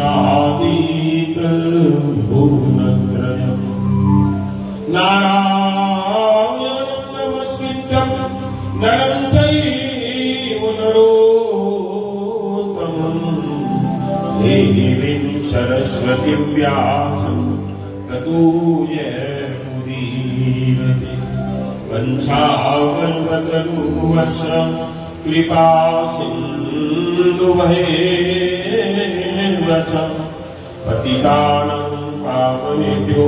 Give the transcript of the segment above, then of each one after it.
नादीत भुवनत्रयम् नारायणं नमस्कृत्यं नरं चैव नरोत्तमं देवीं सरस्वतीं व्यासं ततो जयमुदीरये वंशावन्वतरुवश्च कृपा सिन्धुभैर्व च पतितानां पावनेभ्यो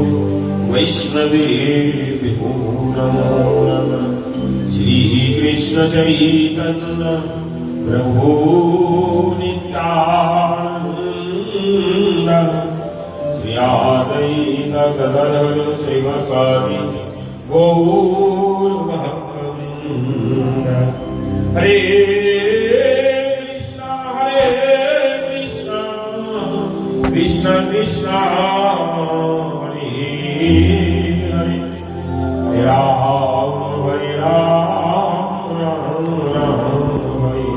वैष्णवेभ्यो नमो नमः। श्रीकृष्ण चैतन्य प्रभो नित्यानन्द श्री अद्वैत गदाधर श्रीवासादि गौरभक्तवृन्द। हरे कृष्णा कृष्ण कृष्ण हरे हरे हरे राम राम हरे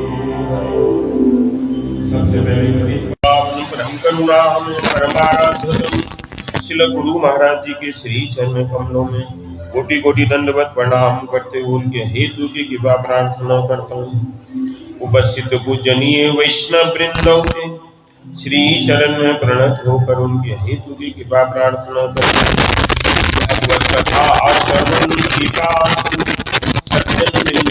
हरे। सबसे पहले परम करुणा हमें परमाराध्य श्रील गुरु महाराज जी के श्री चरण कमलों में कोटि कोटि दंडवत प्रणाम करते हुए उनके हेतु की कृपा प्रार्थना करता हूँ। उपस्थित पूजनीय वैष्णव वृंदों के श्री चरण में प्रणत होकर उनके हेतु की कृपा प्रार्थना करता हूँ। भगवत कथा आचरण टीका सज्जन वृंद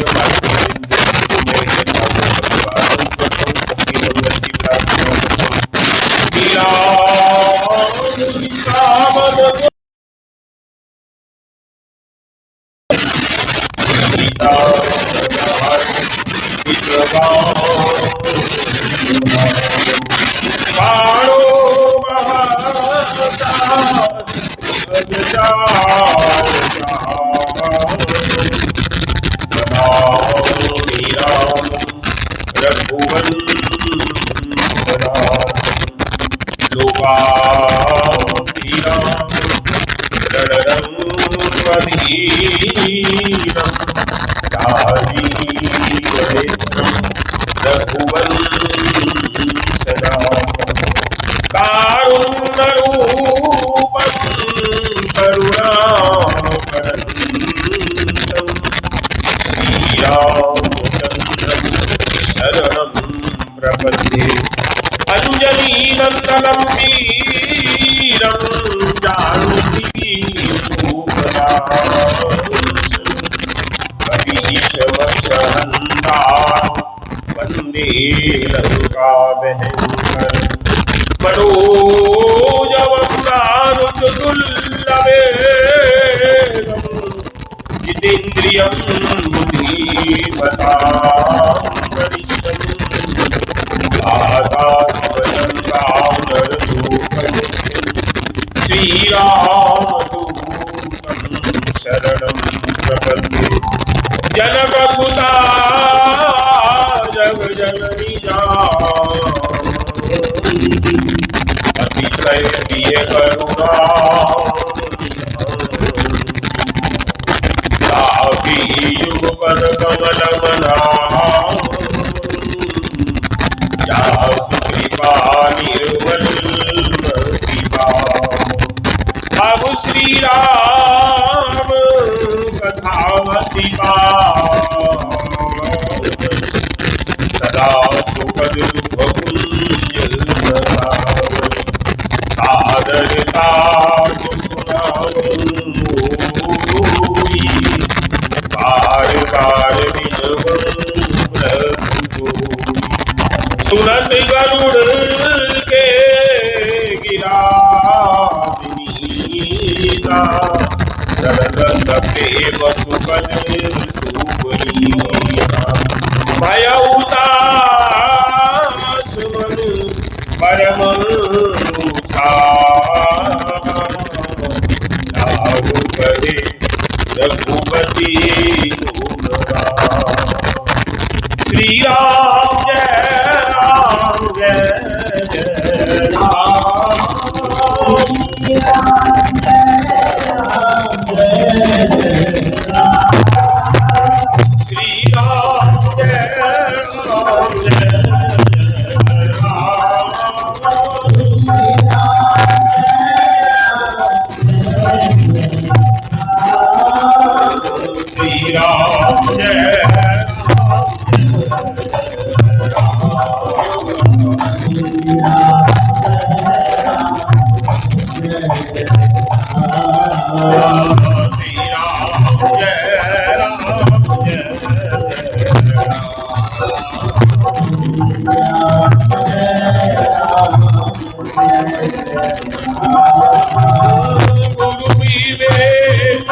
गुरु विवेक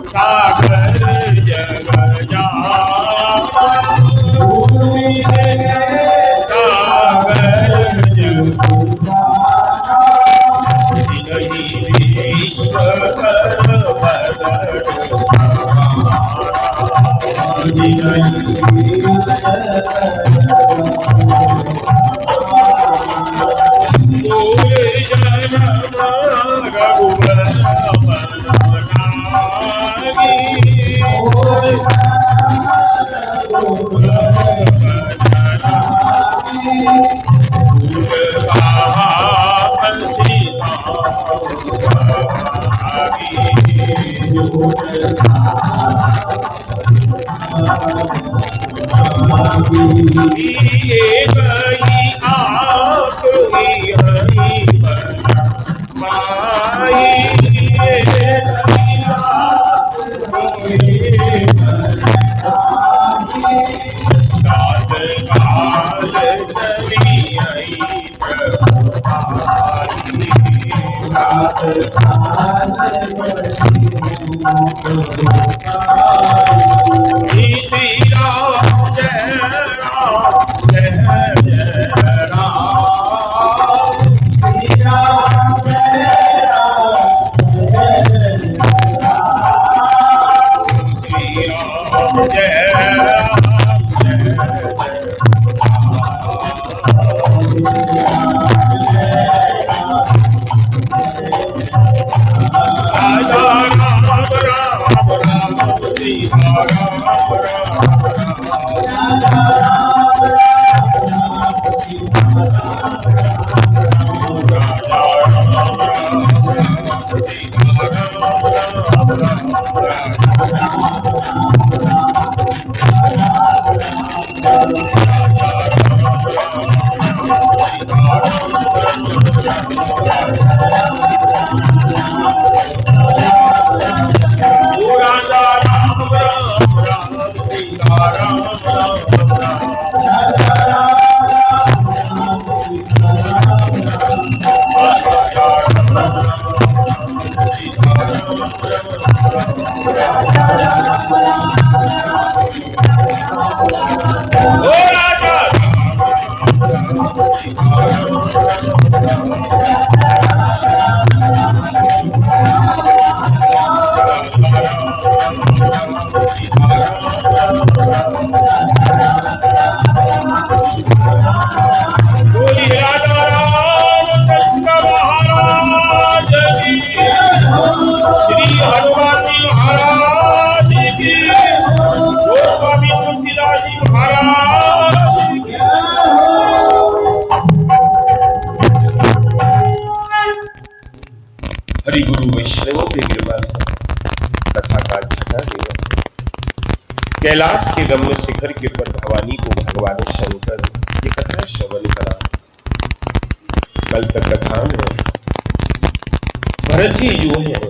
सागर जग जाना, गुरु विवेक सागर जग जिनहि विश्व कर बदर रघुवर हरि गुरु वैष्णवों की कृपा से कथा का छठा दिवस। कैलाश के रम्य शिखर के पर भवानी को भगवान शंकर ये कथा श्रवण करा। कल तक कथा में भरत जी जो है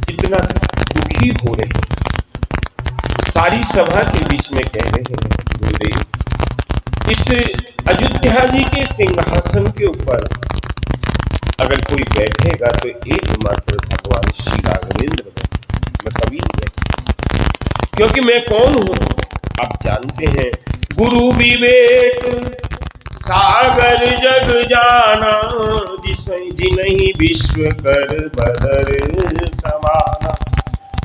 इतना दुखी हो रहे, सारी सभा के बीच में कह रहे हैं, गुरुदेव इस अयोध्या जी के सिंहासन के ऊपर अगर कोई बैठेगा तो एकमात्र भगवान श्री राघवेंद्र मैं कभी नहीं, क्योंकि मैं कौन हूं आप जानते हैं। गुरु विवेक सागर जग जाना, जिनहि विश्व कर बदर समाना।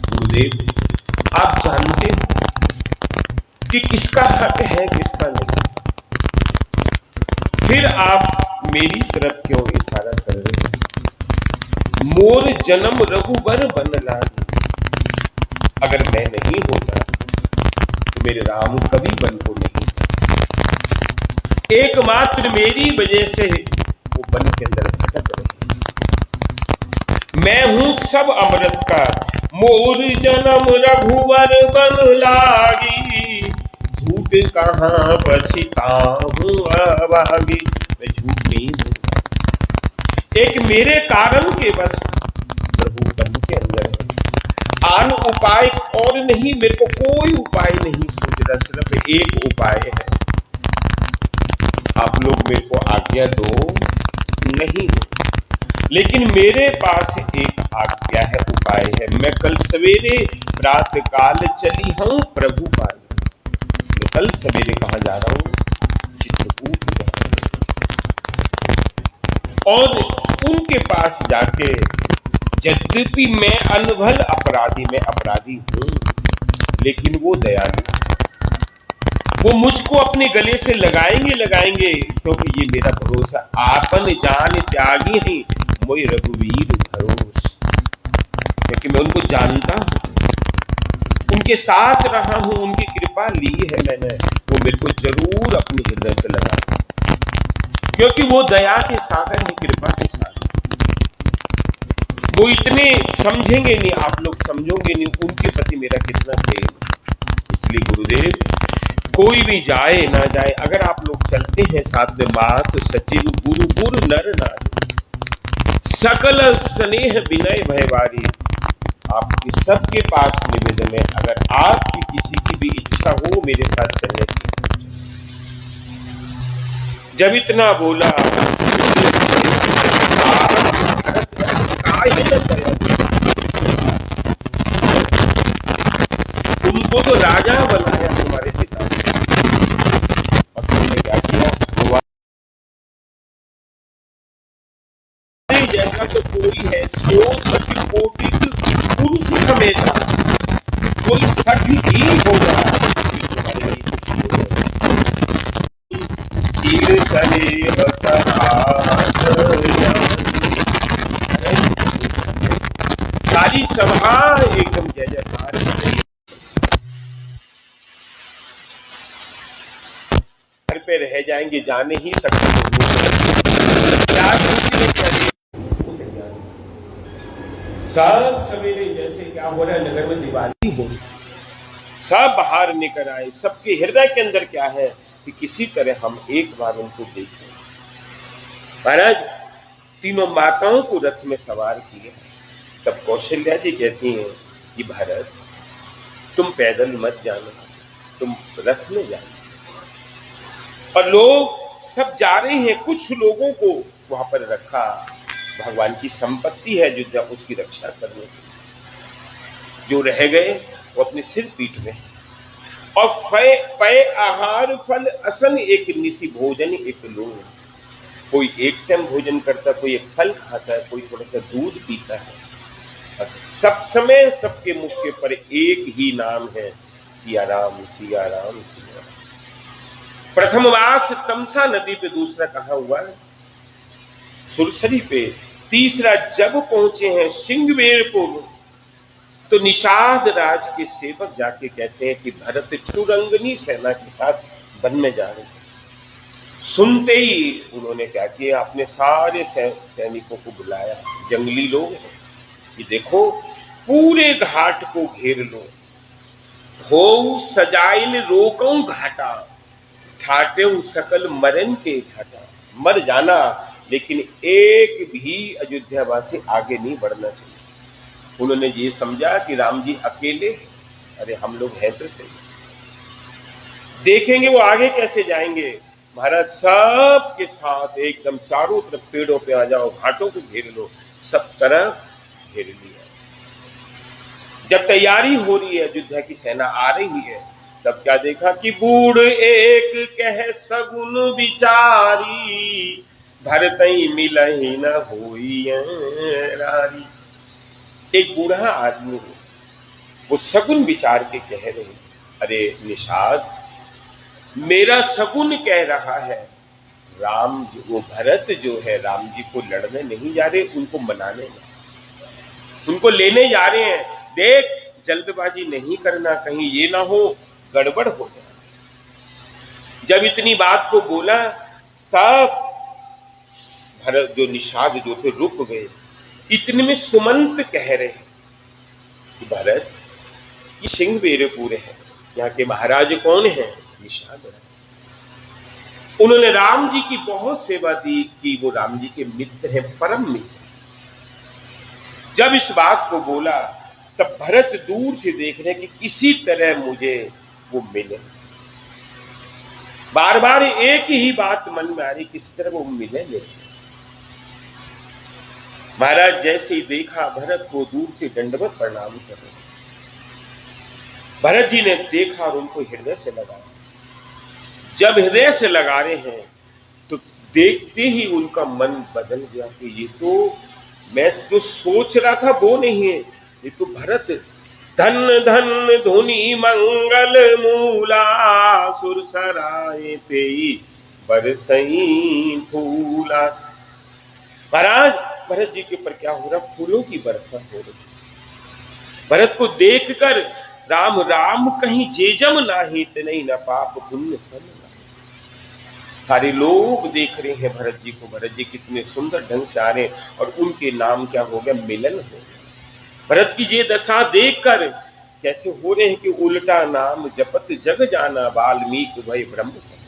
गुरुदेव आप जानते हैं कि किसका हक है किसका नहीं, फिर आप मेरी तरफ क्यों इशारा कर रहे हैं। मोर जन्म रघुबर बन लागी, अगर मैं नहीं होता तो मेरे राम कभी बन को नहीं, एकमात्र मेरी वजह से वो बन के अंदर भटक रहे। मैं हूं सब अमृत का, मोर जन्म रघुबर बन लागी, झूठ कहां पछताऊं अभागी। मैं झूठ नहीं बोलता, एक मेरे कारण के बस प्रभु बन के अंदर है। आन उपाय और नहीं, मेरे को कोई उपाय नहीं सोचता, सिर्फ एक उपाय है। आप लोग मेरे को आज्ञा दो, नहीं हो, लेकिन मेरे पास एक आज्ञा है, उपाय है। मैं कल सवेरे प्रातः काल चली हूं प्रभु पाल। मैं कल सवेरे कहां जा रहा हूं? चित्रकूट जा रहा हूं। और उनके पास जाके, यद्यपि मैं अनभल अपराधी, मैं अपराधी हूं, लेकिन वो दयालु, वो मुझको अपने गले से लगाएंगे, क्योंकि ये मेरा भरोसा, आपन जान त्यागी ही मोई रघुवीर भरोस। क्योंकि मैं उनको जानता हूं, उनके साथ रहा हूं, उनकी कृपा ली है मैंने, वो मेरे को जरूर अपने हृदय से लगा, क्योंकि वो दया के सागर है, कृपा के सागर। वो इतने समझेंगे नहीं, आप लोग समझोगे नहीं उनके प्रति मेरा कितना प्रेम। इसलिए गुरुदेव, कोई भी जाए ना जाए, अगर आप लोग चलते हैं साथ में, मात सचिव गुरु गुरु नर नारी, सकल स्नेह विनय भयवारी, आपके सबके पास निवेदन है, अगर आपकी किसी की भी इच्छा हो मेरे साथ चलने की। जब इतना बोला, तुमको तो राजा बनाया तुम्हारे पिता ने, और तुमने क्या किया? जैसा तो कोई है, सो सखी कोटि पुरुष समेत, कोई सखी ही होगा सारी सभा एकदम जय जयकार। घर पे रह जाएंगे, जाने ही सकते सब सवेरे जैसे क्या हो रहा है, नगर में दिवाली हो, सब बाहर निकल आए, सबके हृदय के अंदर क्या है कि किसी तरह हम एक बार उनको देखें। महाराज तीनों माताओं को रथ में सवार किए, तब कौशल्या जी कहती हैं कि भरत तुम पैदल मत जाना, तुम रथ में जाना। और लोग सब जा रहे हैं, कुछ लोगों को वहां पर रखा, भगवान की संपत्ति है जो उसकी रक्षा करने की। जो रह गए वो अपने सिर पीठ में, और पय आहार फल असन एक निसी भोजन एक लोग। कोई एक टाइम भोजन करता, कोई एक फल खाता है, कोई थोड़ा सा दूध पीता है, और सब समय सबके मुख के पर एक ही नाम है, सिया राम सिया राम सिया राम। प्रथम वास तमसा नदी पे, दूसरा कहा हुआ सुरसरी पे, तीसरा जब पहुंचे हैं सिंहवेरपुर, तो निषाद राज के सेवक जाके कहते हैं कि भरत चतुरंगनी सेना के साथ वन में जा रहे हैं। सुनते ही उन्होंने क्या किया, अपने सारे सैनिकों को बुलाया, जंगली लोग हैं, कि देखो पूरे घाट को घेर लो, हो सजाइल रोकऊं घाटा, ठाटे सकल मरन के घाटा। मर जाना, लेकिन एक भी अयोध्यावासी आगे नहीं बढ़ना चाहिए। उन्होंने ये समझा कि राम जी अकेले, अरे हम लोग हैं तो सही, देखेंगे वो आगे कैसे जाएंगे। महाराज सब के साथ एकदम चारों तरफ पेड़ों पे आ जाओ, घाटों को घेर लो, सब तरफ घेर लिया। जब तैयारी हो रही है, अयोध्या की सेना आ रही है, तब क्या देखा कि बूढ़ एक कह सगुन विचारी, भरतई मिलहि न होई रारी। एक बूढ़ा आदमी है, वो सगुन विचार के कह रहे हैं, अरे निषाद मेरा सगुन कह रहा है, राम जो, वो भरत जो है राम जी को लड़ने नहीं जा रहे, उनको मनाने, उनको लेने जा रहे हैं। देख जल्दबाजी नहीं करना, कहीं ये ना हो गड़बड़ हो जाए। जब इतनी बात को बोला, तब भरत जो निषाद जो थे रुक गए। इतने में सुमंत कह रहे कि भरत ये सिंहवेरपुर है, यहाँ के महाराज कौन है? निषाद। उन्होंने राम जी की बहुत सेवा दी कि वो राम जी के मित्र हैं, परम मित्र। जब इस बात को बोला, तब भरत दूर से देख रहे कि किसी तरह मुझे वो मिले। बार बार एक ही बात मन में आ रही, किसी तरह वो मिले नहीं। महाराज जैसे ही देखा भरत को दूर से दंडवत प्रणाम कर रहे। भरत जी ने देखा और उनको हृदय से लगाया। जब हृदय से लगा रहे हैं तो देखते ही उनका मन बदल गया कि ये तो मैं जो सोच रहा था वो नहीं है, ये तो भरत। धन धन धुनि मंगल मूला सुरसराय तेई बरसई फूला। महाराज भरत जी के ऊपर क्या हो रहा, फूलों की वर्षा हो रही। भरत को देखकर राम राम कहीं जेजम नाही नहीं न पाप पुण्य सन। सारे लोग देख रहे हैं भरत जी को, भरत जी कितने सुंदर ढंग से आ रहे हैं और उनके नाम क्या हो गया, मिलन हो गया। भरत की ये दशा देखकर कैसे हो रहे हैं कि उल्टा नाम जपत जग जाना वाल्मीकि भय ब्रह्म समान।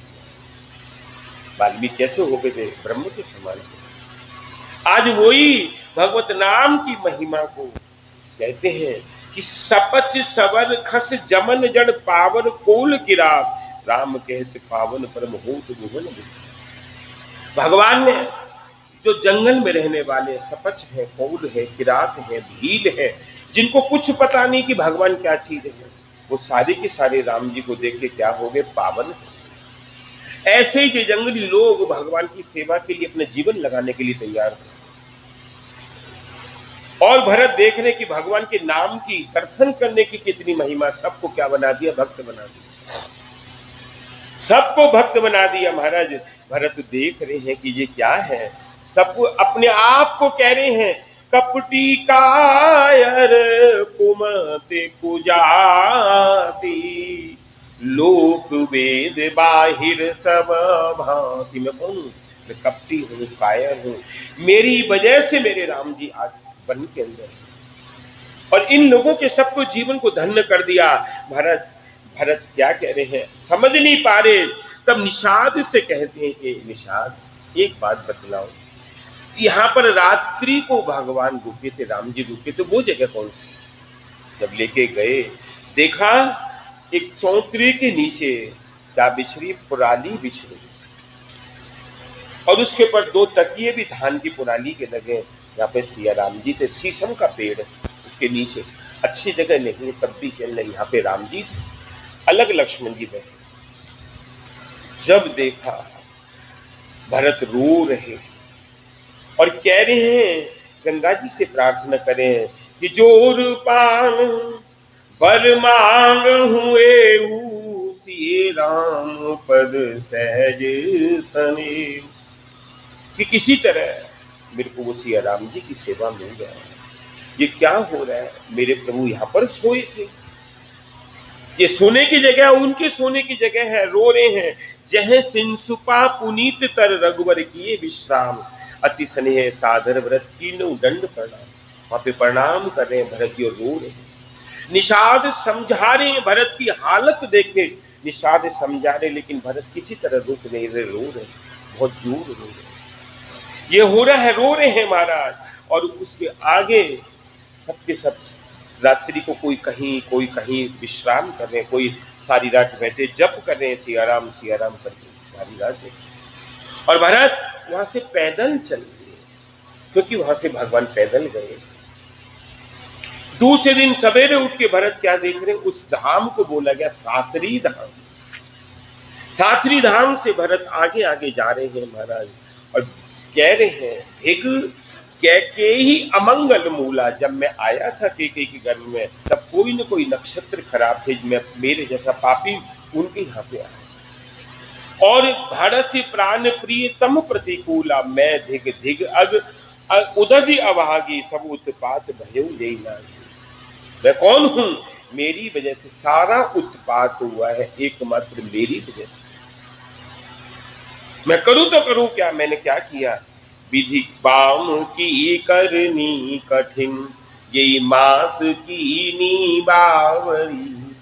वाल्मीकि कैसे हो गए थे, ब्रह्म के समान। आज वही भगवत नाम की महिमा को कहते हैं कि सपच सवर खस जमन जड़ पावन कोल किरात राम कहते पावन परम होत भुवन। भगवान ने जो जंगल में रहने वाले सपच है, कौल है, किरात है, भील है, जिनको कुछ पता नहीं कि भगवान क्या चीज है, वो सारे के सारे राम जी को देख के क्या हो गए, पावन। ऐसे ही जो जंगली लोग भगवान की सेवा के लिए अपने जीवन लगाने के लिए तैयार थे। और भरत देख रहे कि भगवान के नाम की दर्शन करने की कितनी महिमा, सबको क्या बना दिया, भक्त बना दिया, सबको भक्त बना दिया। महाराज भरत देख रहे हैं कि ये क्या है, सबको अपने आप को कह रहे हैं कपटी कायर कुमते कुजाती लोक वेद बाहिर सब भांति। मैं कौन, मैं कपटी हूँ, कायर हूँ, मेरी वजह से मेरे राम जी आज वन के अंदर और इन लोगों के सबको जीवन को धन्य कर दिया। भरत क्या कह रहे हैं, समझ नहीं पा रहे। तब निषाद से कहते हैं कि निषाद एक बात बतलाओ, यहाँ पर रात्रि को भगवान रुके थे, राम जी रुके थे, वो जगह कौन सी। जब लेके गए देखा एक चौतरे के नीचे क्या बिछ रही, पुराली बिछ रही और उसके ऊपर दो तकिए भी धान की पुराली के लगे। यहाँ पे सिया राम जी थे, शीशम का पेड़ उसके नीचे, अच्छी जगह नहीं तब भी चल रही, यहाँ पे राम जी थे, अलग लक्ष्मण जी बैठे। जब देखा भरत रो रहे और कह रहे हैं गंगा जी से प्रार्थना करें कि जोर पान वर मांग हुए उसी राम पद सहज सने, कि किसी तरह मेरे को वो सिया राम जी की सेवा मिल जाए। ये क्या हो रहा है, मेरे प्रभु यहाँ पर सोए थे, ये सोने की जगह उनके सोने की जगह है, रो रहे हैं। जह सिंसुपा पुनीत तर रघुवर किए विश्राम अति स्नेह सादर व्रत की दंड प्रणाम। वहां पे प्रणाम कर रहे हैं भरत जी और रो रहे हैं। निषाद समझा रहे हैं, भरत की हालत देखे निषाद समझा रहे, लेकिन भरत किसी तरह रुक नहीं रहे, रो रहे, बहुत जोर रो रहे। ये हो रहा है, रो रहे हैं महाराज। और उसके आगे सबके सब रात्रि को कोई कहीं विश्राम कर रहे हैं, कोई सारी रात बैठे जप कर रहे हैं, सियाराम करके सारी रात बैठे। और भरत वहां से पैदल चल गए, क्योंकि वहां से भगवान पैदल गए। दूसरे दिन सवेरे उठ के भरत क्या देख रहे हैं, उस धाम को बोला गया सातरी धाम। सातरी धाम से भरत आगे आगे जा रहे हैं महाराज और कह रहे हैं धिग के ही अमंगल मूला। जब मैं आया था के घर में तब कोई न कोई नक्षत्र खराब थे, मैं मेरे जैसा पापी उनके यहाँ पे आया। और भारत से प्राण प्रिय तम प्रतिकूला, मैं धिग धिग अग उदधि अभागी सब उत्पात भयो यही लागी। मैं कौन हूं, मेरी वजह से सारा उत्पात हुआ है, एकमात्र मेरी वजह से। मैं करूं तो करूं क्या, मैंने क्या किया। विधि बाम की करनी कठिन यही मात की नी बावरी,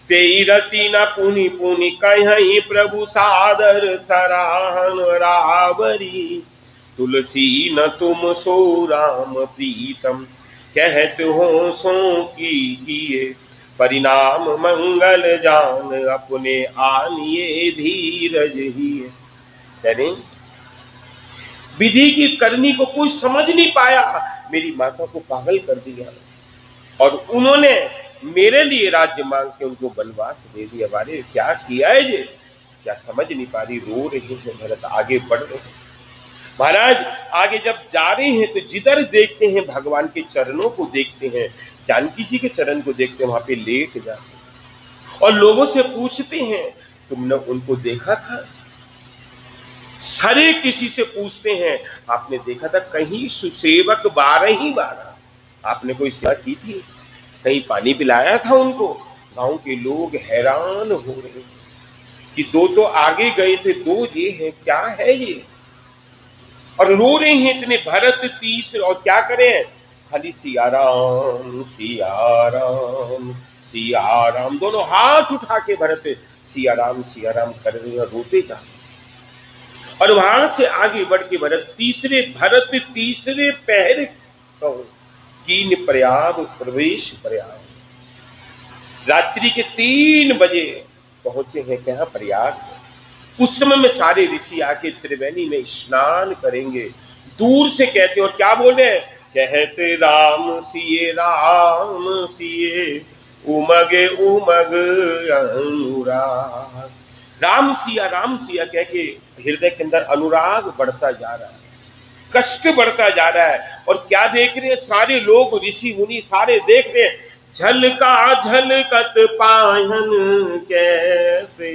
तेई रति न पुनि पुनि कहीं प्रभु सादर सराहन रावरी। तुलसी न तुम सो राम प्रीतम कहत हो सो की किए, परिणाम मंगल जान अपने आनिए धीरज ही। विधि की करनी को कोई समझ नहीं पाया, मेरी माता को पागल कर दिया और उन्होंने मेरे लिए राज्य मांग के उनको वनवास दे दिया। अरे क्या किया है ये, क्या समझ नहीं पा रही, रो रही है। भरत आगे बढ़ रहे हैं। महाराज आगे जब जा रहे हैं तो जिधर देखते हैं भगवान के चरणों को देखते हैं, जानकी जी के चरण को देखते हैं, वहां पे लेट जाते हैं और लोगों से पूछते हैं तुमने उनको देखा था? सारे किसी से पूछते हैं आपने देखा था? कहीं सुसेवक 12 आपने कोई सेवा की थी? कहीं पानी पिलाया था उनको? गांव के लोग हैरान हो रहे हैं कि दो तो आगे गए थे, दो ये हैं, क्या है ये? और रो रहे हैं इतने। भरत तीसरे, और क्या करें, खाली सिया राम सिया राम सिया राम, दोनों हाथ उठा के भरत सिया राम कर रहे हैं, रोते जा। और वहां से आगे बढ़ के भरत तीसरे पहर कीन प्रयाग प्रवेश प्रयाग, रात्रि के 3 बजे पहुंचे हैं क्या प्रयाग। उस समय में सारे ऋषि आके त्रिवेणी में स्नान करेंगे। दूर से कहते और क्या बोले, कहते राम सिए उमग उमग अनुराग। राम सिया कह के हृदय के अंदर अनुराग बढ़ता जा रहा है, कष्ट बढ़ता जा रहा है। और क्या देख रहे हैं सारे लोग, ऋषि मुनि सारे देख रहे हैं, झलकत पायन कैसे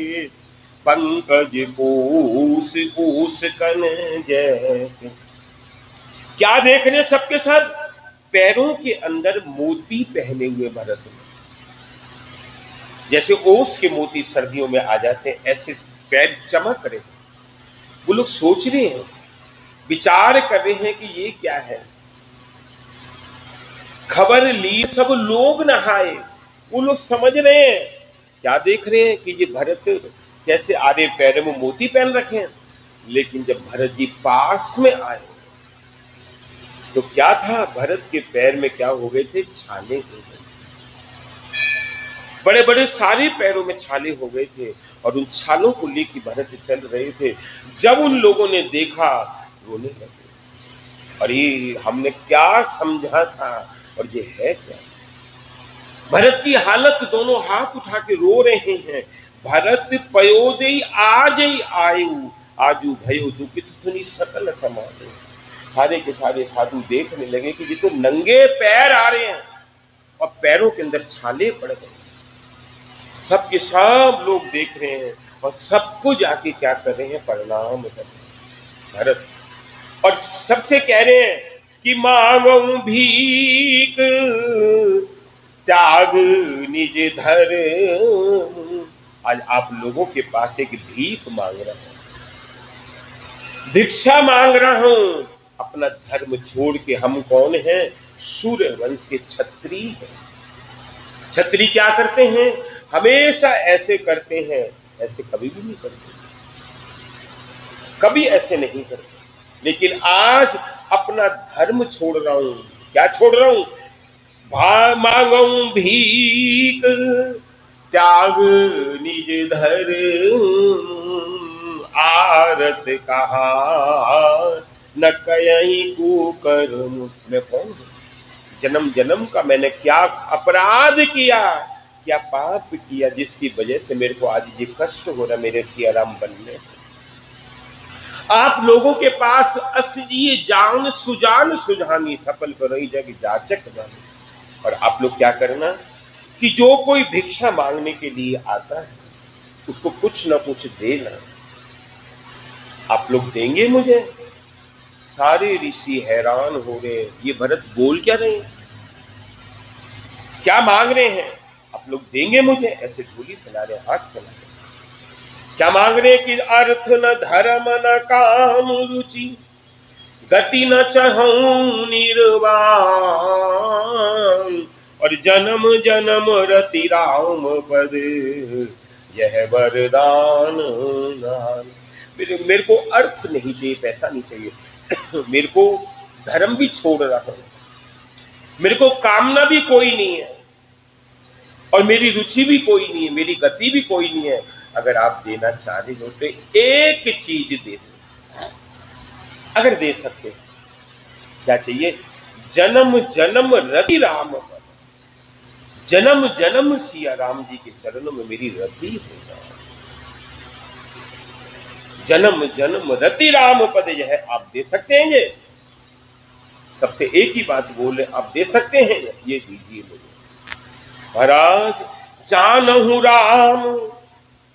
पंकज पूस कन जैसे। क्या देख रहे हैं सबके सब, पैरों के अंदर मोती पहने हुए भरत ने, जैसे ओस के मोती सर्दियों में आ जाते हैं ऐसे पैर चमक रहे हैं। वो लोग सोच रहे हैं, विचार कर रहे हैं कि ये क्या है। खबर ली सब लोग नहाए, वो लोग समझ रहे हैं, क्या देख रहे हैं कि ये भरत कैसे आधे पैर में मोती पहन रखे हैं। लेकिन जब भरत जी पास में आए तो क्या था, भरत के पैर में क्या हो गए थे, छाले हो गए, बड़े बड़े सारे पैरों में छाले हो गए थे। और उन छालों को लेकर भरत चल रहे थे। जब उन लोगों ने देखा रोने लगे, अरे हमने क्या समझा था और ये है क्या। भरत की हालत, दोनों हाथ उठा के रो रहे हैं। भरत पयोदय आज आयु आजू भयो दुखित सुनी सकल समाज। सारे के सारे साधु देखने लगे कि ये तो नंगे पैर आ रहे हैं और पैरों के अंदर छाले पड़ गए। सबके सब लोग देख रहे हैं और सबको जाके क्या कर रहे हैं, प्रणाम कर रहे हैं भरत। और सबसे कह रहे हैं कि मांगू भीख त्याग निज धर। आज आप लोगों के पास एक भीख मांग रहा हूं, भिक्षा मांग रहा हूं, अपना धर्म छोड़ के। हम कौन हैं, सूर्य वंश के क्षत्रिय हैं। क्षत्रिय क्या करते हैं, हमेशा ऐसे करते हैं, ऐसे कभी भी नहीं करते, कभी ऐसे नहीं करते। लेकिन आज अपना धर्म छोड़ रहा हूं। क्या छोड़ रहा हूं, मांगू भीख त्याग निज धर। आरत कहा न कहीं कुकर्म। मैं कौन हूं, जन्म जन्म का मैंने क्या अपराध किया, क्या पाप किया, जिसकी वजह से मेरे को आज ये कष्ट हो रहा मेरे सियाराम बनने। आप लोगों के पास असलिए जान सुजान सुजानी सफल करो जग जाचक जाने। और आप लोग क्या करना कि जो कोई भिक्षा मांगने के लिए आता है उसको कुछ ना कुछ देना। आप लोग देंगे मुझे। सारे ऋषि हैरान हो रहे, ये भरत बोल क्या रहे हैं, क्या मांग रहे हैं। आप लोग देंगे मुझे, ऐसे झोली फैला रहे, हाथ फैला रहे। क्या मांग रहे कि अर्थ न धर्म न काम रुचि गति न चाहूं निर्वाण और जन्म जन्म रति राम पद यह वरदान। मेरे को अर्थ नहीं चाहिए, पैसा नहीं चाहिए, मेरे को धर्म भी छोड़ रहा हूं, मेरे को कामना भी कोई नहीं है और मेरी रुचि भी कोई नहीं है, मेरी गति भी कोई नहीं है। अगर आप देना चाह रहे हो तो एक चीज दे दो, अगर दे सकते हैं। क्या चाहिए, जन्म जन्म रति राम पद, जन्म जन्म सिया राम जी के चरणों में मेरी रति हो जाए। जन्म जन्म रति राम पद यह आप दे सकते हैं, ये सबसे एक ही बात बोले, आप दे सकते हैं, ये दीजिए मुझे। महाराज जानहु राम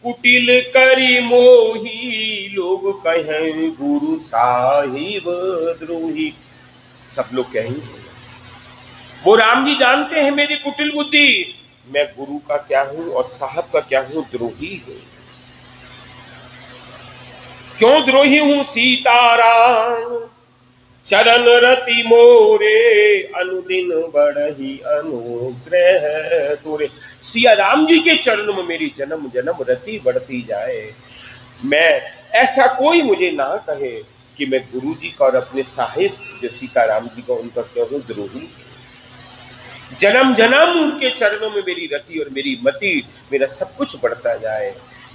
कुटिल करी मोही, लोग कहें गुरु साहिब द्रोही। सब लोग कहेंगे वो राम जी जानते हैं मेरी कुटिल बुद्धि, मैं गुरु का क्या हूं और साहब का क्या हूं, द्रोही हूं। क्यों द्रोही हूं? सीताराम चरण रति मोरे, अनुदिन बढ़ही अनुग्रह तोरे। सिया राम जी के चरणों में मेरी जन्म जन्म रति बढ़ती जाए। मैं ऐसा कोई मुझे ना कहे कि मैं गुरु जी का और अपने साहिब जो सीताराम जी का उनका क्या हूं, द्रोही। जन्म जन्म उनके चरणों में मेरी रति और मेरी मति, मेरा सब कुछ बढ़ता जाए।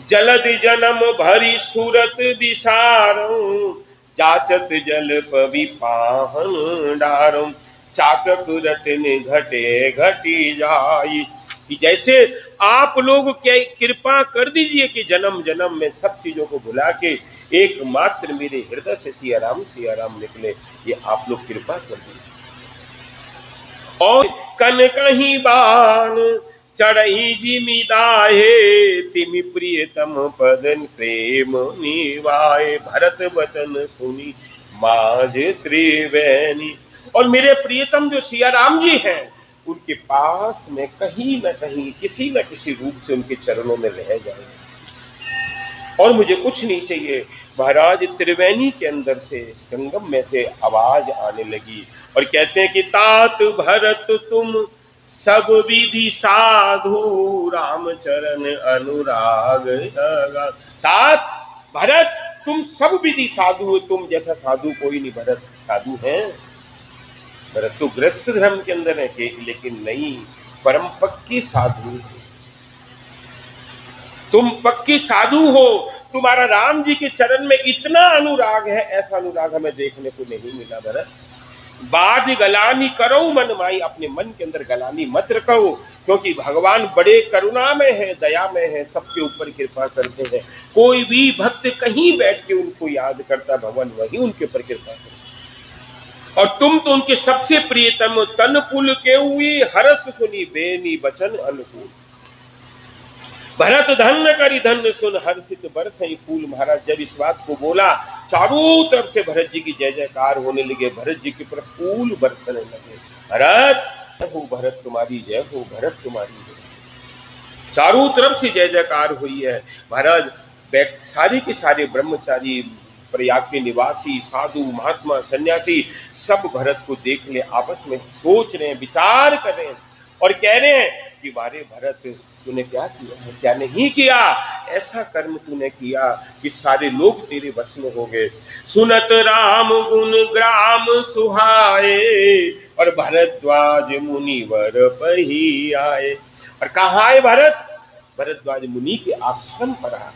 जलद जन्म भरी सूरत विसारं, जाचत जल पवि पाहन डारं, चातक रत्न घटे घटी जाई। कि जैसे आप लोग क्या कृपा कर दीजिए कि जन्म जन्म में सब चीजों को भुला के एकमात्र मेरे हृदय से सिया राम निकले, ये आप लोग कृपा कर दीजिए। और कन कहीं बान चढ़ी जिमिदाहे, तिमि प्रियतम पदन प्रेम निवाए। भरत वचन सुनी माज त्रिवेणी। और मेरे प्रियतम जो सिया राम जी हैं, उनके पास में कहीं न कहीं किसी न किसी रूप से उनके चरणों में रह जाए, और मुझे कुछ नहीं चाहिए। महाराज त्रिवेणी के अंदर से संगम में से आवाज आने लगी और कहते हैं कि तात भरत तुम सब विधि साधु, राम चरण अनुराग। तात भरत तुम सब विधि साधु, तुम जैसा साधु कोई नहीं। भरत साधु हैं, भरत तो गृहस्थ धर्म के अंदर है, लेकिन नहीं, परम पक्की साधु। तुम पक्की साधु हो, तुम्हारा राम जी के चरण में इतना अनुराग है, ऐसा अनुराग हमें देखने को नहीं मिला। भरत बाद गलानी करो मन माई, अपने मन के अंदर गलानी मत रखो, क्योंकि भगवान बड़े करुणा में है, दया में है, सबके ऊपर कृपा करते हैं। कोई भी भक्त कहीं बैठ के उनको याद करता, भगवान वही उनके ऊपर कृपा करते। और तुम तो उनके सबसे प्रियतम, तन पुल के हुई हरस सुनी बेनी बचन अनुकूल। भरत धन्य करी धन्य सुन, हर्षित बरसई फूल। महाराज जब इस बात को बोला, चारों तरफ से भरत जी की जय जयकार होने लगे, भरत जी के ऊपर फूल बरसने लगे। भरत हो, भरत तुम्हारी जय हो, भरत तुम्हारी जय। चारों तरफ से जय जयकार हुई है। महाराज सारे के सारे ब्रह्मचारी, प्रयाग के निवासी, साधु, महात्मा, सन्यासी, सब भरत को देख ले, आपस में सोच रहे हैं, विचार कर रहे हैं और कह रहे हैं कि वारे भरत, तूने क्या किया है, क्या नहीं किया, ऐसा कर्म तूने किया कि सारे लोग तेरे वश में हो गए। सुनत राम गुण ग्राम सुहाए, और भरद्वाज मुनिवर पही आए। और कहाँ आए भरत? भरद्वाज मुनि के आश्रम पर आए।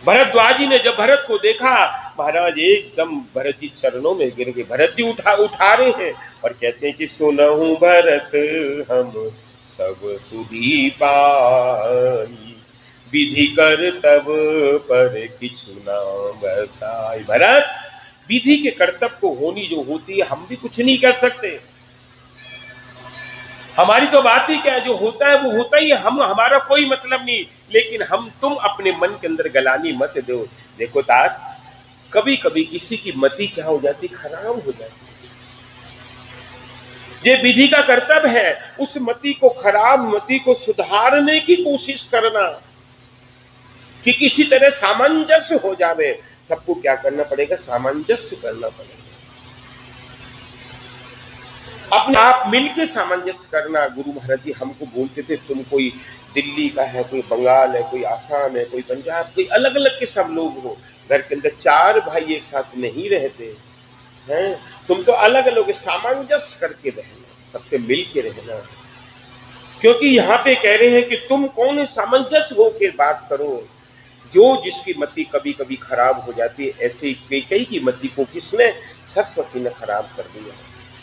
भरद्वाजी ने जब भरत को देखा, महाराज एकदम भरत जी चरणों में गिर गए। भरत जी उठा रहे हैं और कहते हैं कि सुनहु भरत हम सब सुधी पाई, विधि कर तब पर किछु ना बसाई। भरत, विधि के कर्तव्य को होनी जो होती है, हम भी कुछ नहीं कर सकते। हमारी तो बात ही क्या है, जो होता है वो होता ही है, हमारा कोई मतलब नहीं। लेकिन तुम अपने मन के अंदर गलानी मत दो। देखो तात, कभी कभी किसी की मति क्या हो जाती, खराब हो जाती। ये विधि का कर्तव्य है, उस मति को, खराब मति को सुधारने की कोशिश करना, कि किसी तरह सामंजस्य हो जावे। सबको क्या करना पड़ेगा, सामंजस्य करना पड़ेगा, अपने आप मिलकर सामंजस्य करना। गुरु महाराज जी हमको बोलते थे, तुम कोई दिल्ली का है, कोई बंगाल है, कोई आसाम है, कोई पंजाब, कोई अलग अलग के सब लोग हो, घर के अंदर चार भाई एक साथ नहीं रहते हैं, तुम तो अलग अलग, सामंजस्य करके रहना, सबसे मिल के रहना। क्योंकि यहाँ पे कह रहे हैं कि तुम कौन सामंजस्य होकर बात करो। जो जिसकी मति कभी कभी खराब हो जाती है, ऐसे कई की मति को किसने, सरस्वती ने खराब कर दिया।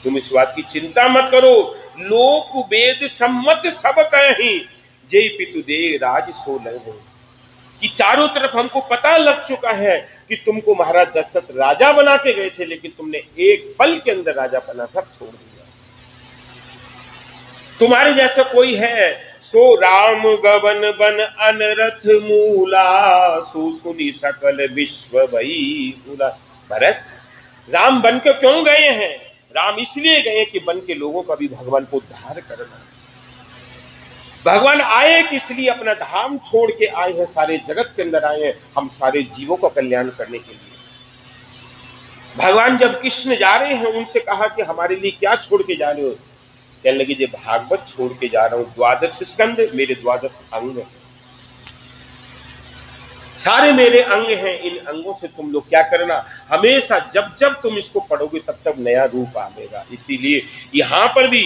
तुम इस बात की चिंता मत करो। लोक वेद सम्मत सब कहीं, जय पितु दे राज सो लहो। कि चारों तरफ हमको पता लग चुका है कि तुमको महाराज दशरथ राजा बना के गए थे, लेकिन तुमने एक पल के अंदर राजा बना सब छोड़ दिया। तुम्हारे जैसा कोई है सो राम गवन बन अनरथ मूला, सो सुनी सकल विश्व भई भूला। भरत, राम बन के क्यों गए हैं? राम इसलिए गए कि बन के लोगों का भी भगवान को उद्धार करना। भगवान आए किस लिए? अपना धाम छोड़ के आए हैं, सारे जगत के अंदर आए हैं हम सारे जीवों का कल्याण करने के लिए। भगवान जब कृष्ण जा रहे हैं उनसे कहा कि हमारे लिए क्या छोड़ के जा रहे हो? कहने लगे जी भागवत छोड़ के जा रहा हूं, 12 स्कंद मेरे 12 अंग हैं, सारे मेरे अंग हैं, इन अंगों से तुम लोग क्या करना, हमेशा जब जब तुम इसको पढ़ोगे तब तब नया रूप आएगा। इसीलिए यहां पर भी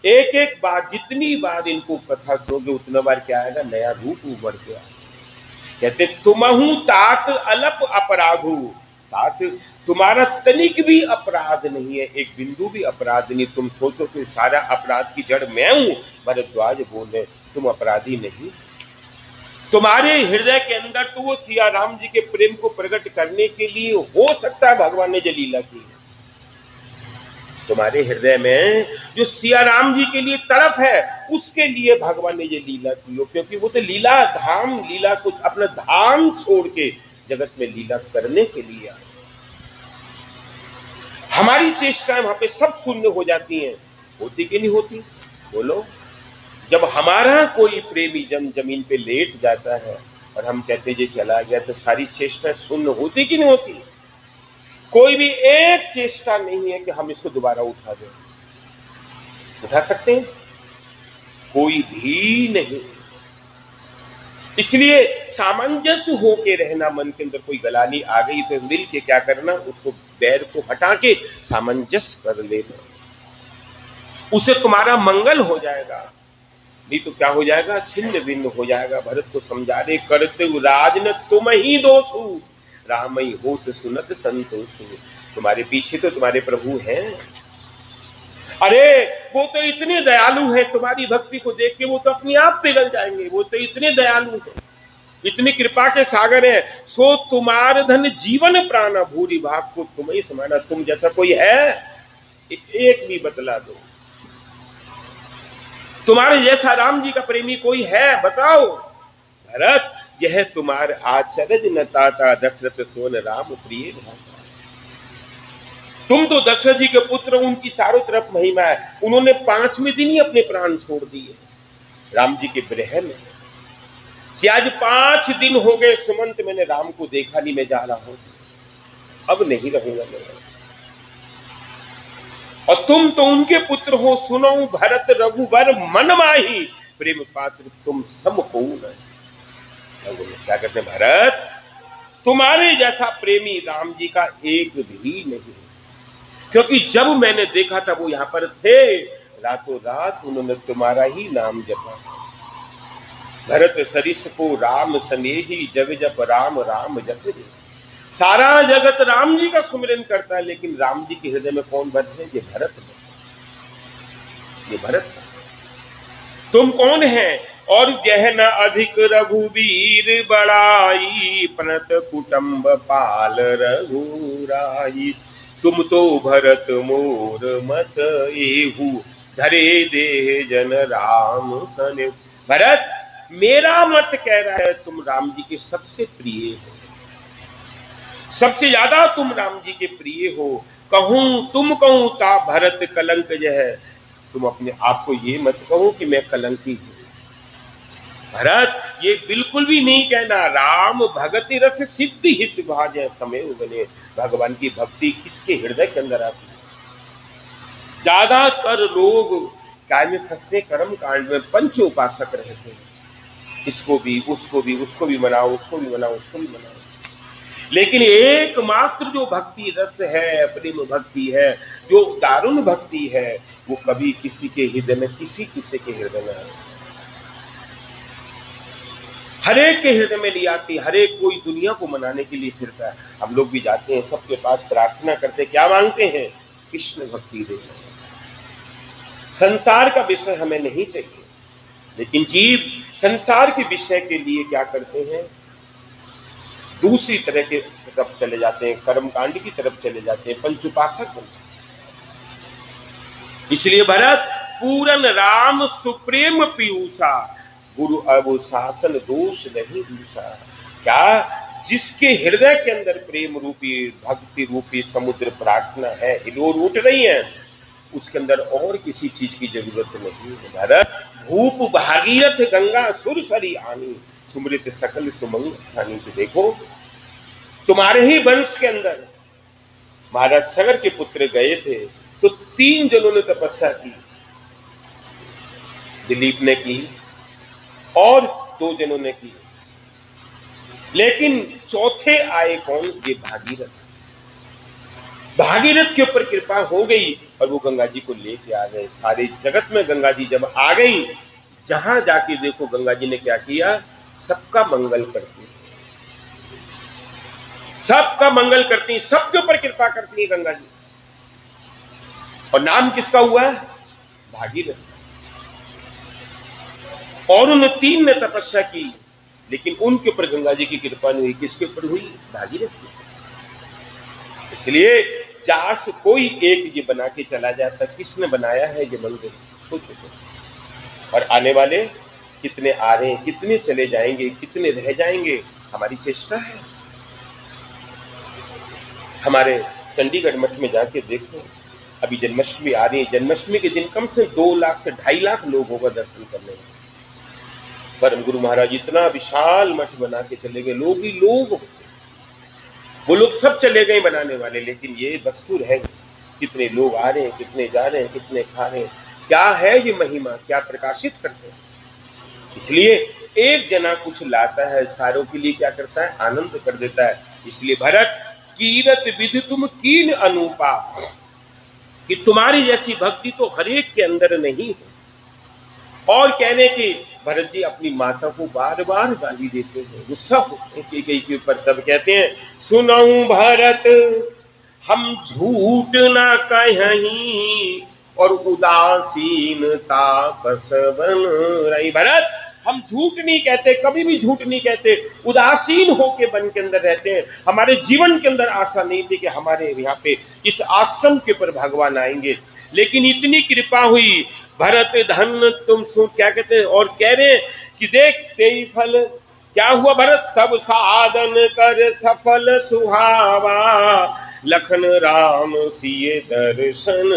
एक एक बार जितनी बार इनको कथा सुनोगे उतना बार क्या आएगा, नया रूप उभर के आएगा। कहते तुमहु तात अलप अपराधु, तात तुम्हारा तनिक भी अपराध नहीं है, एक बिंदु भी अपराध नहीं। तुम सोचो कि सारा अपराध की जड़ मैं हूं, भरद्वाज बोले तुम अपराधी नहीं। तुम्हारे हृदय के अंदर तो वो सिया राम जी के प्रेम को प्रकट करने के लिए हो सकता है भगवान ने जो लीला की है, तुम्हारे हृदय में जो सिया राम जी के लिए तड़प है उसके लिए भगवान ने ये लीला की हो, क्योंकि वो तो लीला धाम, लीला को अपना धाम छोड़ के जगत में लीला करने के लिए आए। हमारी चेष्टाएं वहां पे सब शून्य हो जाती हैं, होती कि नहीं होती? बोलो। जब हमारा कोई प्रेमी जन जमीन पे लेट जाता है और हम कहते ये चला गया, तो सारी चेष्टाएं शून्य होती कि नहीं होती? कोई भी एक चेष्टा नहीं है कि हम इसको दोबारा उठा दें। उठा सकते हैं? कोई भी नहीं। इसलिए सामंजस्य होके रहना, मन के अंदर कोई गलानी आ गई तो मिल के क्या करना, उसको बैर को हटा के सामंजस्य कर लेना, उसे तुम्हारा मंगल हो जाएगा। नहीं तो क्या हो जाएगा, छिन्न भिन्न हो जाएगा। भरत को समझा दे, करते राज न तुम ही दोषु, राम ही होत सुनत संतोष। तुम्हारे पीछे तो तुम्हारे प्रभु हैं। अरे वो तो इतने दयालु हैं, तुम्हारी भक्ति को देख के वो तो अपने आप पिघल जाएंगे। वो तो इतने दयालु हैं, इतनी कृपा के सागर है। सो तुम्हार धन जीवन प्राण, भूरी भाग को तुम ही समाना। तुम जैसा कोई है एक भी बतला दो, तुम्हारे जैसा राम जी का प्रेमी कोई है बताओ। भरत यह तुम्हार आचरज न ताता, दशरथ सोन राम प्रिय भाता। तुम तो दशरथ जी के पुत्र, उनकी चारों तरफ महिमा है। उन्होंने 5वें दिन ही अपने प्राण छोड़ दिए राम जी के विरह में, कि आज 5 दिन हो गए सुमंत मैंने राम को देखा नहीं, मैं जा रहा हूं, अब नहीं रहूंगा मैं। और तुम तो उनके पुत्र हो, सुनो भरत रघुबर मन माही, प्रेम पात्र तुम सम हो न। क्या कहते हैं, भरत तुम्हारे जैसा प्रेमी राम जी का एक भी नहीं, क्योंकि जब मैंने देखा था वो यहां पर थे, रातों रात उन्होंने तुम्हारा ही नाम जपा। भरत सरिस को राम स्नेही, जग जप राम राम जप। सारा जगत राम जी का सुमिरन करता है, लेकिन राम जी के हृदय में कौन बैठे हैं? ये भरत है, ये भरत। तुम कौन है? और यह न अधिक रघुवीर बड़ाई, पनत कुटुंब पाल रघुराई। तुम तो भरत मोर मत एहू, धरे देह जन राम सन। भरत मेरा मत कह रहा है तुम राम जी के सबसे प्रिय हो, सबसे ज्यादा तुम राम जी के प्रिय हो। कहूं तुम कहूं ता भरत कलंक जह, तुम अपने आप को ये मत कहो कि मैं कलंकी हूं। भरत ये बिल्कुल भी नहीं कहना। राम भगति रस सिद्धि हित भाजय समय बने। भगवान की भक्ति किसके हृदय के अंदर आती है? ज्यादातर लोग काय में फंसते, कर्म कांड में पंच उपासक रहते हैं, इसको भी उसको भी, उसको भी मनाओ, उसको भी मनाओ, उसको भी मनाओ। लेकिन एकमात्र जो भक्ति रस है, प्रेम भक्ति है, जो दारुण भक्ति है, वो कभी किसी के हृदय में, किसी के हृदय में हरेक के हृदय में ले आती। हरेक कोई दुनिया को मनाने के लिए फिरता है। हम लोग भी जाते हैं, सबके पास प्रार्थना करते, क्या मांगते हैं? कृष्ण भक्ति दे, संसार का विषय हमें नहीं चाहिए, लेकिन जीव संसार के विषय के लिए क्या करते हैं, दूसरी तरह के तरफ चले जाते हैं, कर्मकांड की तरफ चले जाते हैं, पंचोपासक बनते हैं। इसलिए भरत पूरन राम सुप्रेम पीयूषा, गुरु अब शासन दोष नहीं दूषा। क्या जिसके हृदय के अंदर प्रेम रूपी भक्ति रूपी समुद्र प्रार्थना है, हिलोर उठ रही है, उसके अंदर और किसी चीज की जरूरत नहीं है। भरत भूप भागीरथ गंगा सुरसरी आनी, सुमृत सकल सुमंग खानी। तो देखो तुम्हारे ही वंश के अंदर महाराज सगर के पुत्र गए थे तो 3 जनों ने तपस्या की, दिलीप ने की और 2 जनों ने की, लेकिन चौथे आए कौन, ये भागीरथ। भागीरथ के ऊपर कृपा हो गई और वो गंगा जी को लेके आ गए। सारे जगत में गंगा जी जब आ गई, जहां जाके देखो गंगा जी ने क्या किया, सबका मंगल करती है, सबका मंगल करती है, सबके ऊपर कृपा करती है गंगा जी। और नाम किसका हुआ, भागीरथ। और उन 3 ने तपस्या की, लेकिन उनके ऊपर गंगा जी की कृपा नहीं हुई। किसके ऊपर हुई, भागीरथ के ऊपर। इसलिए चास कोई एक ये बना के चला जाता, किसने बनाया है ये मंदिर, सोचो। और आने वाले कितने आ रहे हैं, कितने चले जाएंगे, कितने रह जाएंगे, हमारी चेष्टा है। हमारे चंडीगढ़ मठ में जाके देखो, अभी जन्माष्टमी आ रही है, जन्माष्टमी के दिन कम से 2 लाख से 2.5 लाख लोग होगा दर्शन करने में। परम गुरु महाराज इतना विशाल मठ बना के चले गए, लोग ही लोग, वो लोग सब चले गए बनाने वाले, लेकिन ये वस्तु रह गई। कितने लोग आ रहे हैं, कितने जा रहे हैं, कितने खा रहे हैं, क्या है ये महिमा, क्या प्रकाशित करते हैं। इसलिए एक जना कुछ लाता है, सारों के लिए क्या करता है, आनंद कर देता है। इसलिए भरत कीरत विधि तुम कीन अनुपा, कि तुम्हारी जैसी भक्ति तो हर एक के अंदर नहीं है। और कहने की भरत जी अपनी माता को बार बार गाली देते हैं, गुस्सा होते हैं कई के ऊपर, तब कहते हैं सुनऊं भरत हम झूठ ना कहीं और उदासीनता बस बन रही। भरत हम झूठ नहीं कहते, कभी भी झूठ नहीं कहते, उदासीन होके वन के अंदर रहते हैं। हमारे जीवन के अंदर आशा नहीं थी कि हमारे यहाँ पे इस आश्रम के ऊपर भगवान आएंगे, लेकिन इतनी कृपा हुई। भरत धन तुम सु क्या कहते हैं, और कह रहे कि देख तेई फल क्या हुआ भरत, सब साधन कर सफल सुहावा, लखन राम सिए दर्शन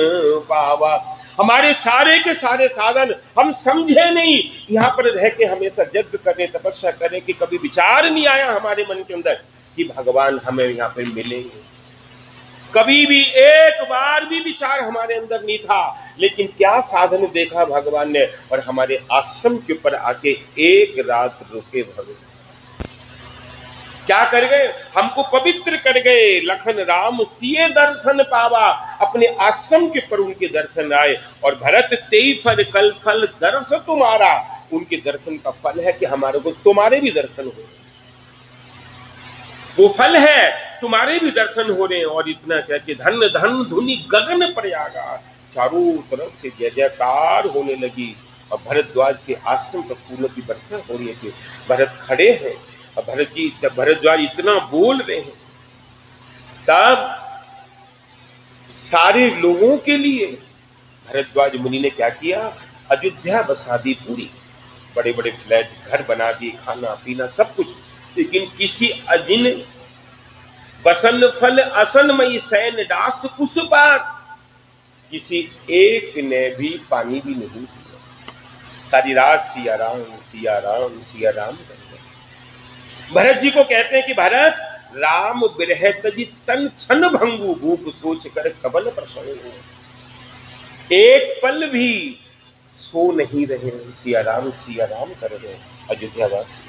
पावा। हमारे सारे के सारे साधन हम समझे नहीं, यहाँ पर रह के हमेशा यज्ञ करें, तपस्या करें, कि कभी विचार नहीं आया हमारे मन के अंदर कि भगवान हमें यहाँ पे मिलेंगे। कभी भी एक बार भी विचार हमारे अंदर नहीं था, लेकिन क्या साधन देखा भगवान ने, और हमारे आश्रम के ऊपर आके एक रात रुके भगवान। क्या कर गए, हमको पवित्र कर गए। लखन राम सिए दर्शन पावा, अपने आश्रम के पर उनके दर्शन आए। और भरत तेई फल कल फल दर्श तुम्हारा, उनके दर्शन का फल है कि हमारे को तुम्हारे भी दर्शन हो, वो फल है तुम्हारे भी दर्शन हो रहे हैं। और इतना क्या कि धन धन धुनि गगन प्रयागा, चारों तरफ से जय जयकार होने लगी। और भरद्वाज के आश्रम पर फूलों की वर्षा हो रही है कि भरत खड़े हैं और भरद्वाज इतना बोल रहे हैं, तब सारे लोगों के लिए भरद्वाज मुनि ने क्या किया, अयोध्या बसा दी पूरी, बड़े बड़े फ्लैट घर बना दिए, खाना पीना सब कुछ। लेकिन किसी अजिन बसन फल असनमयी सैन दास कुछ बात, किसी एक ने भी पानी भी नहीं पिया। सारी रात सिया राम सिया राम सिया राम करते। भरत जी को कहते हैं कि भरत राम बिरह तजी तन छन भंगु, भूप सोच कर कबल प्रसंग, एक पल भी सो नहीं रहे, सिया राम कर रहे अयोध्यावासी।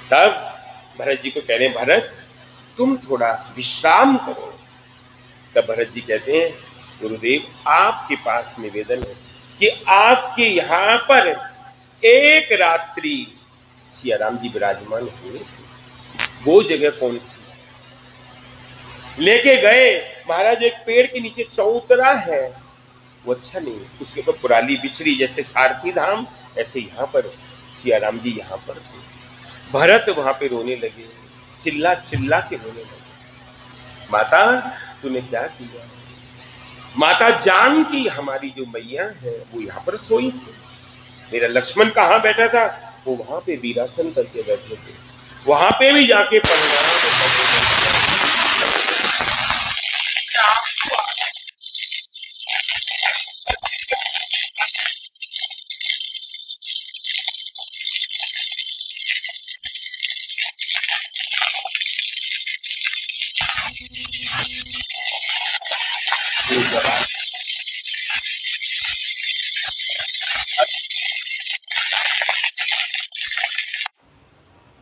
तब भरत जी को कह रहे हैं भरत तुम थोड़ा विश्राम करो। तब भरत जी कहते हैं गुरुदेव आपके पास निवेदन है कि आपके यहाँ पर एक रात्रि सिया राम जी विराजमान हुए, वो जगह कौन सी। लेके गए महाराज, एक पेड़ के नीचे चौतरा है, वो अच्छा नहीं है। उसके ऊपर पुराली बिछड़ी, जैसे सारथी धाम ऐसे यहाँ पर सिया राम जी यहाँ पर थे। भरत वहां पे रोने लगे, चिल्ला चिल्ला के रोने लगे, माता तूने क्या किया। माता जानकी हमारी जो मैया है वो यहाँ पर सोई थी, मेरा लक्ष्मण कहाँ बैठा था, वो वहां पे वीरासन करके बैठे थे, वहां पे भी जाके परिणाम।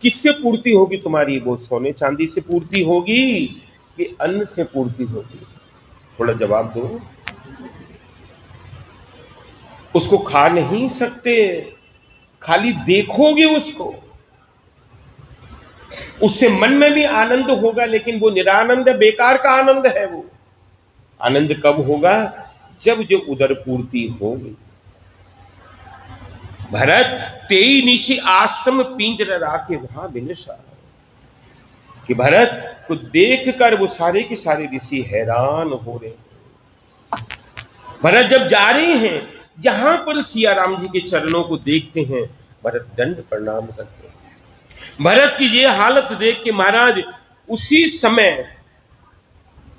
किससे पूर्ति होगी तुम्हारी, वो सोने चांदी से पूर्ति होगी कि अन्न से पूर्ति होगी? थोड़ा जवाब दो। उसको खा नहीं सकते, खाली देखोगे उसको, उससे मन में भी आनंद होगा, लेकिन वो निरानंद है, बेकार का आनंद है। वो आनंद कब होगा? जब जो उदर पूर्ति होगी। भरत तेई निशी आश्रम पिंजर राखे वहां बिनसा, कि भरत को देखकर वो सारे के सारे ऋषि हैरान हो रहे हैं। भरत जब जा रहे हैं, जहां पर सिया राम जी के चरणों को देखते हैं, भरत दंड प्रणाम करते हैं। भरत की ये हालत देख के महाराज उसी समय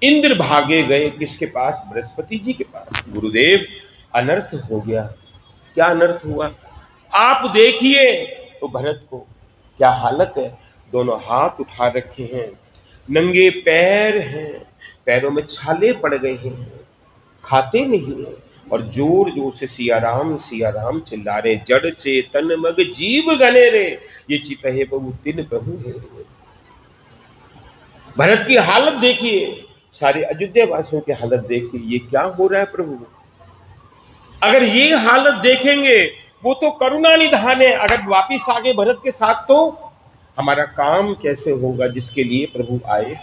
इंद्र भागे गए किसके पास? बृहस्पति जी के पास। गुरुदेव अनर्थ हो गया। क्या अनर्थ हुआ? आप देखिए तो भरत को क्या हालत है, दोनों हाथ उठा रखे हैं, नंगे पैर हैं, पैरों में छाले पड़ गए हैं, खाते नहीं है, और जोर जोर से सिया राम चिल्ला रहे, जड़ चेतन मग जीव गने रे, ये चितहे प्रभु तिन प्रभु है। भरत की हालत देखिए, सारे अयोध्या वासियों की हालत देखिए, ये क्या हो रहा है प्रभु। अगर ये हालत देखेंगे, वो तो करुणा निधान है, अगर वापिस आ गए भरत के साथ तो हमारा काम कैसे होगा जिसके लिए प्रभु आए।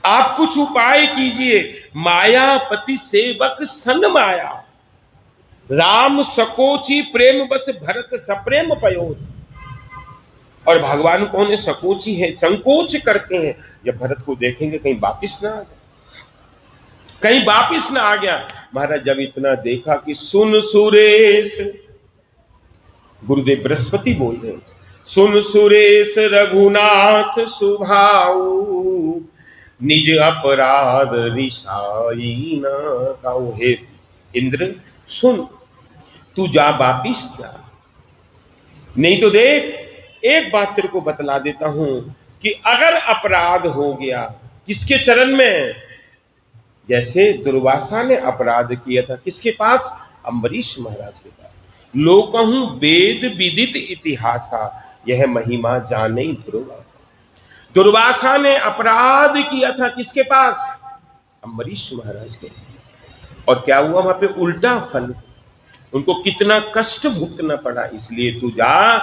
आप कुछ उपाय कीजिए। मायापति सेवक सन माया, राम सकोची प्रेम बस भरत सप्रेम पयोद। और भगवान कौन है? सकोची है, संकोच करते हैं। जब भरत को देखेंगे कहीं वापिस ना आ गया, कहीं वापिस ना आ गया। महाराज जब इतना देखा कि सुन सुरेश, गुरुदेव बृहस्पति बोल रहे, सुन सुरेश रघुनाथ सुभाऊ, निज अपराध रिसाई ना काऊ। हे इंद्र सुन, तू जा, वापिस जा, नहीं तो देख एक बात तेरे को बतला देता हूं कि अगर अपराध हो गया किसके चरण में, जैसे दुर्वासा ने अपराध किया था किसके पास? अम्बरीश महाराज के पास। लोकहूं वेद विदित इतिहासा, यह महिमा जाने दुर्वासा। दुर्वासा ने अपराध किया था किसके पास? अम्बरीश महाराज के। और क्या हुआ वहां पे? उल्टा फल, उनको कितना कष्ट भुगतना पड़ा। इसलिए तू जा,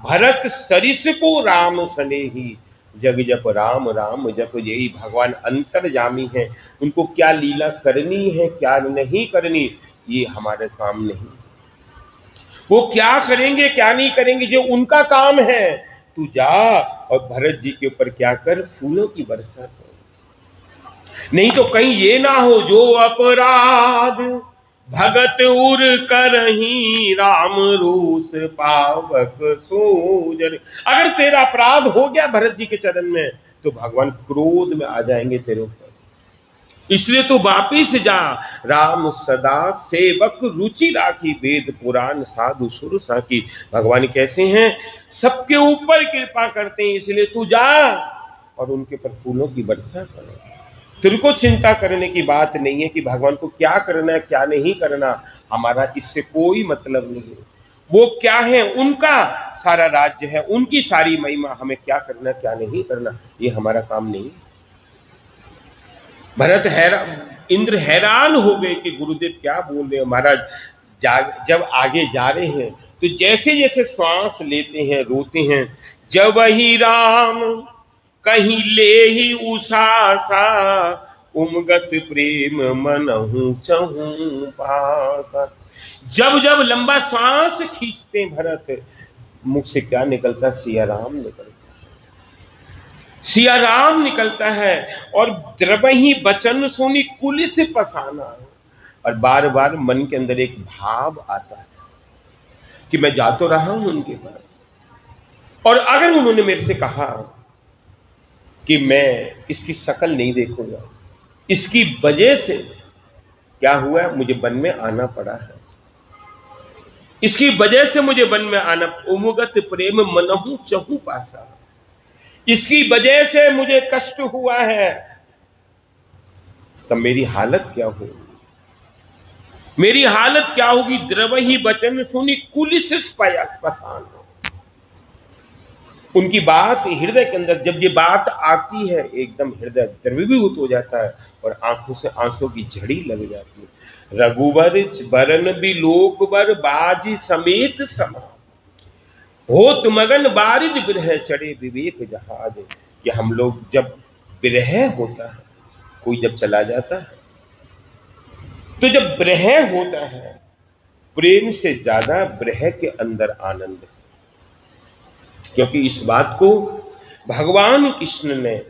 भरत सरिस को राम सने ही, जग जप राम राम जप, यही भगवान अंतर्यामी है। उनको क्या लीला करनी है क्या नहीं करनी ये हमारे काम नहीं, वो क्या करेंगे क्या नहीं करेंगे जो उनका काम है। तू जा और भरत जी के ऊपर क्या कर? फूलों की वर्षा कर। नहीं तो कहीं ये ना हो जो अपराध भगत उर करही, राम रूस पावक सूजन। अगर तेरा अपराध हो गया भरत जी के चरण में तो भगवान क्रोध में आ जाएंगे तेरे ऊपर। इसलिए तो वापिस जा। राम सदा सेवक रुचि राखी, वेद पुराण साधु सुर साकी। भगवान कैसे हैं? सबके ऊपर कृपा करते हैं। इसलिए तू जा और उनके पर फूलों की वर्षा कर। तेरे को चिंता करने की बात नहीं है कि भगवान को क्या करना है क्या नहीं करना, हमारा इससे कोई मतलब नहीं है। वो क्या है? उनका सारा राज्य है, उनकी सारी महिमा, हमें क्या करना क्या नहीं करना ये हमारा काम नहीं। भरत हैरान, इंद्र हैरान हो गए कि गुरुदेव क्या बोल रहे हैं। महाराज जब आगे जा रहे हैं तो जैसे जैसे श्वास लेते हैं रोते हैं, जब ही राम कहीं ले ही उषासा, उमगत प्रेम मनहु चहु पासा। जब जब लंबा सांस खींचते भरत, मुख से क्या निकलता? सिया राम निकलता है, सिया राम निकलता है। और द्रवही बचन सुनी कुलिस पसाना। और बार बार मन के अंदर एक भाव आता है कि मैं जा तो रहा हूं उनके पास, और अगर उन्होंने मेरे से कहा कि मैं इसकी शकल नहीं देखूंगा, इसकी वजह से क्या हुआ, मुझे वन में आना पड़ा है, इसकी वजह से मुझे वन में आना, उमगत प्रेम मनहु चहु पासा, इसकी वजह से मुझे कष्ट हुआ है, तब मेरी हालत क्या होगी? मेरी हालत क्या होगी? द्रवही बचन सुनी कुलिस पसान। उनकी बात हृदय के अंदर जब ये बात आती है, एकदम हृदय द्रवीभूत हो जाता है और आंखों से आंसू की झड़ी लग जाती है। रघुवर बरन बिलोक बर बाजी समेत समा, होत मगन बारिद बिरह चढ़े विवेक जहाज। कि हम लोग जब बिरह होता है, कोई जब चला जाता है, तो जब ब्रह होता है, प्रेम से ज्यादा ब्रह के अंदर आनंद है। क्योंकि इस बात को भगवान कृष्ण ने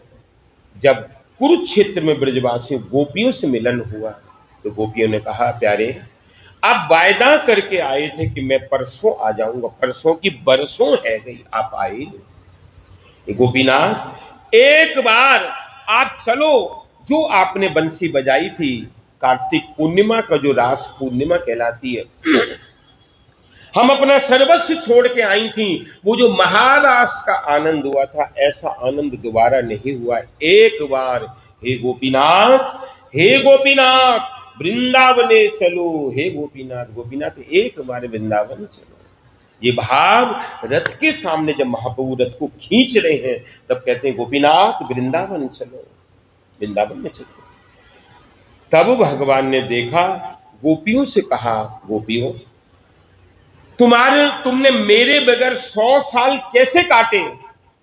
जब कुरुक्षेत्र में ब्रजवासियों गोपियों से मिलन हुआ, तो गोपियों ने कहा, प्यारे आप वायदा करके आए थे कि मैं परसों आ जाऊंगा, परसों की बरसों है गई, आप आए नहीं। गोपीनाथ एक बार आप चलो, जो आपने बंसी बजाई थी कार्तिक पूर्णिमा का, जो रास पूर्णिमा कहलाती है, हम अपना सर्वस्व छोड़ के आई थी, वो जो महारास का आनंद हुआ था, ऐसा आनंद दोबारा नहीं हुआ। एक बार हे गोपीनाथ, हे गोपीनाथ वृंदावने चलो, हे गोपीनाथ, गोपीनाथ एक बार वृंदावन चलो। ये भाव रथ के सामने जब महाप्रभु रथ को खींच रहे हैं, तब कहते हैं गोपीनाथ वृंदावन चलो, वृंदावन में चलो। तब भगवान ने देखा, गोपियों से कहा, गोपियों तुमने मेरे बगैर 100 साल कैसे काटे?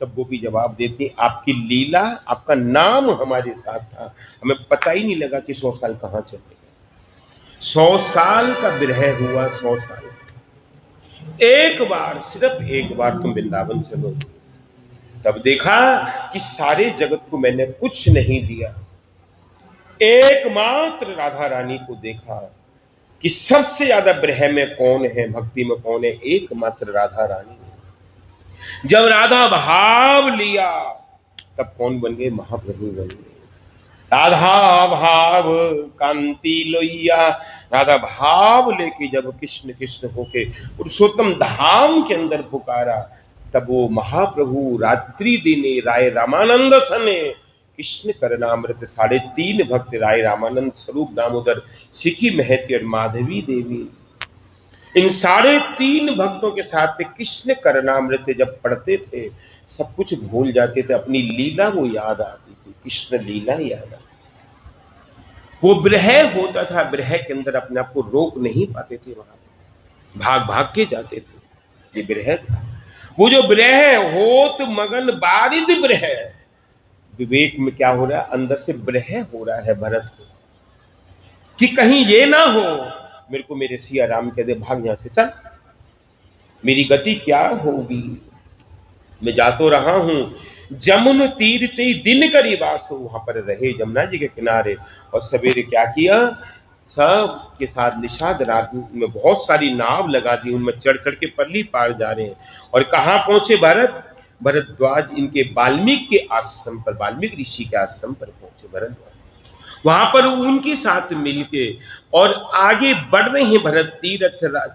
तब गोपी जवाब देती, आपकी लीला, आपका नाम हमारे साथ था, हमें पता ही नहीं लगा कि 100 साल कहां चले गए। 100 साल का विरह हुआ, 100 साल। एक बार, सिर्फ एक बार तुम वृंदावन चलो। तब देखा कि सारे जगत को मैंने कुछ नहीं दिया, एकमात्र राधा रानी को देखा कि सबसे ज्यादा ब्रह में कौन है, भक्ति में कौन है, एकमात्र राधा रानी। जब राधा भाव लिया, तब कौन बन गए? महाप्रभु बन गए। राधा भाव कांति लोइया, राधा भाव लेके जब कृष्ण कृष्ण होके पुरुषोत्तम धाम के अंदर पुकारा, तब वो महाप्रभु रात्रि दिने राय रामानंद सने कृष्ण करनामृत 3.5 भक्त राय रामानंद, स्वरूप दामोदर, सिखी महती और माधवी देवी, इन 3.5 भक्तों के साथ कृष्ण करनामृत जब पढ़ते थे, सब कुछ भूल जाते थे, अपनी लीला वो याद आती थी, कृष्ण लीला याद आती। वो ब्रह होता था, ब्रह के अंदर अपने आप को रोक नहीं पाते थे, वहां भाग भाग के जाते थे। ये ब्रह था, वो जो ब्रह होत मगन बारिद ब्रह। विवेक में क्या हो रहा है? अंदर से ब्रह हो रहा है भरत को, कि कहीं ये ना हो मेरे को मेरे सिया राम कह दे, भाग यहां से चल, मेरी गति क्या होगी, मैं जा तो रहा हूं। जमुन तीर ते दिन करी वासो, वहां पर रहे जमुना जी के किनारे। और सवेरे क्या किया? सब के साथ निषाद रात में बहुत सारी नाव लगा दी, उनमें चढ़ चढ़ के पल्ली पार जा रहे हैं। और कहां पहुंचे भरत? भरद्वाज इनके वाल्मीकि के आश्रम पर, वाल्मीकि ऋषि के आश्रम पर पहुंचे भरद्वाज। वहां पर उनके साथ मिलके और आगे बढ़ रहे हैं भरत।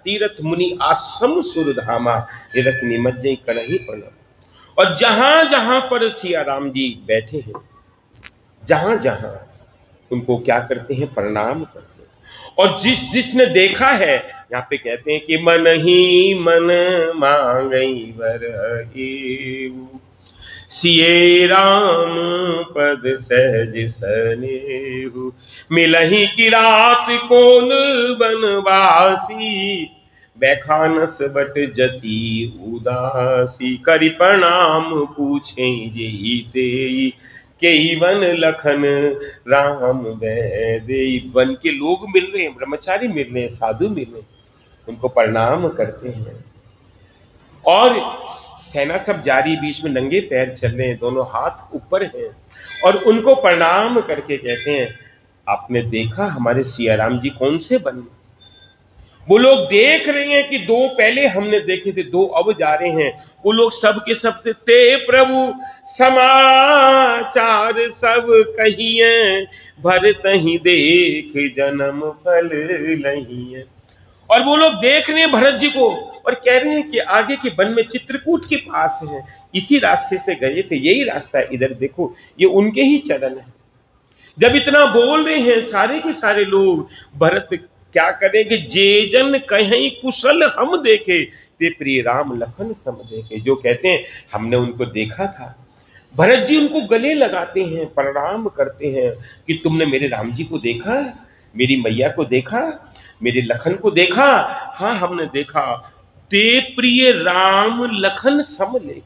तीरथ मुनि आश्रम सुरधामा, रथ निमज्जय करही प्रणम। और जहां जहां पर सिया राम जी बैठे हैं, जहां जहां उनको क्या करते हैं? प्रणाम करते हैं। और जिसने देखा है, यहाँ पे कहते हैं कि मन ही मन मांगई वर एऊ, सिये राम पद सहज सनेहु, मिलही की रात कोन बनवासी, बैखानस बट जती उदासी, करि प्रणाम पूछे जेहि तेई, के वन लखन राम दे। वन के लोग मिल रहे हैं, ब्रह्मचारी मिल रहे हैं, साधु मिल रहे हैं, उनको प्रणाम करते हैं। और सेना सब जारी, बीच में नंगे पैर चल रहे हैं, दोनों हाथ ऊपर हैं, और उनको प्रणाम करके कहते हैं, आपने देखा हमारे सिया राम जी कौन से वन में? वो लोग देख रहे हैं कि दो पहले हमने देखे थे, दो अब जा रहे हैं। वो लोग सब के सब से, ते प्रभु समाचार सब कहिए, भरत ही देख जन्म फल लहिए। और वो लोग देख रहे हैं भरत जी को और कह रहे हैं कि आगे के वन में चित्रकूट के पास है, इसी रास्ते से गए थे, यही रास्ता है, इधर देखो, ये उनके ही चरण है। जब इतना बोल रहे हैं सारे के सारे लोग, भरत क्या करेंगे? जे जन कहीं कुशल हम देखे, ते प्रिय राम लखन सम देखे। जो कहते हैं हमने उनको देखा था। भरत जी उनको गले लगाते हैं, प्रणाम करते हैं कि तुमने मेरे राम जी को देखा, मेरी मैया को देखा, मेरे लखन को देखा? हाँ हमने देखा। ते प्रिय राम लखन सम लेखे।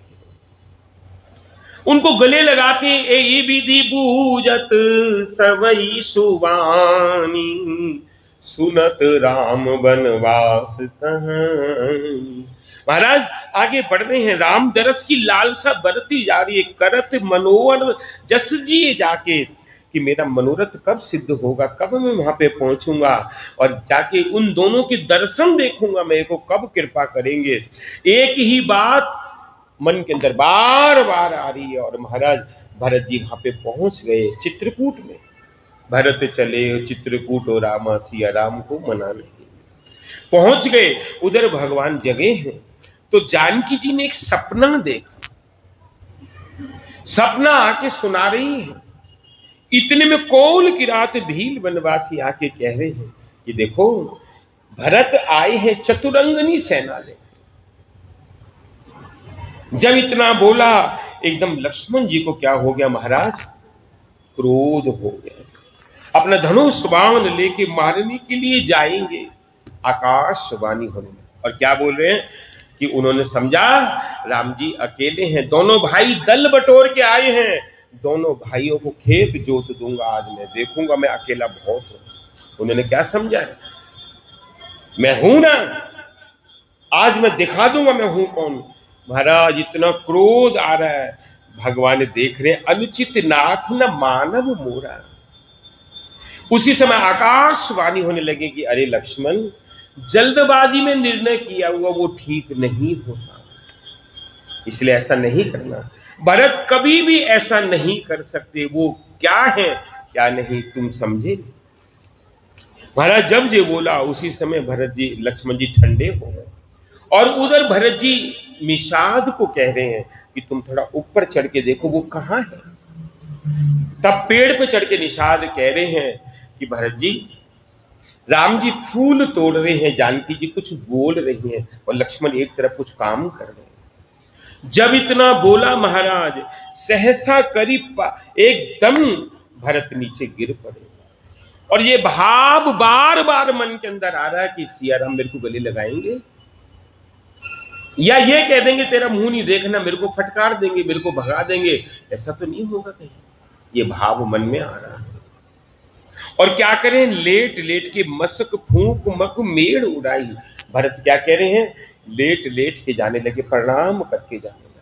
उनको गले लगाते हैं, ए विधि बूझत सवई सुवानी, सुनत राम बनवास कहानी। महाराज आगे बढ़ रहे हैं, राम दरस की लालसा बढ़ती जा रही है, करत मनोहर जस जी जाके, कि मेरा मनोरथ कब सिद्ध होगा, कब मैं वहां पे पहुंचूंगा और जाके उन दोनों के दर्शन देखूंगा, मेरे को कब कृपा करेंगे। एक ही बात मन के अंदर बार बार आ रही है। और महाराज भरत जी वहां पे पहुंच गए चित्रकूट में। भरत चले चित्रकूट और रामा सिया राम को मनाने के लिए पहुंच गए। उधर भगवान जगे हैं, तो जानकी जी ने एक सपना देखा। सपना आके सुना रही है। इतने में कौल की रात भील वनवासी आके कह रहे हैं कि देखो भरत आए हैं चतुरंगनी सेना ले। जब इतना बोला, एकदम लक्ष्मण जी को क्या हो गया महाराज? क्रोध हो गया। अपना धनुष बाण लेके मारने के लिए जाएंगे, आकाशवाणी होने में। और क्या बोल रहे हैं कि उन्होंने समझा राम जी अकेले हैं, दोनों भाई दल बटोर के आए हैं, दोनों भाइयों को खेत जोत दूंगा, आज मैं देखूंगा, मैं अकेला बहुत हूं। उन्होंने क्या समझा है? मैं हूं ना, आज मैं दिखा दूंगा मैं हूं कौन। महाराज इतना क्रोध आ रहा है, भगवान देख रहे हैं, अनुचित नाथ न मानव मोरा। उसी समय आकाशवाणी होने लगे कि अरे लक्ष्मण, जल्दबाजी में निर्णय किया हुआ वो ठीक नहीं होता, इसलिए ऐसा नहीं करना। भरत कभी भी ऐसा नहीं कर सकते, वो क्या है क्या नहीं तुम समझे। महाराज जब ये बोला, उसी समय भरत जी लक्ष्मण जी ठंडे हो गए। और उधर भरत जी निषाद को कह रहे हैं कि तुम थोड़ा ऊपर चढ़ के देखो वो कहां है। तब पेड़ पे चढ़ के निषाद कह रहे हैं कि भरत जी, राम जी फूल तोड़ रहे हैं, जानकी जी कुछ बोल रही हैं, और लक्ष्मण एक तरफ कुछ काम कर रहे हैं। जब इतना बोला महाराज, सहसा करीब एकदम भरत नीचे गिर पड़े। और ये भाव बार बार मन के अंदर आ रहा है कि सिया राम मेरे को गले लगाएंगे, या ये कह देंगे तेरा मुंह नहीं देखना, मेरे को फटकार देंगे, मेरे को भगा देंगे। ऐसा तो नहीं होगा कहीं, ये भाव मन में आ रहा है। और क्या करें, लेट लेट के मसक फूंक मक मेड़ उड़ाई। भरत क्या कह रहे हैं, लेट लेट के जाने लगे, प्रणाम करके जाने लगे।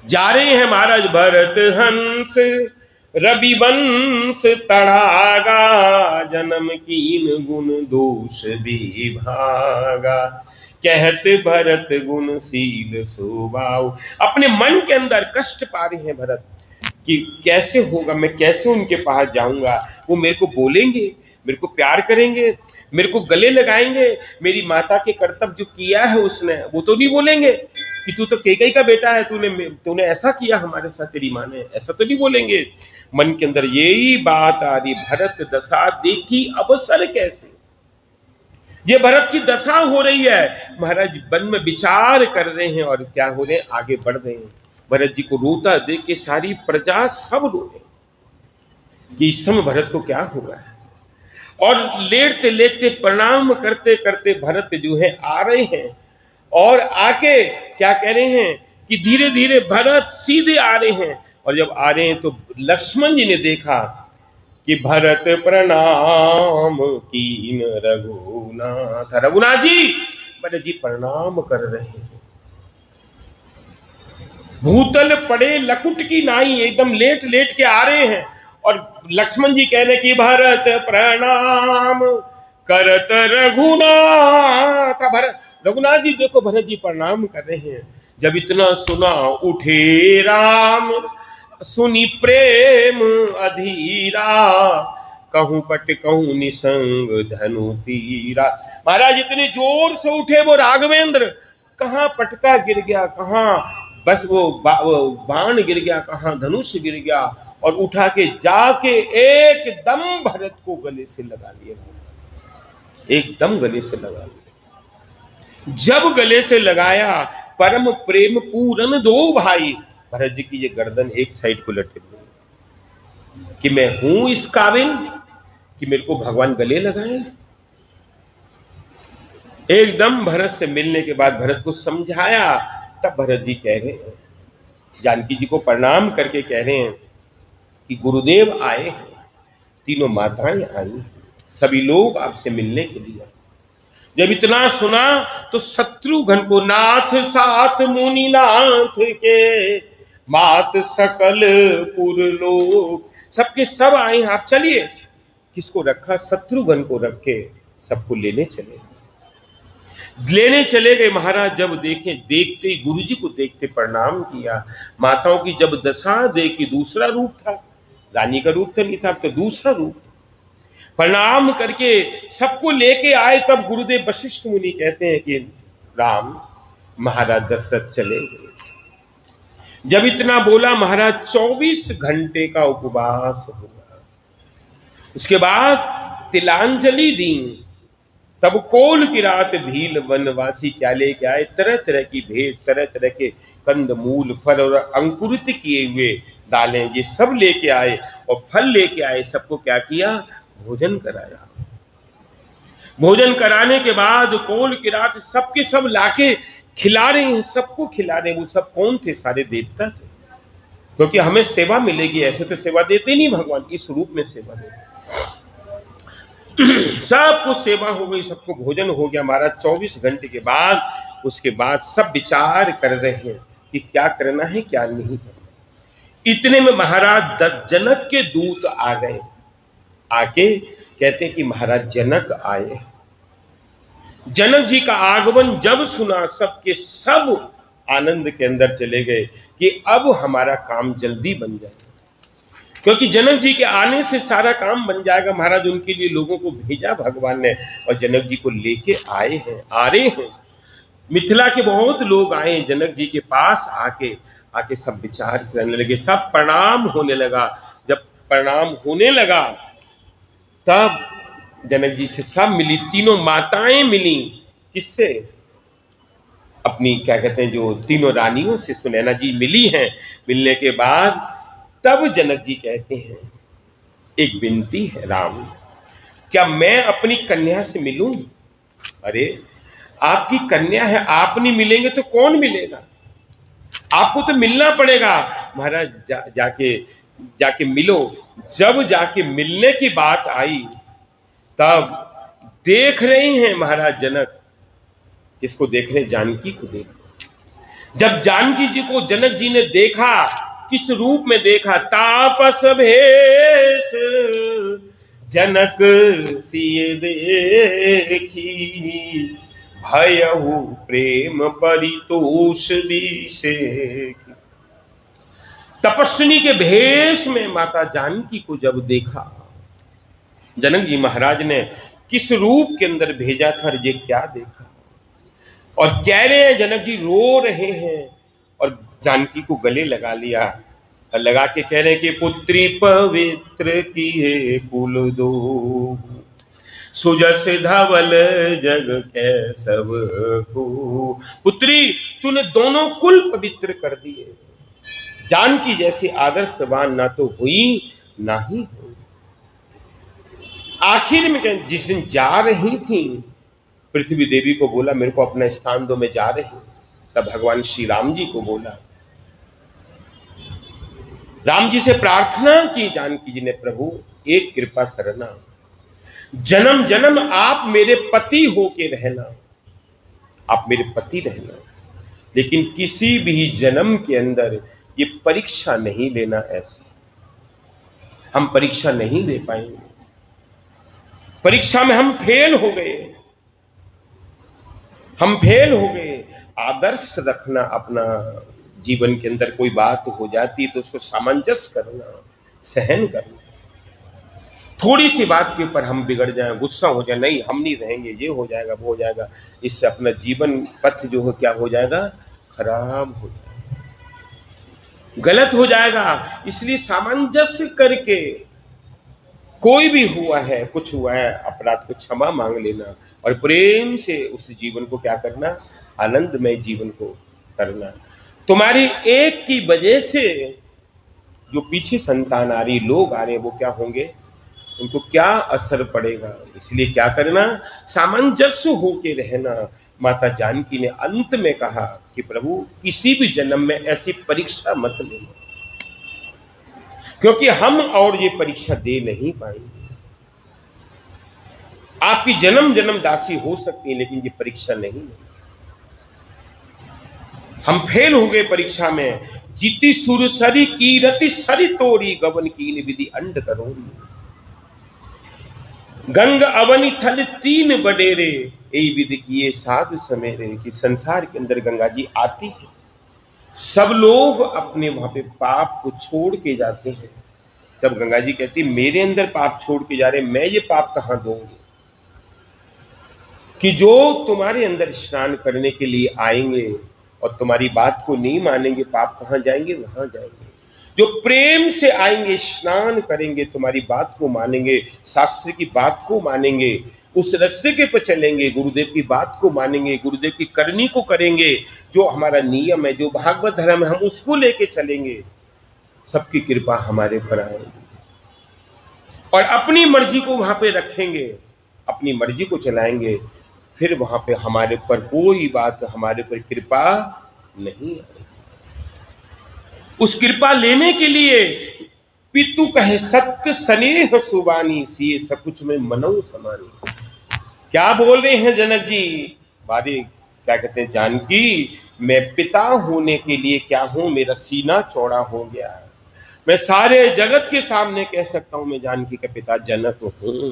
जा रहे हैं महाराज, भरत हंस रवि वंश तड़ागा, जन्म कीन गुण दोष विभागा, कहत भरत गुणशील स्वभाव। अपने मन के अंदर कष्ट पा रहे हैं भरत कि कैसे होगा, मैं कैसे उनके पास जाऊंगा, वो मेरे को बोलेंगे, मेरे को प्यार करेंगे, मेरे को गले लगाएंगे, मेरी माता के कर्तव्य जो किया है उसने, वो तो नहीं बोलेंगे कि तू तो कैकेयी का बेटा है, तूने ऐसा किया हमारे साथ, तेरी माँ ने, ऐसा तो नहीं बोलेंगे। मन के अंदर यही बात आ रही। भरत दशा देखी अवसर कैसे, ये भरत की दशा हो रही है। महाराज मन में विचार कर रहे हैं और क्या हो रहे हैं, आगे बढ़ रहे हैं। भरत जी को रोता देख के सारी प्रजा सब रो रहे कि इस समय भरत को क्या हुआ है। और लेटते लेटते प्रणाम करते करते भरत जो है आ रहे हैं, और आके क्या कह रहे हैं कि धीरे धीरे भरत सीधे आ रहे हैं, और जब आ रहे हैं तो लक्ष्मण जी ने देखा कि भरत प्रणाम कीन रघुनाथ, रघुनाथ जी भरत जी प्रणाम कर रहे हैं। भूतल पड़े लकुट की नाई, एकदम लेट लेट के आ रहे हैं और लक्ष्मण जी कह रहे कि भरत प्रणाम करत रघुनाथ। भरत रघुनाथ जी देखो भरत जी प्रणाम कर रहे हैं। जब इतना सुना उठे राम, सुनी प्रेम अधीरा, कहूं पट कहूं निसंग धनु तीरा। महाराज इतने जोर से उठे वो राघवेंद्र, कहां पटका गिर गया, कहां बस वो बाण गिर गया, कहां धनुष गिर गया, और उठा के जाके एकदम भरत को गले से लगा लिया, एकदम गले से लगा लिया। जब गले से लगाया परम प्रेम पूरन दो भाई, भरत जी की ये गर्दन एक साइड को लटक गई कि मैं हूं इस काबिल कि मेरे को भगवान गले लगाए। एकदम भरत से मिलने के बाद भरत को समझाया, तब भरत जी कह रहे हैं, जानकी जी को प्रणाम करके कह रहे हैं कि गुरुदेव आए हैं, तीनों माताएं आई, सभी लोग आपसे मिलने के लिए। जब इतना सुना तो शत्रुघ्न को नाथ साथ मुनि नाथ के, मात सकल पुर लोग, सबके सब आए, आप चलिए। किसको रखा? शत्रुघ्न को रख के सबको लेने चले गए। महाराज जब देखें, देखते ही गुरु जी को देखते प्रणाम किया। माताओं की जब दशा देखी, दूसरा रूप था, रानी का रूप तो नहीं था, अब तो दूसरा रूप था। प्रणाम करके सबको लेके आए। तब गुरुदेव वशिष्ठ मुनि कहते हैं कि राम, महाराज दशरथ चले गए। जब इतना बोला महाराज 24 घंटे का उपवास हुआ। उसके बाद तिलांजलि दी। तब कोल की रात भील वनवासी क्या लेके आए? तरह तरह की भेंट, तरह तरह के कंद मूल फल और अंकुरित किए हुए दालें, ये सब लेके आए और फल लेके आए। सबको क्या किया? भोजन कराया। भोजन कराने के बाद कोल की रात सबके सब लाके खिला रहे हैं, सबको खिला रहे हैं। वो सब कौन थे? सारे देवता थे, क्योंकि हमें सेवा मिलेगी, ऐसे तो सेवा देते नहीं भगवान, इस रूप में सेवा देते। सबको सेवा हो गई, सबको भोजन हो गया महाराज 24 घंटे के बाद। उसके बाद सब विचार कर रहे हैं कि क्या करना है क्या नहीं करना। इतने में महाराज जनक के दूत आ गए। आके कहते हैं कि महाराज जनक आए। जनक जी का आगमन जब सुना, सबके सब आनंद के अंदर चले गए कि अब हमारा काम जल्दी बन जाए, क्योंकि जनक जी के आने से सारा काम बन जाएगा। महाराज उनके लिए लोगों को भेजा भगवान ने, और जनक जी को लेके आए हैं, आ रहे हैं। मिथिला के बहुत लोग आए जनक जी के पास। आके सब विचार करने लगे, सब प्रणाम होने लगा। जब प्रणाम होने लगा तब जनक जी से सब मिली, तीनों माताएं मिली। किससे? अपनी क्या कहते हैं, जो तीनों रानियों से सुनैना जी मिली हैं। मिलने के बाद तब जनक जी कहते हैं, एक विनती है राम, क्या मैं अपनी कन्या से मिलूं? अरे आपकी कन्या है, आप नहीं मिलेंगे तो कौन मिलेगा? आपको तो मिलना पड़ेगा। महाराज जाके मिलो। जब जाके मिलने की बात आई तब देख रहे हैं महाराज जनक, इसको देख रहे, जानकी को देख। जब जानकी जी को जनक जी ने देखा, किस रूप में देखा? तापस भेष जनक सिय देखी, भयहु प्रेम परितोष दिशे। तपस्विनी के भेष में माता जानकी को जब देखा, जनक जी महाराज ने किस रूप के अंदर भेजा था, ये क्या देखा। और कह रहे हैं, जनक जी रो रहे हैं और जानकी को गले लगा लिया और लगा के कह रहे हैं कि पुत्री पवित्र की है कुल दो, सुजस धवल जग के सब को। पुत्री तूने दोनों कुल पवित्र कर दिए। जानकी जैसी आदर्शवान ना तो हुई ना ही हुई। आखिर में जिस दिन जा रही थी, पृथ्वी देवी को बोला मेरे को अपना स्थान दो, मैं जा रही हूं। तब भगवान श्री राम जी को बोला राम जी से प्रार्थना की जानकी जी ने, प्रभु एक कृपा करना, जन्म जन्म आप मेरे पति होके रहना, आप मेरे पति रहना, लेकिन किसी भी जन्म के अंदर ये परीक्षा नहीं लेना। ऐसी हम परीक्षा नहीं दे पाएंगे, परीक्षा में हम फेल हो गए, हम फेल हो गए। आदर्श रखना अपना जीवन के अंदर, कोई बात हो जाती तो उसको सामंजस्य करना, सहन करना। थोड़ी सी बात के ऊपर हम बिगड़ जाएं, गुस्सा हो जाए, नहीं हम नहीं रहेंगे, ये हो जाएगा वो हो जाएगा, इससे अपना जीवन पथ जो है क्या हो जाएगा, खराब हो जाएगा, गलत हो जाएगा। इसलिए सामंजस्य करके, कोई भी हुआ है, कुछ हुआ है, अपराध को क्षमा मांग लेना और प्रेम से उस जीवन को क्या करना, आनंदमय जीवन को करना। तुम्हारी एक की वजह से जो पीछे संतान आ रही, लोग आ रहे हैं, वो क्या होंगे, उनको क्या असर पड़ेगा। इसलिए क्या करना, सामंजस्य होके रहना। माता जानकी ने अंत में कहा कि प्रभु किसी भी जन्म में ऐसी परीक्षा मत लेना, क्योंकि हम और ये परीक्षा दे नहीं पाएंगे। आपकी जन्म जन्म दासी हो सकती है, लेकिन ये परीक्षा नहीं है। हम फेल हो गए परीक्षा में। जीती सुर सरी कीरति सरी तोरी, गवन कीन विधि अंड करोरी। गंग अवनि थल तीन बडेरे, यही विधि किए साध समेरे। कि संसार के अंदर गंगा जी आती है, सब लोग अपने वहां पे पाप को छोड़ के जाते हैं। तब गंगा जी कहती, मेरे अंदर पाप छोड़ के जा रहे, मैं ये पाप कहां दूंगी। कि जो तुम्हारे अंदर स्नान करने के लिए आएंगे और तुम्हारी बात को नहीं मानेंगे, पाप कहां जाएंगे, वहां जाएंगे। जो प्रेम से आएंगे, स्नान करेंगे, तुम्हारी बात को मानेंगे, शास्त्र की बात को मानेंगे, उस रास्ते के पर चलेंगे, गुरुदेव की बात को मानेंगे, गुरुदेव की करनी को करेंगे, जो हमारा नियम है, जो भागवत धर्म है, हम उसको लेके चलेंगे, सबकी कृपा हमारे पर आएगी। और अपनी मर्जी को वहां पे रखेंगे, अपनी मर्जी को चलाएंगे, फिर वहां पे हमारे पर कोई बात, हमारे पर कृपा नहीं आएगी। उस कृपा लेने के लिए पितु कहे सत्य स्नेह सुबानी, सिए सकुच में मनो समानी। क्या बोल रहे हैं जनक जी, बारे क्या कहते हैं, जानकी मैं पिता होने के लिए क्या हूं, मेरा सीना चौड़ा हो गया है, मैं सारे जगत के सामने कह सकता हूं मैं जानकी का पिता जनक हूं।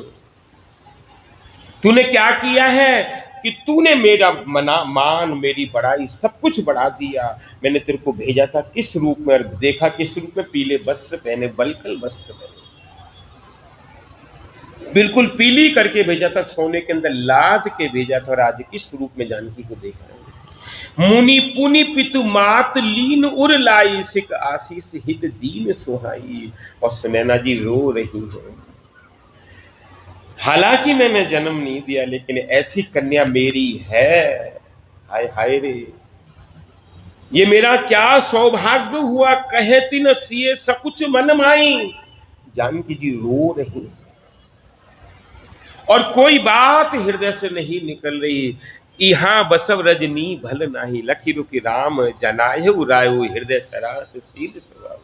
तूने क्या किया है कि तूने मेरा मान, मेरी बड़ाई, सब कुछ बढ़ा दिया। मैंने तेरे को भेजा था किस रूप में, और देखा किस रूप में, पीले वस्त्र पहने, बलकल वस्त्र पहने, बिल्कुल पीली करके भेजा था, सोने के अंदर लाद के भेजा था, और आज किस रूप में जानकी को देखा है। मुनि पुनि पितु मात लीन उर लाई, सिक आशीष हित दीन सुहाई। और सुनैना जी रो रही है, हालांकि मैंने जन्म नहीं दिया, लेकिन ऐसी कन्या मेरी है, हाय हाय रे, ये मेरा क्या सौभाग्य हुआ, कहती न सिए सकुच मन माई। जानकी जी रो रही, और कोई बात हृदय से नहीं निकल रही। इहा बसव रजनी भल नाही, लखी रुखी राम जनायु रायु, हृदय सरात सील सवाऊ।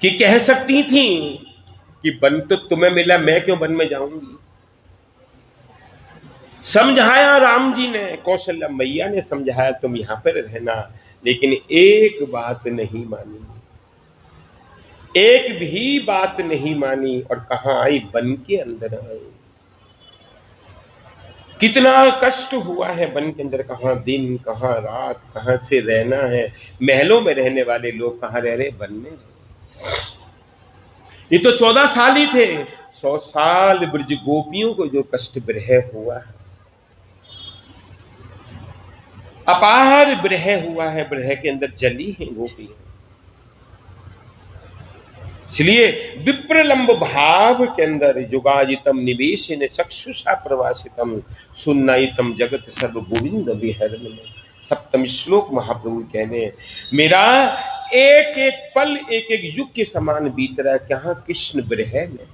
कि कह सकती थी कि वन तो तुम्हें मिला, मैं क्यों वन में जाऊंगी। समझाया राम जी ने, कौशल्या मैया ने समझाया तुम यहां पर रहना, लेकिन एक बात नहीं मानी, एक भी बात नहीं मानी। और कहां आई, वन के अंदर आई। कितना कष्ट हुआ है वन के अंदर, कहां दिन कहां रात, कहां से रहना है। महलों में रहने वाले लोग कहां रह रहे, वन में। ये तो 14 साल ही थे, 100 साल ब्रज गोपियों को जो कष्ट विरह हुआ है, अपार विरह हुआ है, विरह के अंदर जली है गोपियां। इसलिए विप्रलंब भाव के अंदर युगाजितम निवेशन चक्षुषा प्रवासितम, सुन्नाइतम जगत सर्व गोविंद विहरण में। सप्तम श्लोक महाप्रभु कहने, मेरा एक एक पल एक एक युग के समान बीत रहा है, कहां कृष्ण विरह में।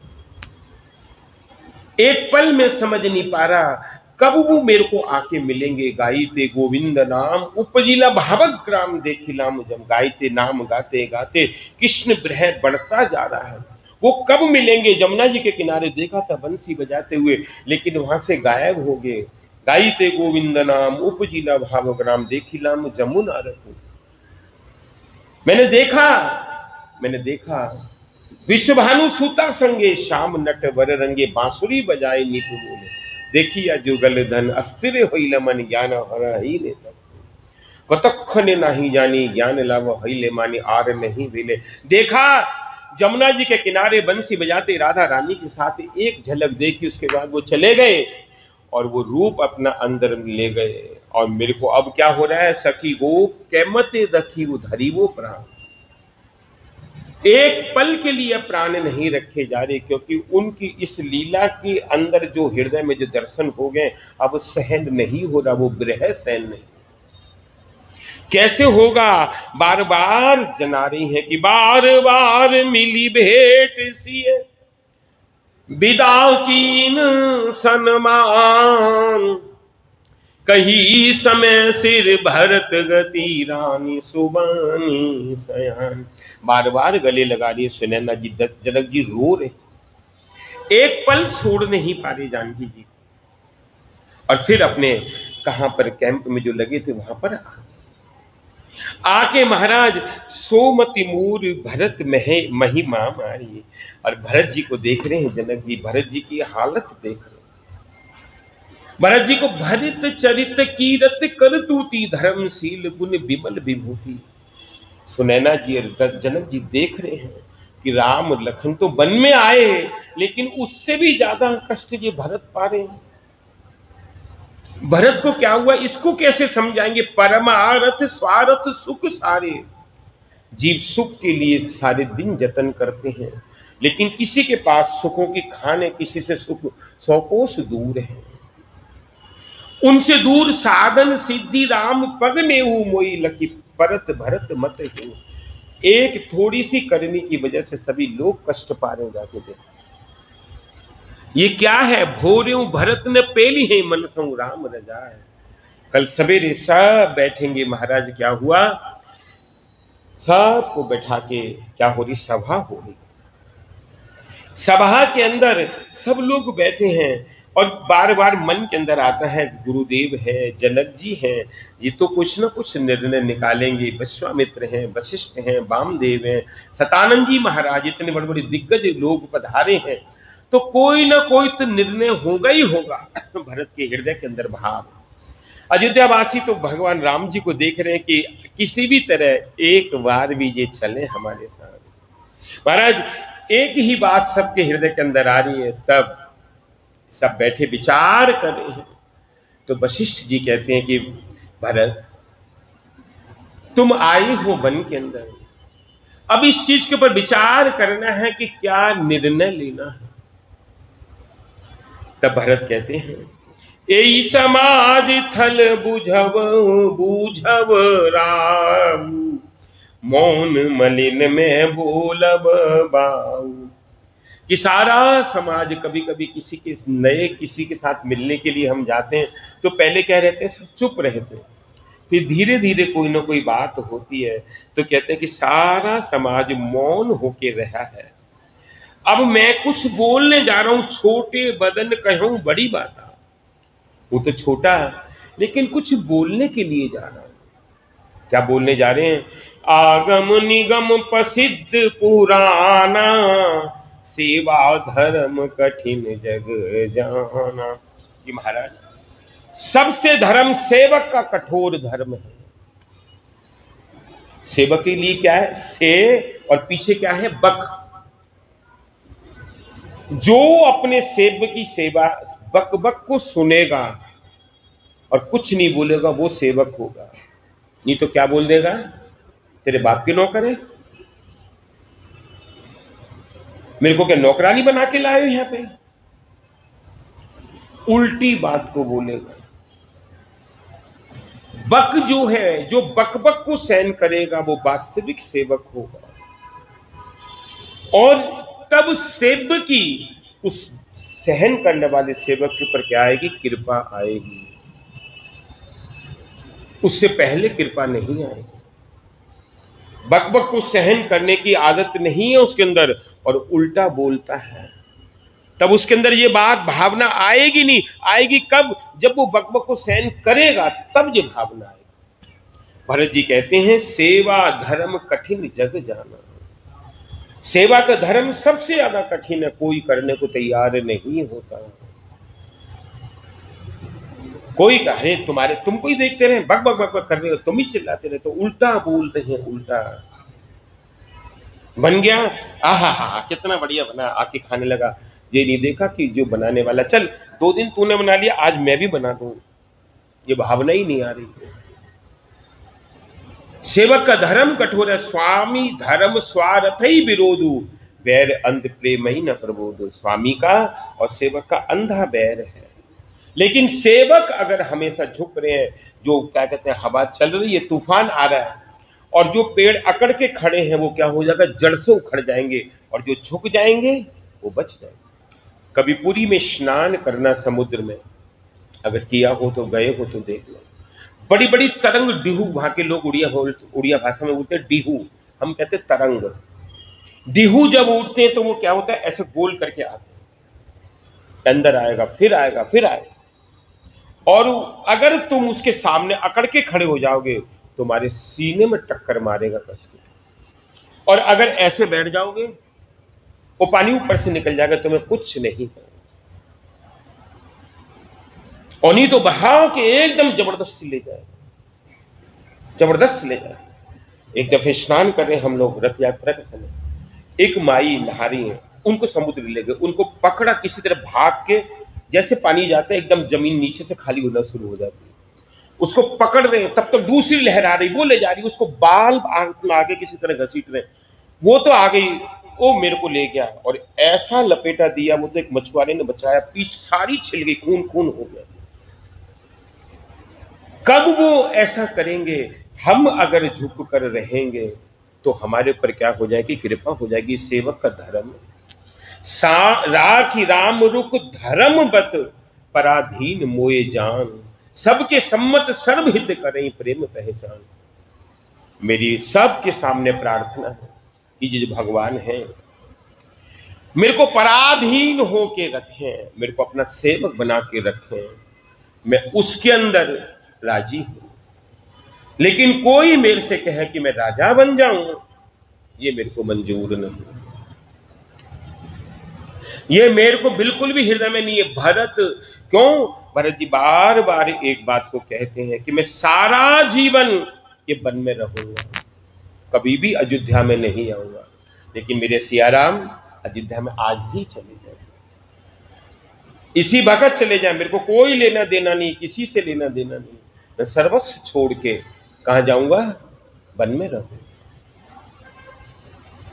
एक पल में समझ नहीं पा रहा कब वो मेरे को आके मिलेंगे। गाइते गोविंद नाम उपजिला भावक ग्राम देखिलाम जम। गाइते नाम गाते गाते कृष्ण विरह बढ़ता जा रहा है। वो कब मिलेंगे। जमुना जी के किनारे देखा था बंसी बजाते हुए, लेकिन वहां से गायब हो गए। गाइते गोविंद नाम उपजिला भावक ग्राम देखिलाम जमुना रखू। मैंने देखा विश्वभानु सूता संगे श्याम नट वर रंगे। बांसुरी बजाए नीतू बोले, देखिया जुगल धन अस्थिर होइल मन ज्ञान हर हिले तब। कतख ने नहीं जानी ज्ञान लाभ हिले मानी आर नहीं हिले। देखा जमुना जी के किनारे बंसी बजाते राधा रानी के साथ एक झलक देखी, उसके बाद वो चले गए और वो रूप अपना अंदर ले गए। और मेरे को अब क्या हो रहा है, सखी गोप कैमते रखी उधरी वो प्राण। एक पल के लिए प्राण नहीं रखे जा रहे, क्योंकि उनकी इस लीला के अंदर जो हृदय में जो दर्शन हो गए, अब सहन नहीं हो रहा, वो विरह सहन नहीं। कैसे होगा। बार बार जना रही है कि बार बार मिली भेंट सिए विदा कीन सनमान। कही समय सिर भरत गति रानी सुबानी सयान। बार बार गले लगा रही सुनैना जी। जनक जी रो रहे, एक पल छोड़ नहीं पा रहे जानकी जी। और फिर अपने कहां पर कैंप में जो लगे थे वहां पर आके महाराज सोमति मूर भरत महिमा मारी। और भरत जी को देख रहे हैं जनक जी, भरत जी की हालत देख रहे हैं। भरत जी को भरित चरित कीरत करतूती धर्मशील गुण विमल विभूति। सुनैना जी और जनक जी देख रहे हैं कि राम लखन तो वन में आए, लेकिन उससे भी ज्यादा कष्ट ये भरत पा रहे हैं। भरत को क्या हुआ, इसको कैसे समझाएंगे। परमारथ स्वार्थ सुख सारे। जीव सुख के लिए सारे दिन जतन करते हैं, लेकिन किसी के पास सुखों की खाने, किसी से सुख 100 कोस दूर है। उनसे दूर साधन सिद्धि राम पग नेहु मोई लखी परत भरत मत हो। एक थोड़ी सी करनी की वजह से सभी लोग कष्ट पा रहे जाके देखो। ये क्या है, भोर्यों भरत न पेली है मन संग राम रजा है। कल सवेरे सब बैठेंगे महाराज। क्या हुआ, सबको बैठा के क्या हो रही, सभा हो रही। सभा के अंदर सब लोग बैठे हैं और बार बार मन के अंदर आता है गुरुदेव है, जनक जी हैं, ये तो कुछ ना कुछ निर्णय निकालेंगे। विश्वामित्र हैं, वशिष्ठ हैं, वामदेव हैं, सतानंद जी महाराज, इतने बड़े बड़े दिग्गज लोग पधारे हैं, तो कोई ना कोई तो निर्णय होगा ही होगा। भरत के हृदय के अंदर भाव। अयोध्यावासी तो भगवान राम जी को देख रहे हैं कि किसी भी तरह एक बार भी ये चले हमारे साथ। महाराज एक ही बात सबके हृदय के अंदर आ रही है, तब सब बैठे विचार कर रहे हैं। तो वशिष्ठ जी कहते हैं कि भरत तुम आए हो वन के अंदर, अब इस चीज के ऊपर विचार करना है कि क्या निर्णय लेना है। तब भरत कहते हैं, ए समाज थल बुझव बूझव राम, मौन मलिन में बोलब बाऊ। कि सारा समाज कभी कभी किसी के साथ मिलने के लिए हम जाते हैं तो पहले क्या रहते हैं, सब चुप रहते हैं, फिर धीरे धीरे कोई ना कोई बात होती है तो कहते हैं कि सारा समाज मौन होके रहा है। अब मैं कुछ बोलने जा रहा हूं, छोटे बदन कहूं बड़ी बात। वो तो छोटा है लेकिन कुछ बोलने के लिए जा रहा है। क्या बोलने जा रहे हैं, आगम निगम प्रसिद्ध पुराना, सेवा धर्म कठिन जग जाना। कि महाराज सबसे धर्म सेवक का कठोर धर्म है। सेवक के लिए क्या है, से और पीछे क्या है, बक। जो अपने सेवक की सेवा बक बक को सुनेगा और कुछ नहीं बोलेगा वो सेवक होगा। नहीं तो क्या बोल देगा, तेरे बाप के नौकर है, मेरे को क्या नौकरानी बना के लाए यहां पे। उल्टी बात को बोलेगा। बक जो है, जो बक बक को सहन करेगा वो वास्तविक सेवक होगा। और तब सेवकी उस सहन करने वाले सेवक के ऊपर क्या आएगी? कृपा आएगी। उससे पहले कृपा नहीं आएगी। बकबक को सहन करने की आदत नहीं है उसके अंदर और उल्टा बोलता है, तब उसके अंदर ये बात भावना आएगी नहीं। आएगी कब? जब वो बकबक को सहन करेगा, तब ये भावना आएगी। भरत जी कहते हैं, सेवा धर्म कठिन जग जाना। सेवा का धर्म सबसे ज्यादा कठिन है, कोई करने को तैयार नहीं होता। कोई कहे तुमको ही देखते रहे, बक बक बक बक कर रहे हो, तुम ही चिल्लाते रहे, तो उल्टा बोल रहे हैं। उल्टा बन गया, आहा हा कितना बढ़िया बना, आके खाने लगा। ये नहीं देखा कि जो बनाने वाला, चल 2 दिन तूने बना लिया, आज मैं भी बना दूं। ये भावना ही नहीं आ रही है। सेवक का धर्म कठोर है। स्वामी धर्म स्वार्थ ही विरोधु, वैर अंध प्रेम ही न प्रबोध। स्वामी का और सेवक का अंधा बैर है। लेकिन सेवक अगर हमेशा झुक रहे हैं, जो क्या कहते हैं, हवा चल रही है, तूफान आ रहा है, और जो पेड़ अकड़ के खड़े हैं वो क्या हो जाएगा? जड़ से उखड़ जाएंगे, और जो झुक जाएंगे वो बच जाएंगे। कभी पुरी में स्नान करना समुद्र में अगर किया हो तो गए हो तो देख लो, बड़ी बड़ी तरंग, डिहू, वहां के लोग उड़िया भाषा में बोलते हैं डिहू, हम कहते हैं तरंग। डिहू जब उठते हैं तो वो क्या होता है? ऐसे गोल करके आते हैं, अंदर आएगा, फिर आएगा, फिर आएगा। और अगर तुम उसके सामने अकड़ के खड़े हो जाओगे, तुम्हारे सीने में टक्कर मारेगा कस के। और अगर ऐसे बैठ जाओगे, वो पानी ऊपर से निकल जाएगा, तुम्हें कुछ नहीं है। और नहीं तो बहाव के एकदम जबरदस्त ले जाए, जबरदस्त ले जाए। एक दफे स्नान कर रहे हम लोग रथ यात्रा के समय, एक माई नहा रही है, उनको समुद्र ले गए, उनको पकड़ा, किसी तरह भाग के, जैसे पानी जाता है एकदम जमीन नीचे से खाली होना शुरू हो जाती है, उसको पकड़ रहे हैं, तब तक दूसरी लहर आ रही, वो ले जा रही, उसको बाल आगे किसी तरह घसीट रहे, वो तो आ गई, वो मेरे को ले गया और ऐसा लपेटा दिया, वो तो एक मछुआरे ने बचाया, पीठ सारी छिल गई, खून खून हो गया। कब वो ऐसा करेंगे? हम अगर झुक कर रहेंगे तो हमारे ऊपर क्या हो जाएगी? कृपा हो जाएगी। सेवक का धर्म राखी राम रुक धर्म बत, पराधीन मोए जान, सबके सम्मत सर्वहित करें प्रेम पहचान। मेरी सबके सामने प्रार्थना है कि ये जो भगवान है मेरे को पराधीन होके रखें, मेरे को अपना सेवक बना के रखें, मैं उसके अंदर राजी हूं। लेकिन कोई मेरे से कहे कि मैं राजा बन जाऊं, ये मेरे को मंजूर नहीं, ये मेरे को बिल्कुल भी हृदय में नहीं है। भरत क्यों? भरत जी बार बार एक बात को कहते हैं कि मैं सारा जीवन ये वन में रहूंगा, कभी भी अयोध्या में नहीं आऊंगा, लेकिन मेरे सियाराम अयोध्या में आज ही चले जाए, इसी वक्त चले जाए, मेरे को कोई लेना देना नहीं, किसी से लेना देना नहीं, मैं सर्वस्व छोड़ के कहां जाऊंगा? वन में रहूं।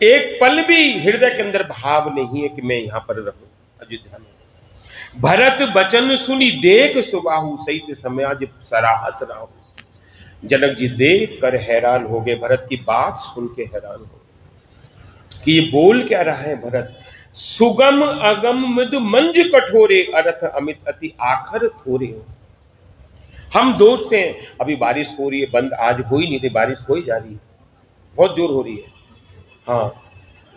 एक पल भी हृदय के अंदर भाव नहीं है कि मैं यहां पर रहूं अयोध्या में। भरत बचन सुनी देख सुबाहु, सहित समाज सराहत राहु। जनक जी देख कर हैरान हो गए, भरत की बात सुन के हैरान हो गए कि ये बोल क्या रहा है भरत। सुगम अगम मृदु मंज कठोरे, अर्थ अमित अति आखर थोरे। हम दोस्त हैं, अभी बारिश हो रही है, बंद आज हो ही नहीं रही, बारिश हो ही जा रही है, बहुत जोर हो रही है। हाँ,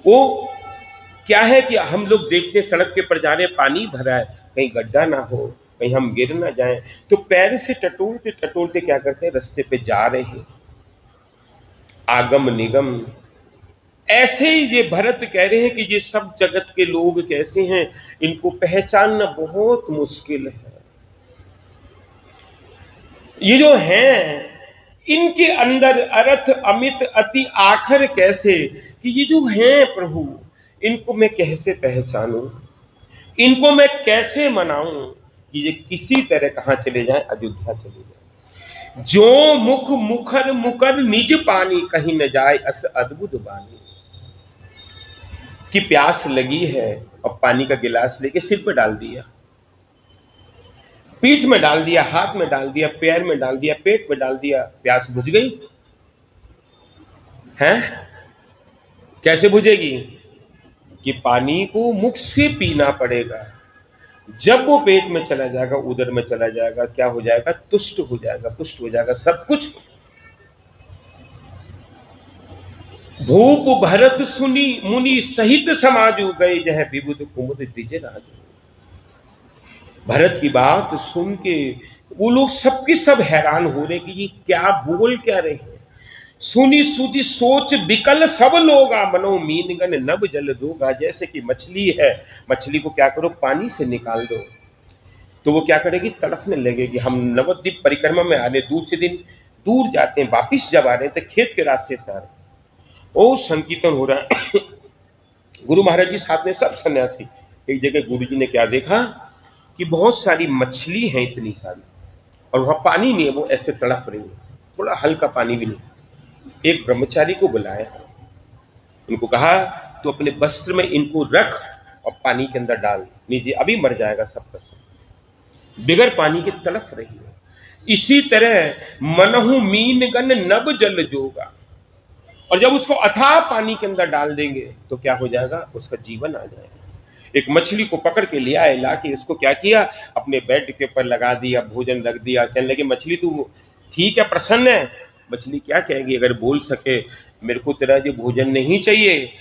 वो क्या है कि हम लोग देखते हैं सड़क के पर जा रहे, पानी भरा है, कहीं गड्ढा ना हो, कहीं हम गिर ना जाएं, तो पैर से टटोलते टटोलते क्या करते हैं, रास्ते पे जा रहे हैं, आगम निगम। ऐसे ही ये भरत कह रहे हैं कि ये सब जगत के लोग कैसे हैं, इनको पहचानना बहुत मुश्किल है। ये जो हैं, इनके अंदर अर्थ अमित अति आखर कैसे, कि ये जो हैं प्रभु, इनको मैं कैसे पहचानूं, इनको मैं कैसे मनाऊं कि ये किसी तरह कहां चले जाएं? अयोध्या चले जाएं। जो मुख मुखर मुकर निज पानी, कहीं न जाए अस अद्भुत बानी। कि प्यास लगी है और पानी का गिलास लेके सिर पे डाल दिया, पीठ में डाल दिया, हाथ में डाल दिया, पैर में डाल दिया, पेट में डाल दिया, प्यास बुझ गई है? कैसे बुझेगी? कि पानी को मुख से पीना पड़ेगा। जब वो पेट में चला जाएगा, उदर में चला जाएगा, क्या हो जाएगा? तुष्ट हो जाएगा, पुष्ट हो जाएगा सब कुछ। भूप भरत सुनी मुनि सहित समाजू गए जह विबुध कुमुद द्विज राजू। भरत की बात सुन के वो लोग सबके सब हैरान हो रहे कि ये क्या बोल क्या रहे हैं। सुनी सुधी सोच विकल सब लोग मनो मीनगन नभ जल रोगा। जैसे कि मछली है, मछली को क्या करो? पानी से निकाल दो, तो वो क्या करेगी? तड़पने लगेगी। हम नवद्वीप परिक्रमा में आने दूसरे दिन दूर जाते हैं, वापिस जब आ रहे थे खेत के रास्ते से आ रहे, ओ संकीर्तन हो रहा है। गुरु महाराज जी साथ में सब सन्यासी। एक जगह गुरु जी ने क्या देखा कि बहुत सारी मछली हैं, इतनी सारी, और वहां पानी नहीं है, वो ऐसे तड़प रही है, थोड़ा हल्का पानी भी नहीं। एक ब्रह्मचारी को बुलाया, उनको कहा तो अपने वस्त्र में इनको रख और पानी के अंदर डाल, नीचे अभी मर जाएगा सबका सब, बिगर पानी के तड़प रही है। इसी तरह मनहु मीनगन नभ जल जोगा, और जब उसको अथाह पानी के अंदर डाल देंगे तो क्या हो जाएगा? उसका जीवन आ जाएगा। एक मछली को पकड़ के लिया, ला के इसको क्या किया? अपने बेड के ऊपर लगा दिया, भोजन रख दिया। कहने लगे मछली तू ठीक है, प्रसन्न है? मछली क्या कहेगी अगर बोल सके? मेरे को तेरा ये भोजन नहीं चाहिए,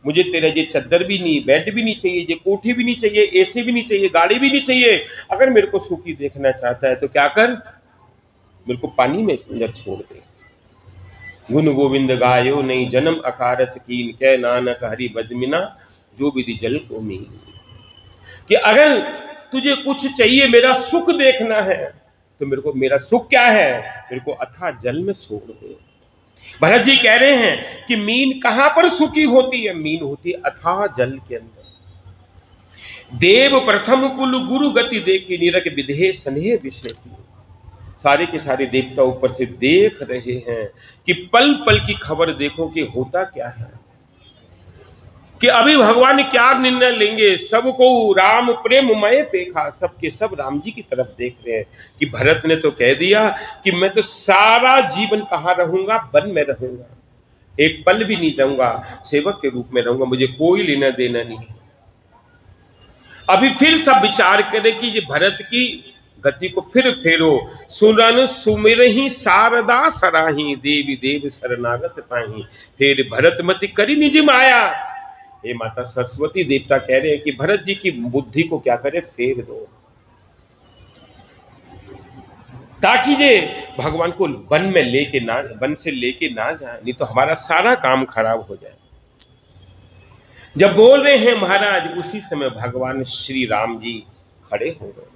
मुझे तेरा ये चद्दर भी नहीं, बेड भी नहीं चाहिए, ये कोठी भी नहीं चाहिए, एसी भी नहीं चाहिए, गाड़ी भी नहीं चाहिए। अगर मेरे को सुखी देखना चाहता है तो क्या कर? मेरे को पानी में अंदर छोड़ दे। गुण गोविंद गायो नहीं जन्म अकारत कीन, कह नानक हरि बदमिना जो विधि जल को मीन। कि अगर तुझे कुछ चाहिए, मेरा सुख देखना है, तो मेरे को, मेरा सुख क्या है? मेरे को अथाह जल में छोड़ दे। भरत जी कह रहे हैं कि मीन कहां पर सुखी होती है? मीन होती है अथाह जल के अंदर। देव प्रथम कुल गुरु गति देखी, निरख विधे स्नेह विषय की। सारे के सारे देवता ऊपर से देख रहे हैं कि पल पल की खबर देखो कि होता क्या है, कि अभी भगवान क्या निर्णय लेंगे। सबको राम प्रेममय पेखा, सबके सब राम जी की तरफ देख रहे हैं। कि भरत ने तो कह दिया कि मैं तो सारा जीवन कहाँ रहूंगा? वन में रहूंगा, एक पल भी नहीं रहूंगा, सेवक के रूप में रहूंगा, मुझे कोई लेना देना नहीं है। अभी फिर सब विचार करें कि ये भरत की गति को फिर फेरो। सुरन सुमिर ही शारदा सराही, देवी देव शरणागत पाही, फिर भरत मति करी निज माया। हे माता सरस्वती, देवता कह रहे हैं कि भरत जी की बुद्धि को क्या करे? फेर दो, ताकि ये भगवान को वन में लेके ना, वन से लेके ना जाए, नहीं तो हमारा सारा काम खराब हो जाए। जब बोल रहे हैं महाराज, उसी समय भगवान श्री राम जी खड़े हो गए।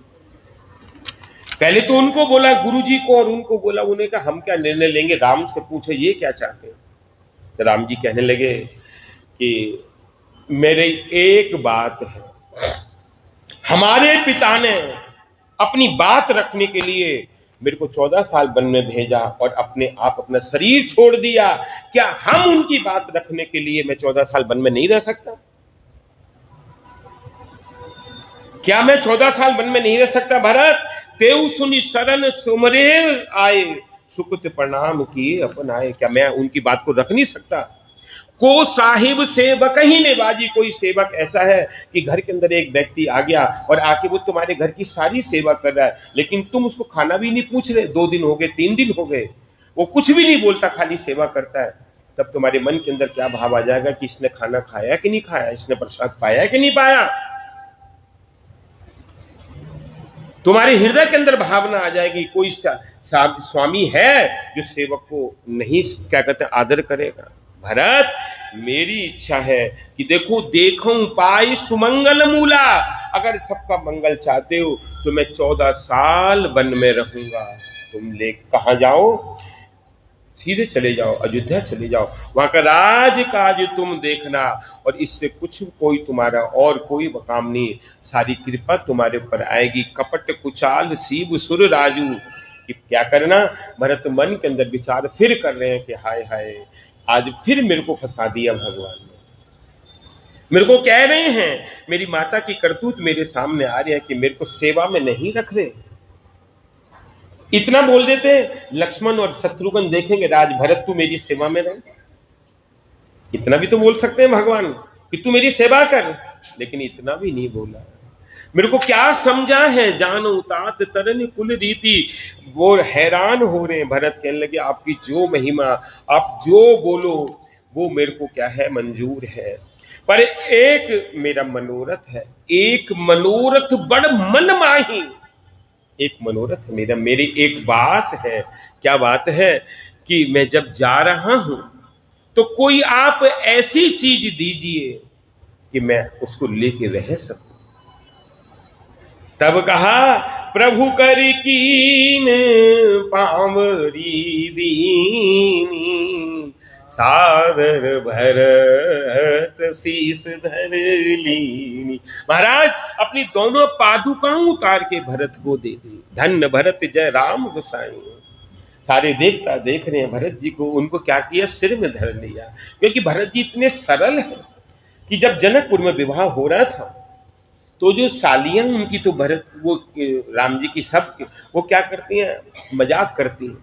पहले तो उनको बोला, गुरु जी को, और उनको बोला, उन्हें कहा हम क्या निर्णय लेंगे? राम से पूछे ये क्या चाहते हैं। तो राम जी कहने लगे कि मेरी एक बात है, हमारे पिता ने अपनी बात रखने के लिए मेरे को 14 साल वन में भेजा और अपने आप अपना शरीर छोड़ दिया। क्या हम उनकी बात रखने के लिए मैं 14 साल वन में नहीं रह सकता? क्या मैं 14 साल वन में नहीं रह सकता? भरत तेऊ सुनी शरण सुमरे आए, सुकृत प्रणाम किए अपनाए। क्या मैं उनकी बात को रख नहीं सकता? को साहिब सेवक ही नेवाजी, कोई सेवक ऐसा है कि घर के अंदर एक व्यक्ति आ गया और आके वो तुम्हारे घर की सारी सेवा कर रहा है, लेकिन तुम उसको खाना भी नहीं पूछ रहे, 2 दिन हो गए, 3 दिन हो गए, वो कुछ भी नहीं बोलता, खाली सेवा करता है। तब तुम्हारे मन के अंदर क्या भाव आ जाएगा कि इसने खाना खाया कि नहीं खाया, इसने प्रसाद पाया कि नहीं पाया। तुम्हारे हृदय के अंदर भावना आ जाएगी कोई स्वामी है जो सेवक को नहीं, क्या कहते हैं, आदर करेगा। भरत मेरी इच्छा है कि देखो देखूं पाई सुमंगल मूला, अगर सबका मंगल चाहते हो तो मैं 14 साल वन में रहूंगा। तुम ले कहां जाओ? सीधे चले जाओ, अयोध्या चले जाओ, वहां का राजकाज तुम देखना, और इससे कुछ कोई तुम्हारा और कोई काम नहीं, सारी कृपा तुम्हारे ऊपर आएगी। कपट कुचाल शिव सुर राजू, कि क्या करना? भरत मन के अंदर विचार फिर कर रहे हैं कि हाय हाय, आज फिर मेरे को फंसा दिया भगवान ने। मेरे को कह रहे हैं, मेरी माता की करतूत मेरे सामने आ रही है कि मेरे को सेवा में नहीं रख रहे। इतना बोल देते, लक्ष्मण और शत्रुघ्न देखेंगे, राज भरत तू मेरी सेवा में रहे, इतना भी तो बोल सकते हैं भगवान। कि तू मेरी सेवा कर, लेकिन इतना भी नहीं बोला। मेरे को क्या समझा है जानो तात तरन कुल रीति। वो हैरान हो रहे हैं। भरत कहने लगे आपकी जो महिमा, आप जो बोलो वो मेरे को क्या है मंजूर है, पर एक मेरा मनोरथ है, एक मनोरथ बड़ मन माही। एक मनोरथ मेरा, मेरी एक बात है। क्या बात है? कि मैं जब जा रहा हूं तो कोई आप ऐसी चीज दीजिए कि मैं उसको लेके रह सकूं। तब कहा प्रभु कर कीन पावरी दीनी, सादर भरत शीस धर लीनी। महाराज अपनी दोनों पादुकाओं उतार के भरत को दे दी। धन्य भरत जय राम गोसाई। सारे देवता देख रहे हैं भरत जी को, उनको क्या किया, सिर में धर लिया। क्योंकि भरत जी इतने सरल हैं कि जब जनकपुर में विवाह हो रहा था तो जो सालियां उनकी, तो भरत वो राम जी की सब वो क्या करती हैं, मजाक करती हैं।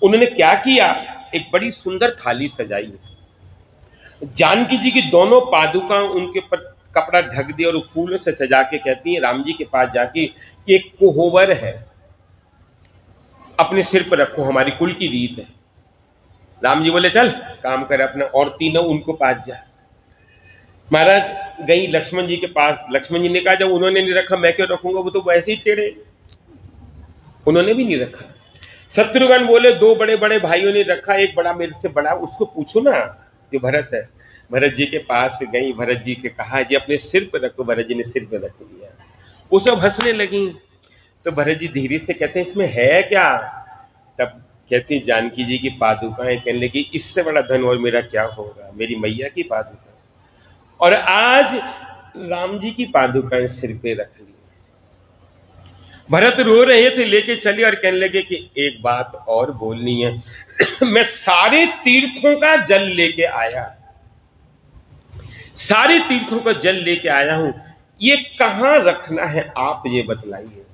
उन्होंने क्या किया, एक बड़ी सुंदर थाली सजाई, जानकी जी की दोनों पादुका उनके ऊपर कपड़ा ढक दिया और फूलों से सजा के कहती हैं राम जी के पास जाके, एक कोहबर है अपने सिर पर रखो, हमारी कुल की रीत है। राम जी बोले चल काम कर अपना, और तीनों उनको पास जा। महाराज गई लक्ष्मण जी के पास। लक्ष्मण जी ने कहा जब उन्होंने नहीं रखा मैं क्यों रखूंगा, वो तो वैसे ही टेढ़े, उन्होंने भी नहीं रखा। शत्रुघ्न बोले दो बड़े बड़े भाइयों ने रखा, एक बड़ा मेरे से बड़ा, उसको पूछो ना जो भरत है। भरत जी के पास गई, भरत जी के कहा जी अपने सिर पर रखो। भरत जी ने सिर पर रख लिया। वो सब हंसने लगी। तो भरत जी धीरे से कहते हैं इसमें है क्या? तब कहती जानकी जी की पादुकाएं। कहने लगी इससे बड़ा धन और मेरा क्या होगा, मेरी मैया की पादुका। और आज राम जी की पादुकाएं सिर पे रख ली। भरत रो रहे थे, लेके चले और कहने लगे कि एक बात और बोलनी है। मैं सारे तीर्थों का जल लेके आया, सारे तीर्थों का जल लेके आया हूं, ये कहां रखना है आप ये बतलाइए।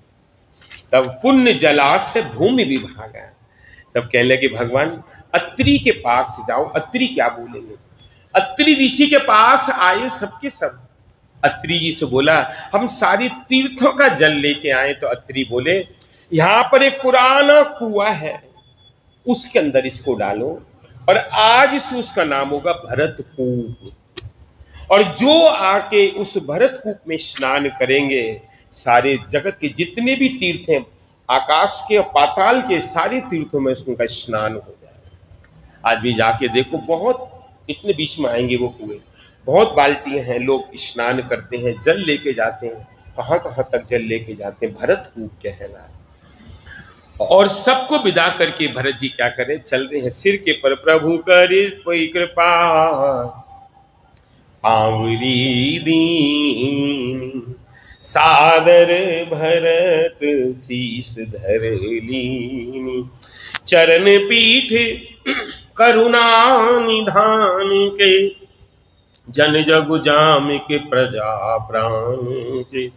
तब पुण्य जलाशय भूमि विभाग है। तब कहने लगे भगवान अत्रि के पास जाओ। अत्रि क्या बोलेंगे? अत्रि ऋषि के पास आए सबके सब। अत्रि जी से बोला हम सारे तीर्थों का जल लेके आए। तो अत्रि बोले यहां पर एक पुराना कुआं है, उसके अंदर इसको डालो और आज से उसका नाम होगा भरत कूप। और जो आके उस भरत कूप में स्नान करेंगे, सारे जगत के जितने भी तीर्थ हैं, आकाश के और पाताल के सारे तीर्थों में उनका स्नान हो जाए। आज भी जाके देखो, बहुत इतने बीच में आएंगे वो कुएं, बहुत बाल्टियां हैं, लोग स्नान करते हैं, जल लेके जाते हैं। कहां कहां तक जल लेके जाते हैं, भरत कूप कहना है। और सबको विदा करके भरत जी क्या करें, चल रहे हैं सिर के पर प्रभु करे कोई कृपा पावरी दीनी, सादर भरत शीस धर लीनी, चरण पीठ करुणा निधान के, जन जगु जाम के प्रजा प्राण के,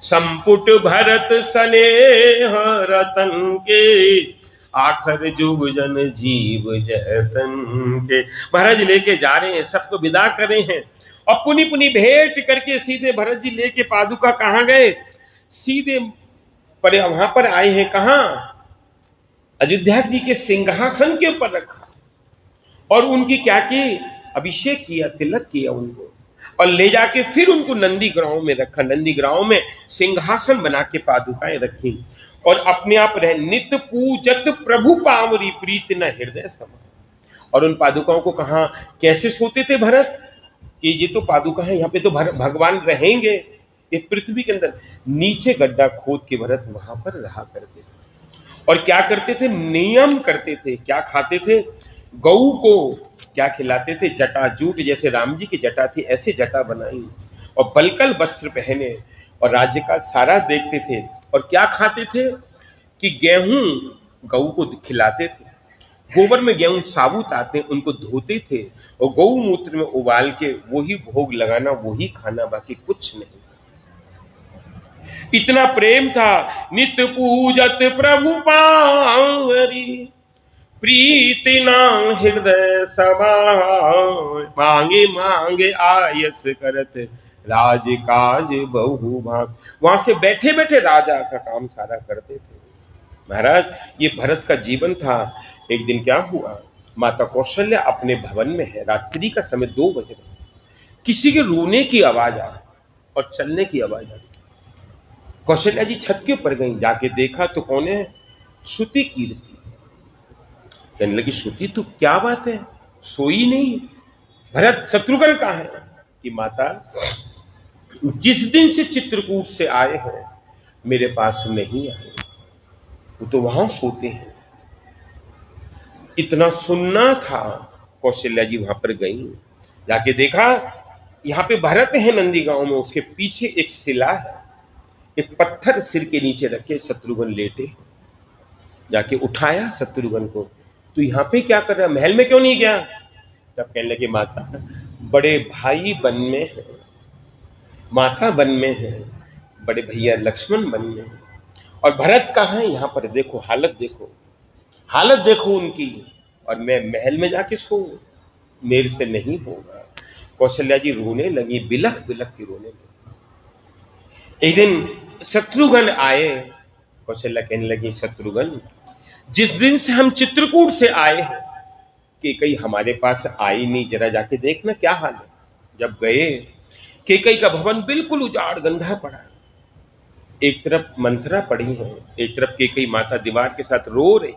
संपुट भरत स्नेह रतन के, आखर जुग जन जीव जतन के। महाराज लेके जा रहे हैं, सबको विदा कर रहे हैं और पुनी पुनी भेंट करके सीधे भरत जी लेके पादुका कहां गए, सीधे पर वहां पर आए हैं। कहां? अयोध्या जी के सिंहासन के ऊपर रखा और उनकी क्या की, अभिषेक किया, तिलक किया उनको, और ले जाके फिर उनको नंदी ग्राम में रखा। नंदी ग्राम में सिंहासन बना के पादुकाएं रखी और अपने आप रहे। नित्य पूजत प्रभु पावरी प्रीत न हृदय समा। और उन पादुकाओं को कहा कैसे सोते थे भरत कि ये तो पादुका है, यहाँ पे तो भगवान रहेंगे, ये पृथ्वी के अंदर। नीचे गड्ढा खोद के भरत वहां पर रहा करते थे। और क्या करते थे, नियम करते थे। क्या खाते थे, गऊ को क्या खिलाते थे, जटा जूट, जैसे राम जी की जटा थी ऐसे जटा बनाई और बलकल वस्त्र पहने और राज्य का सारा देखते थे। और क्या खाते थे कि गेहूं गऊ को खिलाते थे, गोबर में गेहूं साबुत आते हैं उनको धोते थे और गौ मूत्र में उबाल के वही भोग लगाना, वही खाना, बाकी कुछ नहीं। इतना प्रेम था। नित्य पूजत प्रभु पावरी प्रीति नाम हृदय समाय, मांगे मांगे आयस करत राज काज बहु भाग। वहां से बैठे बैठे राजा का काम सारा करते थे। महाराज ये भरत का जीवन था। एक दिन क्या हुआ, माता कौशल्या अपने भवन में है, रात्रि का समय 2 बज रहे, किसी के रोने की आवाज आ रही और चलने की आवाज आ रही। कौशल्या जी छत के ऊपर गई, जाके देखा तो कौन है, श्रुति कीर्ति। कहने लगी श्रुति तू क्या बात है, सोई नहीं, भरत शत्रुघ्न कहाँ है? कि माता जिस दिन से चित्रकूट से आए हैं मेरे पास नहीं आए, वो तो वहां सोते हैं। इतना सुनना था। कौशल्या जी वहां पर गई, जाके देखा यहाँ पे भरत है नंदी गांव में, उसके पीछे एक शिला है, एक पत्थर सिर के नीचे रखे शत्रुघ्न लेटे। जाके उठाया शत्रुघ्न को, तू यहाँ पे क्या कर रहा है, महल में क्यों नहीं गया? तब कहने लगे माता बड़े भाई वन में है, माता वन में है, बड़े भैया लक्ष्मण वन में है, और भरत कहाँ है? यहाँ पर देखो, हालत देखो, हालत देखो उनकी, और मैं महल में जाके सो, मेरे से नहीं होगा। कौशल्या जी रोने लगी, बिलख बिलख के रोने लगी। एक दिन शत्रुघ्न आए, कौशल्या कहने लगी शत्रुघ्न जिस दिन से हम चित्रकूट से आए हैं केकई हमारे पास आई नहीं, जरा जाके देखना क्या हाल है। जब गए केकई का भवन बिल्कुल उजाड़ गंधा पड़ा, एक तरफ मंथरा पड़ी है, एक तरफ केकई माता दीवार के साथ रो रही।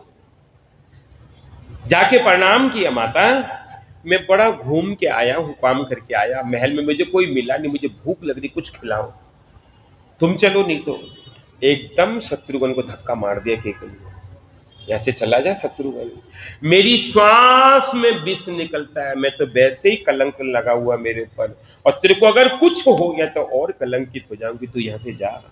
जाके प्रणाम किया, माता मैं बड़ा घूम के आया हूं, काम करके आया, महल में मुझे कोई मिला नहीं, मुझे भूख लग रही, कुछ खिलाओ, तुम चलो नहीं तो। एकदम शत्रुघ्न को धक्का मार दिया केकई, यहां से चला जा शत्रुघ्न, मेरी श्वास में विष निकलता है, मैं तो वैसे ही कलंक लगा हुआ मेरे ऊपर, और तेरे को अगर कुछ हो गया तो और कलंकित हो जाऊंगी, तू यहां से जा।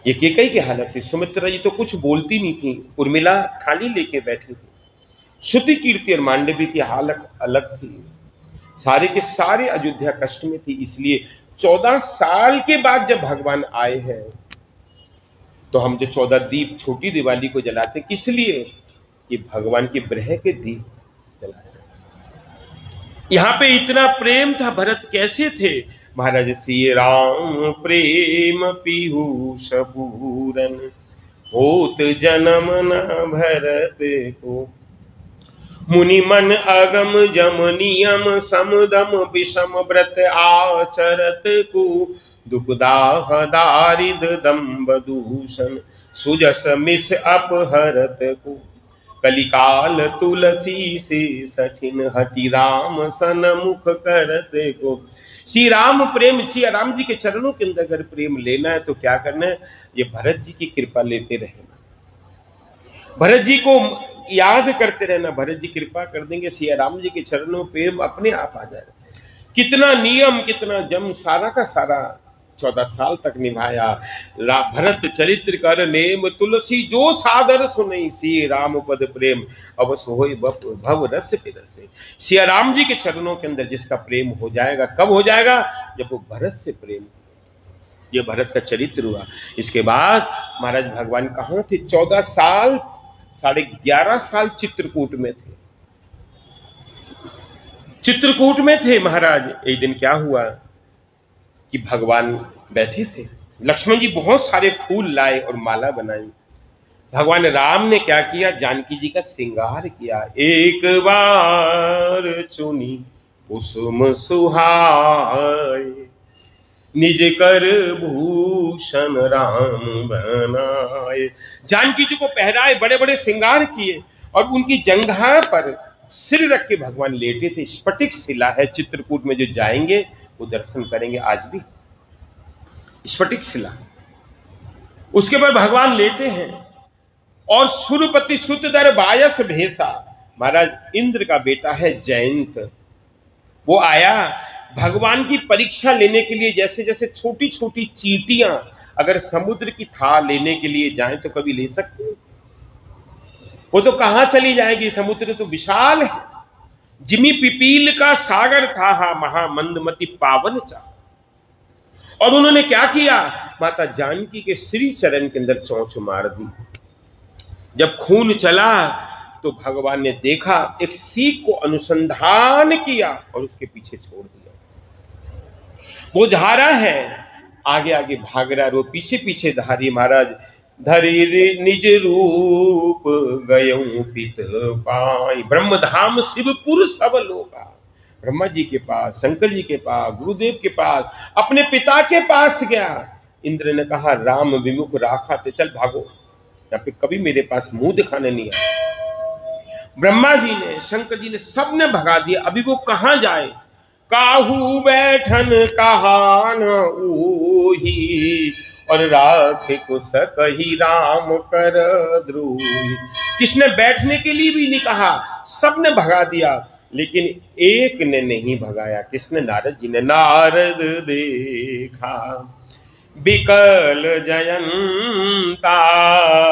ये केकई की हालत थी। सुमित्रा जी तो कुछ बोलती नहीं थी, उर्मिला थाली लेके बैठी थी। श्रुति कीर्ति और मांडवी की हालत अलग थी, सारे के सारे अयोध्या कष्ट में थी। इसलिए 14 साल के बाद जब भगवान आए हैं तो हम जो 14 दीप छोटी दिवाली को जलाते, किस लिए? कि भगवान के ब्रह के दीप जलाए। यहां पे इतना प्रेम था। भरत कैसे थे? महाराज श्री राम प्रेम पीयूष पूरन, होत जन्म न भरत को, मुनि मन अगम जम नियम समदम विषम व्रत आचरत को, दुखदाह दारिद दम्ब दूषण सुजस मिस अपहरत को, कलिकाल तुलसी से सठिन हति राम सनमुख करत को। श्री राम प्रेम, श्री राम जी के चरणों के अंदर अगर प्रेम लेना है तो क्या करना है? ये भरत जी की कृपा लेते रहना, भरत जी को याद करते रहना, भरत जी कृपा कर देंगे, सिया राम जी के चरणों प्रेम अपने आप आ जाएगा। कितना नियम, कितना जम, सारा का सारा 14 साल तक निभाया। भरत चरित्र कर नेम तुलसी जो सादर सुनई, श्री राम पद प्रेम अवस होय भव रस पिरसे। सिया राम जी के चरणों के अंदर जिसका प्रेम हो जाएगा, कब हो जाएगा? जब वो भरत से प्रेम। ये भरत का चरित्र हुआ। इसके बाद महाराज भगवान कहाँ थे? 14 साल, 11.5 साल चित्रकूट में थे, चित्रकूट में थे महाराज। एक दिन क्या हुआ कि भगवान बैठे थे, लक्ष्मण जी बहुत सारे फूल लाए और माला बनाई। भगवान राम ने क्या किया? जानकी जी का श्रृंगार किया। एक बार चुनी कुसुम सुहाए, निज कर भूषण राम बनाए। जानकी जी को पहराए, बड़े बड़े श्रृंगार किए, और उनकी जंघा पर सिर रख के भगवान लेटे थे। स्फटिक शिला है, चित्रकूट में जो जाएंगे वो दर्शन करेंगे, आज भी स्फटिक शिला। उसके बाद भगवान लेटे हैं, और सुरपति सुतदर बायस भेसा, महाराज इंद्र का बेटा है जयंत, वो आया भगवान की परीक्षा लेने के लिए। जैसे जैसे छोटी छोटी चींटियां अगर समुद्र की थाह लेने के लिए जाएं तो कभी ले सकते हैं? वो तो कहां चली जाएगी, समुद्र तो विशाल है। जिमी पिपील का सागर था महामंदमति पावन चा। और उन्होंने क्या किया? माता जानकी के श्री चरण के अंदर चोंच मार दी। जब खून चला तो भगवान ने देखा, एक सीख को अनुसंधान किया और उसके पीछे छोड़ दिया। वो धारा है, आगे आगे भाग रहा, वो पीछे पीछे धारी। महाराज धरी निज रूप गयऊं पित पाई, ब्रह्मधाम शिवपुर सब लोगा। ब्रह्मा जी के पास, शंकर जी के पास, गुरुदेव के पास, अपने पिता के पास गया। इंद्र ने कहा राम विमुख राखा, तो चल भागो, यहाँ पे कभी मेरे पास मुंह दिखाने नहीं आया। ब्रह्मा जी ने, शंकर जी ने, सबने भगा दिया। अभी वो कहां जाए? काहू बैठन कहान ऊही, और राखे को सकही राम कर द्रोही। किसने बैठने के लिए भी नहीं कहा, सबने भगा दिया, लेकिन एक ने नहीं भगाया। किसने? नारद जी ने। नारद देखा बिकल जयंता,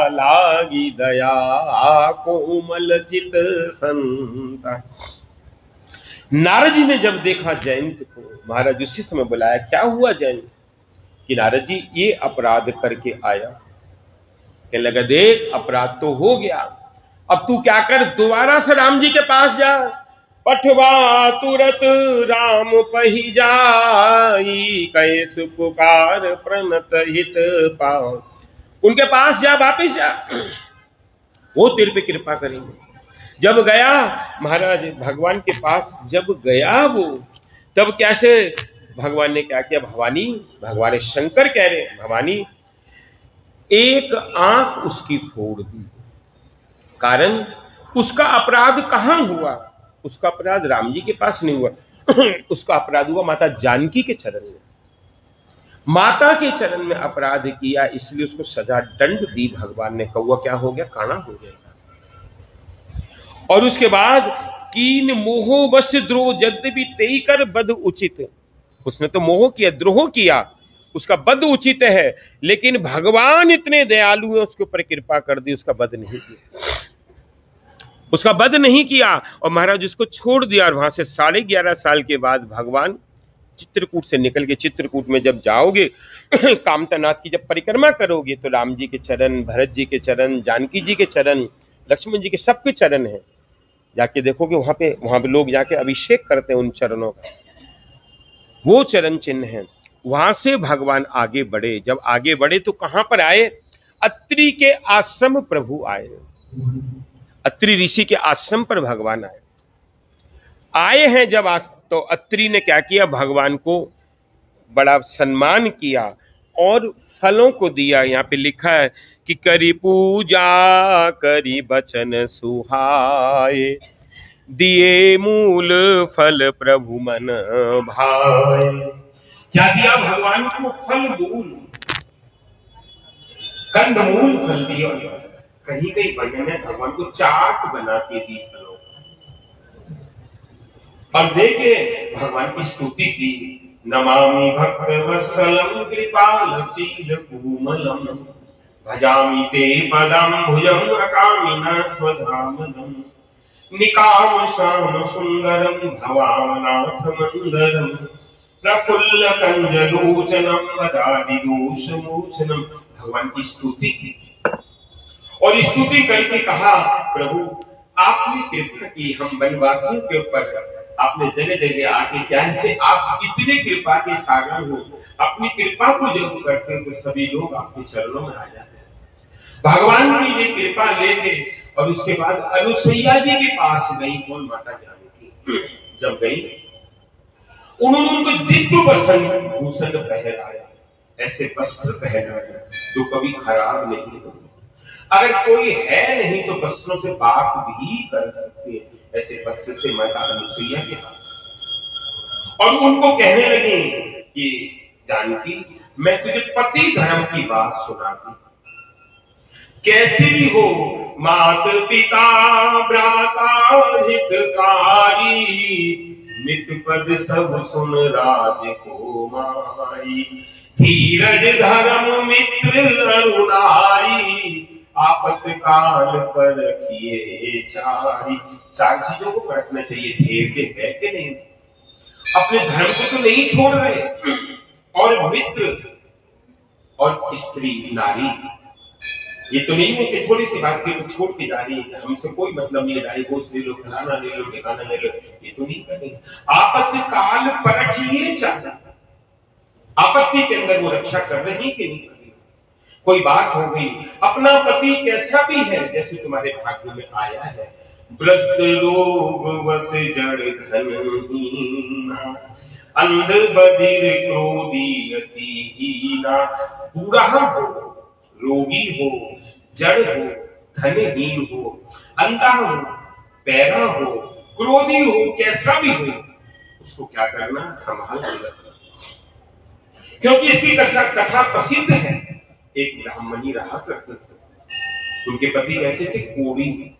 लागी दया कोमल चित संता। नारद जी ने जब देखा जयंत को, महाराज उसी समय बुलाया, क्या हुआ जयंत? कि नारद जी ये अपराध करके आया। कहने लगा देख अपराध तो हो गया, अब तू क्या कर, दोबारा से राम जी के पास जा। पठवा तुरत राम पही जाई, कैस पुकार प्रणत हित पाओ। उनके पास जा, वापिस जा, वो तेरे पे कृपा करेंगे। जब गया महाराज भगवान के पास, जब गया वो, तब कैसे भगवान ने क्या किया? भवानी, भगवान शंकर कह रहे भवानी, एक आंख उसकी फोड़ दी। कारण उसका अपराध कहां हुआ? उसका अपराध राम जी के पास नहीं हुआ उसका अपराध हुआ माता जानकी के चरण में। माता के चरण में अपराध किया, इसलिए उसको सजा दंड दी भगवान ने। कौआ क्या हो गया? काना हो गया। और उसके बाद कीन मोह बस द्रोह यद्यपि तेई कर बद उचित। उसने तो मोह किया, द्रोह किया, उसका बद उचित है, लेकिन भगवान इतने दयालु है, उसके ऊपर कृपा कर दी, उसका बद नहीं किया, उसका बद नहीं किया। और महाराज उसको छोड़ दिया। और वहां से 11.5 साल के बाद भगवान चित्रकूट से निकल के, चित्रकूट में जब जाओगे कामतानाथ की जब परिक्रमा करोगे, तो राम जी के चरण, भरत जी के चरण, जानकी जी के चरण, लक्ष्मण जी के सबके चरण हैं। जाके देखोगे वहां पे लोग जाके अभिषेक करते हैं उन चरणों का, वो चरण चिन्ह है। वहां से भगवान आगे बढ़े। जब आगे बढ़े तो कहां पर आए? अत्रि के आश्रम प्रभु आए। अत्रि ऋषि के आश्रम पर भगवान आए हैं। जब तो अत्रि ने क्या किया? भगवान को बड़ा सम्मान किया और फलों को दिया। यहाँ पे लिखा है कि करी पूजा करी बचन सुहाए, दिए मूल फल प्रभु मन भाए। क्या दिया भगवान को? फल मूल, कंदमूल फल दिया। कहीं कहीं वर्णन है भगवान को चाट बना के दी फलों। और देखे भगवान की स्तुति की, नमामि भक्त वत्सलम कृपालशील कोमलम, भजामि ते पदम भुजं अकामिना स्वधामनम, निकाम श्याम सुंदरम भवामनाथ मंदरम, प्रफुल्ल कंजलोचनम वदादि दोष मोचनम। भगवान की स्तुति की और स्तुति करके कहा प्रभु आपने कृपा की हम वनवासियों के ऊपर, आपने जगह जगह आके क्या है, आप इतने कृपा के सागर हो, अपनी कृपा को जब करते हो तो सभी लोग आपके चरणों में आ जाते हैं। भगवान की ये कृपा लेके और उसके बाद अनुसैया जी के पास गई। कौन? माता जानकी। जब गई उन्होंने उनको दिव्य वस्त्र भूषण पहनाया, ऐसे वस्त्र पहनाया जो कभी खराब नहीं होते। अगर कोई है नहीं तो वस्त्रों से बात भी कर सकते हैं, ऐसे वस्त्र से माता अनुसैया के पास। और उनको कहने लगे कि जानकी मैं तुझे पति धर्म की बात सुनाती, कैसे भी हो मात पिता भ्राता हितकारी, मित पद सब सुन राज को माई, धीरज धर्म मित्र अरुणारी, आपत काल पर रखिए चारी। 4 चीजों को रखना चाहिए। धैर्य है कि नहीं? अपने धर्म को तो नहीं छोड़ रहे, और मित्र और स्त्री नारी, ये तो नहीं है कि थोड़ी सी बात के छोड़ के जा रही है, हमसे कोई मतलब नहीं है, डाइवोर्स ले लो, फलाना ले लो, ठिकाना ले लो, ये तो नहीं करेंगे। आपत्ति काल परखिए चाचा, आपत्ति के अंदर वो रक्षा कर रही कि नहीं कर रही। कोई बात हो गई, अपना पति कैसा भी है, जैसे तुम्हारे भाग्य में आया है, वृद्ध रोग वस जड़ धनहीना, अंध बधिर क्रोधी अति हीना। बूढ़ा हो, रोगी हो, जड़ हो, धनहीन हो, अंधा हो, पैरा हो, क्रोधी हो, कैसा भी हो, उसको क्या करना, संभाल के रखना। क्योंकि इसकी कथा प्रसिद्ध है। एक ब्राह्मणी रहा करते थे, उनके पति कैसे थे, कोढ़ी,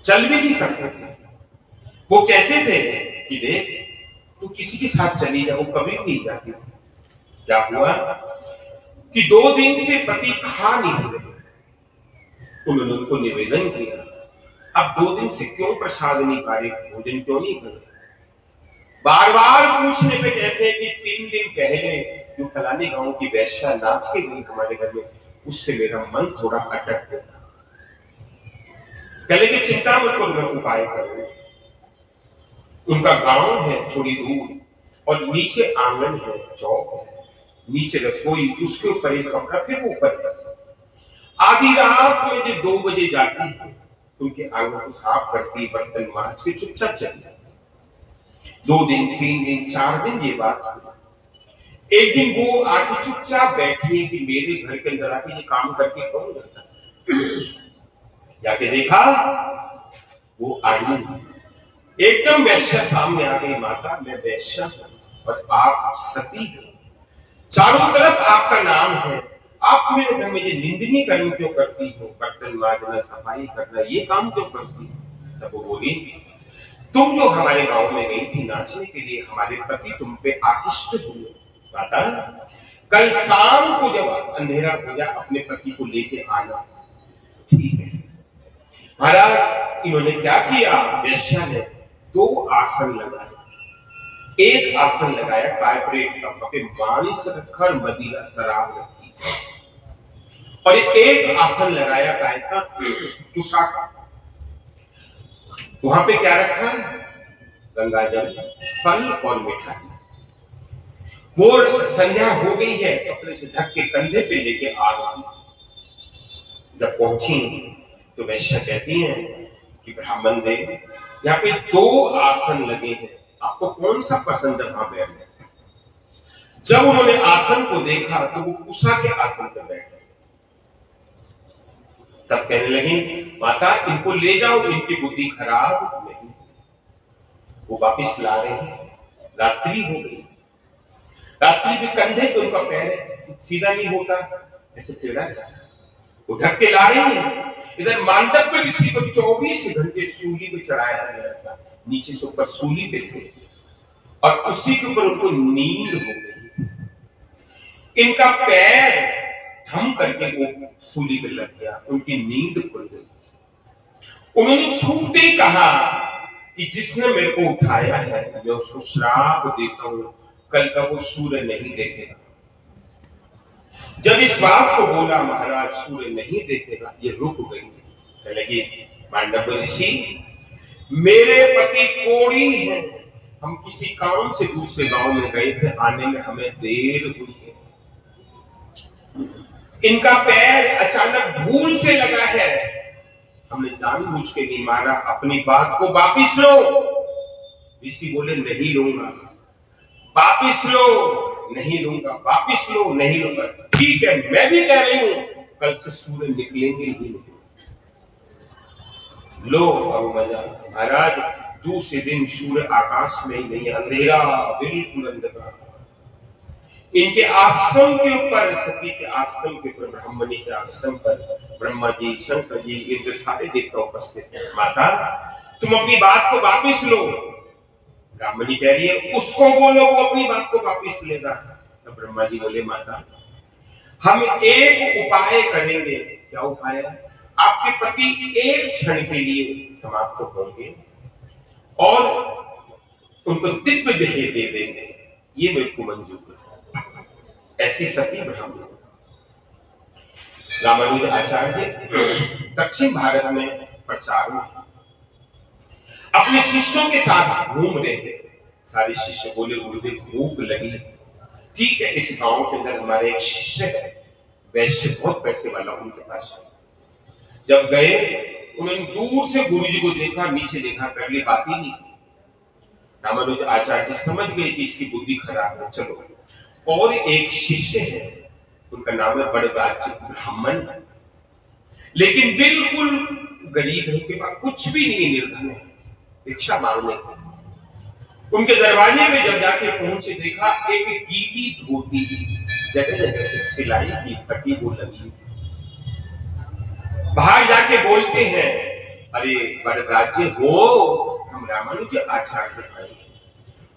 चल भी नहीं सकते थे। वो कहते थे कि देख तू किसी के साथ चली जा, वो कभी नहीं जाती थी। क्या हुआ कि 2 दिन से पति खा नहीं रहे, उन्होंने उनको निवेदन किया, अब 2 दिन से क्यों प्रसाद नहीं पा रहे, भोजन क्यों नहीं कर रहे। बार बार पूछने पे कहते हैं कि 3 दिन पहले जो फलाने गांव की वैश्या नाच के गई हमारे घर में, उससे मेरा मन थोड़ा अटक गया। कहले कि चिंता मत करो, मैं उपाय करूं। उनका गांव है थोड़ी दूर, और नीचे आंगन है, चौक है, नीचे रसोई, उसके ऊपर एक कमरा, फिर ऊपर है। आधी रात में जब 2 बजे जाती है, उनके आंगन को साफ करती, बर्तन मांज के चुपचाप चली जाती। 2 दिन, 3 दिन, 4 दिन ये बात हुई। एक दिन वो आके चुपचाप बैठी है कि मेरे घर के अंदर आके ये काम करके कौन करता। जाके देखा, वो आई, एकदम वैश्या सामने आ गई। माता, मैं वैश्या हूं और आप सती हो, चारों तरफ आपका नाम है, आप मेरे घर में ये निंदनीय कर्म क्यों करती हो, बर्तन मांजना, सफाई करना, ये काम क्यों करती हो। तब वो बोली, तुम जो हमारे गांव में गई थी नाचने के लिए, हमारे पति तुम पे आकृष्ट हुए। माता, कल शाम को जब अंधेरा हो जाए अपने पति को लेके आना। ठीक है महाराज। इन्होंने क्या किया, वैश्या ने 2 आसन लगाए। एक आसन लगाया कारपेट का, पे मांस रखा और मदिरा शराब रखी, और एक आसन लगाया गाय का तुषा का। वहां पे क्या रखा, गंगा जल, फल और मिठाई। वो संध्या हो गई है, कपड़े से ढक के कंधे पे लेके आ गई। जब पहुंची तो वैश्या कहती हैं कि ब्राह्मण देव, यहाँ पे 2 आसन लगे हैं, आपको कौन सा पसंद है वहां बैठने। जब उन्होंने आसन को देखा तो वो उषा के आसन पर बैठ गए। तब कहने लगी, माता इनको ले जाओ, इनकी बुद्धि खराब नहीं। वो वापिस ला रहे हैं, रात्रि हो गई। रात्रि में कंधे पे उनका पैर सीधा नहीं होता, ऐसे टेढ़ा रहता, वो ढक के ला रही है। इधर मांडव्य ऋषि को 24 घंटे सूली पे चढ़ाया गया था, नीचे से ऊपर सूली पे थे, और उसी के ऊपर उनको नींद हो गई। इनका पैर थम करके वो सूली पे लग गया, उनकी नींद खुल गई। उन्होंने छूटते ही कहा कि जिसने मेरे को उठाया है, मैं उसको श्राप देता हूं, कल का वो सूर्य नहीं देखेगा। जब इस बात को बोला महाराज, सूर्य नहीं देखेगा, ये रुक गई। कहने लगी, मांडव्य ऋषि, मेरे पति कोढ़ी हैं, हम किसी काम से दूसरे गांव में गए थे, आने में हमें देर हुई है। इनका पैर अचानक भूल से लगा है, हमने जानबूझ के नहीं मारा, अपनी बात को वापिस लो। ऋषि बोले, नहीं लूंगा, वापिस लो, नहीं लूंगा, वापिस लो, नहीं लूंगा। ठीक है, मैं भी कह रही हूं, कल से सूर्य निकलेंगे ही नहीं। लो अब मजा। महाराज दूसरे दिन सूर्य आकाश में ही नहीं, अंधेरा, बिल्कुल अंधकार। इनके आश्रम के ऊपर, सती के आश्रम के ऊपर, ब्राह्मणी के आश्रम पर ब्रह्मा जी, शंकर जी, इनके सारे देवता उपस्थित हैं। माता तुम अपनी बात को वापिस लो। ब्राह्मणी कह रही है, उसको बोलो, वो अपनी बात को वापिस लेगा। तो ब्रह्मा जी बोले, माता हम एक उपाय करेंगे। क्या उपाय है? आपके पति एक क्षण के लिए समाप्त होंगे और उनको दिव्य देह दे देंगे, ये मेरे को मंजूर है। ऐसी सती ब्राह्मणी। रामानुज आचार्य दक्षिण भारत में प्रचार में अपने शिष्यों के साथ घूम रहे थे। सारे शिष्य बोले गुरुदेव भूख लगी। ठीक है, इस गांव के अंदर हमारे एक शिष्य है, वैश्य, बहुत पैसे वाला, उनके पास जब गए उन्होंने दूर से गुरुजी को देखा, नीचे देखा, कर ली बात ही नहीं। रामानुज आचार्य समझ गए कि इसकी बुद्धि खराब है, चलो। और एक शिष्य है, उनका नाम है बड़दाची, ब्राह्मण, लेकिन बिल्कुल गरीब है, उनके पास कुछ भी नहीं, निर्धन है, भिक्षा मांगने को। उनके दरवाजे में जब जाके पहुंचे, देखा एक गीली धोती जगह जगह से सिलाई की फटी वो लगी। बाहर जाके बोलते हैं, अरे वरदाज्य हो, हम रामानुज आचार्य आए।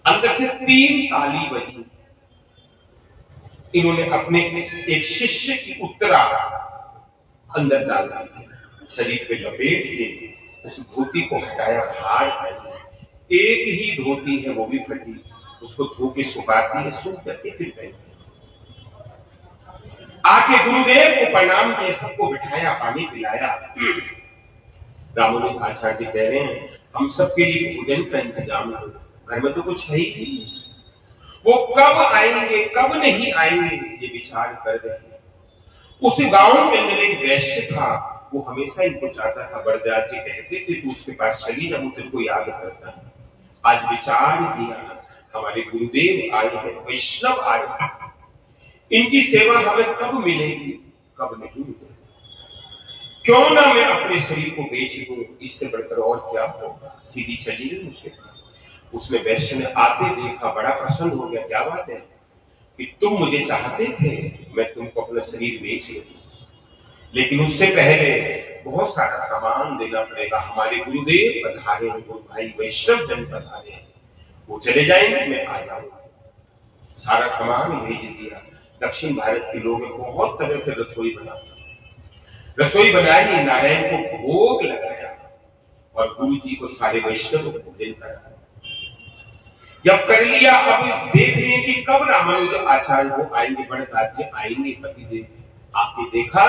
अंदर से 3 ताली बजी। इन्होंने अपने एक शिष्य की उत्तरा अंदर डाल दी, शरीर पे लपेट के उस धोती को हटाया, बाहर आई। एक ही धोती है, वो भी फटी, उसको धो के सुखाती है, सूख करके फिर पहनती। आके गुरुदेव को प्रणाम किया, सबको बिठाया, पानी पिलाया। रामानुज आचार्य कह रहे हैं, हम सबके लिए भोजन का इंतजाम करो, घर में तो कुछ है ही नहीं। वो कब आएंगे कब नहीं आएंगे ये विचार कर रहे हैं। उस गांव के अंदर एक वैश्य था, वो हमेशा इनको चाहता था। बड़दयाल जी कहते थे, तू उसके पास चली जा, वो तेरे को याद करता है। आज विचार किया, हमारे गुरुदेव आए हैं, वैष्णव आए हैं, इनकी सेवा हमें कब मिलेगी कब नहीं मिलेगी। क्यों ना मैं अपने शरीर को बेच दूं, इससे बढ़कर और क्या होगा। सीधी चली गई उसके पास। उसने वैश्य ने आते देखा, बड़ा प्रसन्न हो गया। क्या बात है कि तुम मुझे चाहते थे, मैं तुमको अपना शरीर बेच लूं, लेकिन उससे पहले बहुत सारा सामान देना पड़ेगा। हमारे गुरुदेव पधारे हैं, गुरु भाई वैष्णव जन पधारे हैं, वो चले जाएंगे, मैं आ जाऊंगा। सारा सामान भेज दिया। दक्षिण भारत के लोग बहुत तरह से रसोई बनाई, नारायण को भोग लगाया और गुरु जी को सारे वैष्णव को भोजन कराया। जब कर लिया, अब देख रहे कि कब रामानुज आचार्य को आएंगे, बड़दाज्य आएंगे, पतिदेव। आपने देखा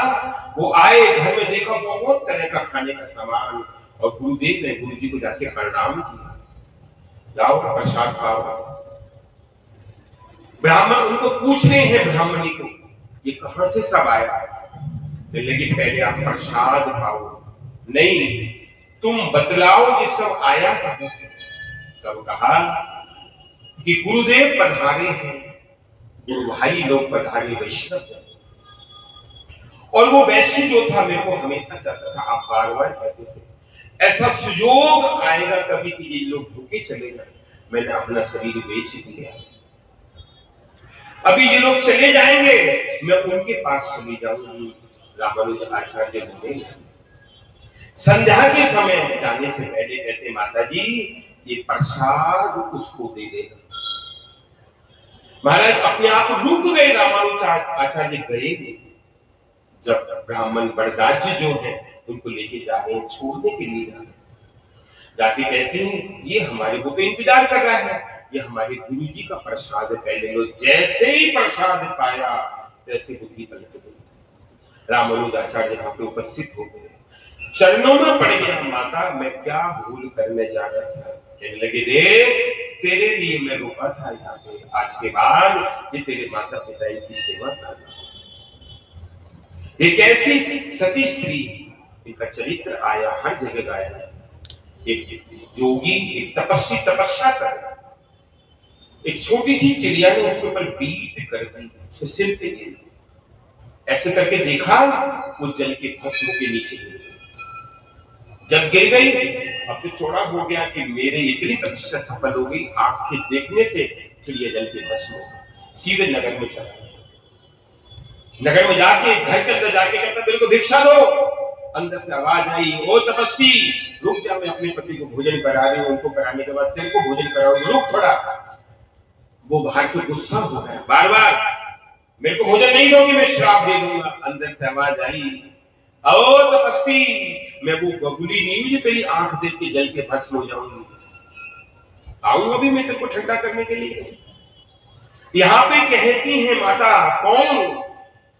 वो आए, घर में देखा बहुत तरह का खाने का सामान, और गुरुदेव ने गुरु जी को जाके प्रणाम किया, जाओ प्रसाद पाओ। ब्राह्मण उनको पूछ रहे हैं, ब्राह्मणी को, ये कहां से सब आया। लेकिन पहले आप प्रसाद पाओ। नहीं, तुम बतलाओ ये सब आया कहां से। सब कहा कि गुरुदेव पधारे हैं, गुरु भाई लोग पधारे, वैष्णव। और वो वैश्य जो था, मेरे को हमेशा चाहता था, आप बार बार कहते थे ऐसा सुयोग आएगा कभी कि ये लोग भूखे चले जाए। मैंने अपना शरीर बेच दिया, अभी ये लोग चले जाएंगे, मैं उनके पास चली जाऊंगी। रामानुज आचार्य बोले, संध्या के समय जाने से पहले कहते, माता जी ये प्रसाद उसको दे देना। महाराज अपने आप रुक गए, रामानुज आचार्य गए। जब ब्राह्मण बड़दाज्य जो है उनको लेके जा रहे हैं, छोड़ने के लिए जा रहे हैं, जाके कहते हैं ये हमारे को तो इंतजार कर रहा है, ये हमारे गुरु जी का प्रसाद पहले लो। जैसे ही प्रसाद पाया तैसे बुद्धि पलट गई। रामानुज आचार्य वहां पे उपस्थित हो गए, चरणों में पड़ गया, माता मैं क्या भूल करने जा रहा था। कहने लगे, देव तेरे लिए मैं रुका था यहाँ पे, आज के बाद ये तेरे माता पिता की सेवा करना। एक ऐसी सती स्त्री, इनका चरित्र आया, हर जगह गाया। एक जोगी, एक तपस्वी तपस्या कर, एक छोटी सी चिड़िया ने उसके ऊपर बीट कर दी, उसके सिर पे गिर। ऐसे करके देखा, वो जल के भस्म के नीचे गिर गई। जब गिर गई, अब तो चौड़ा हो गया कि मेरे इतनी तपस्या सफल हो गई, आंखें देखने से चिड़िया जल के भस्म हो गई। सीधे नगर में चला गया। नगर में जाके घर के अंदर जाके कहता, मेरे को भिक्षा दो। अंदर से आवाज आई, ओ तपस्वी रुक जा, मैं अपने पति को भोजन करा रही हूं, उनको कराने के बाद तेरे को भोजन कराऊंगी, रुक थोड़ा। वो बाहर से गुस्सा हो गया, बार बार मेरे को भोजन नहीं दोगी, मैं श्राप दे दूंगा। अंदर से आवाज आई, ओ तपस्वी मैं वो बगुली नहीं हूं जो तेरी आंख देख के जल के भस्म हो जाऊंगी, आऊंगा भी मैं तेरे को ठंडा करने के लिए। यहां पे कहती है माता, कौन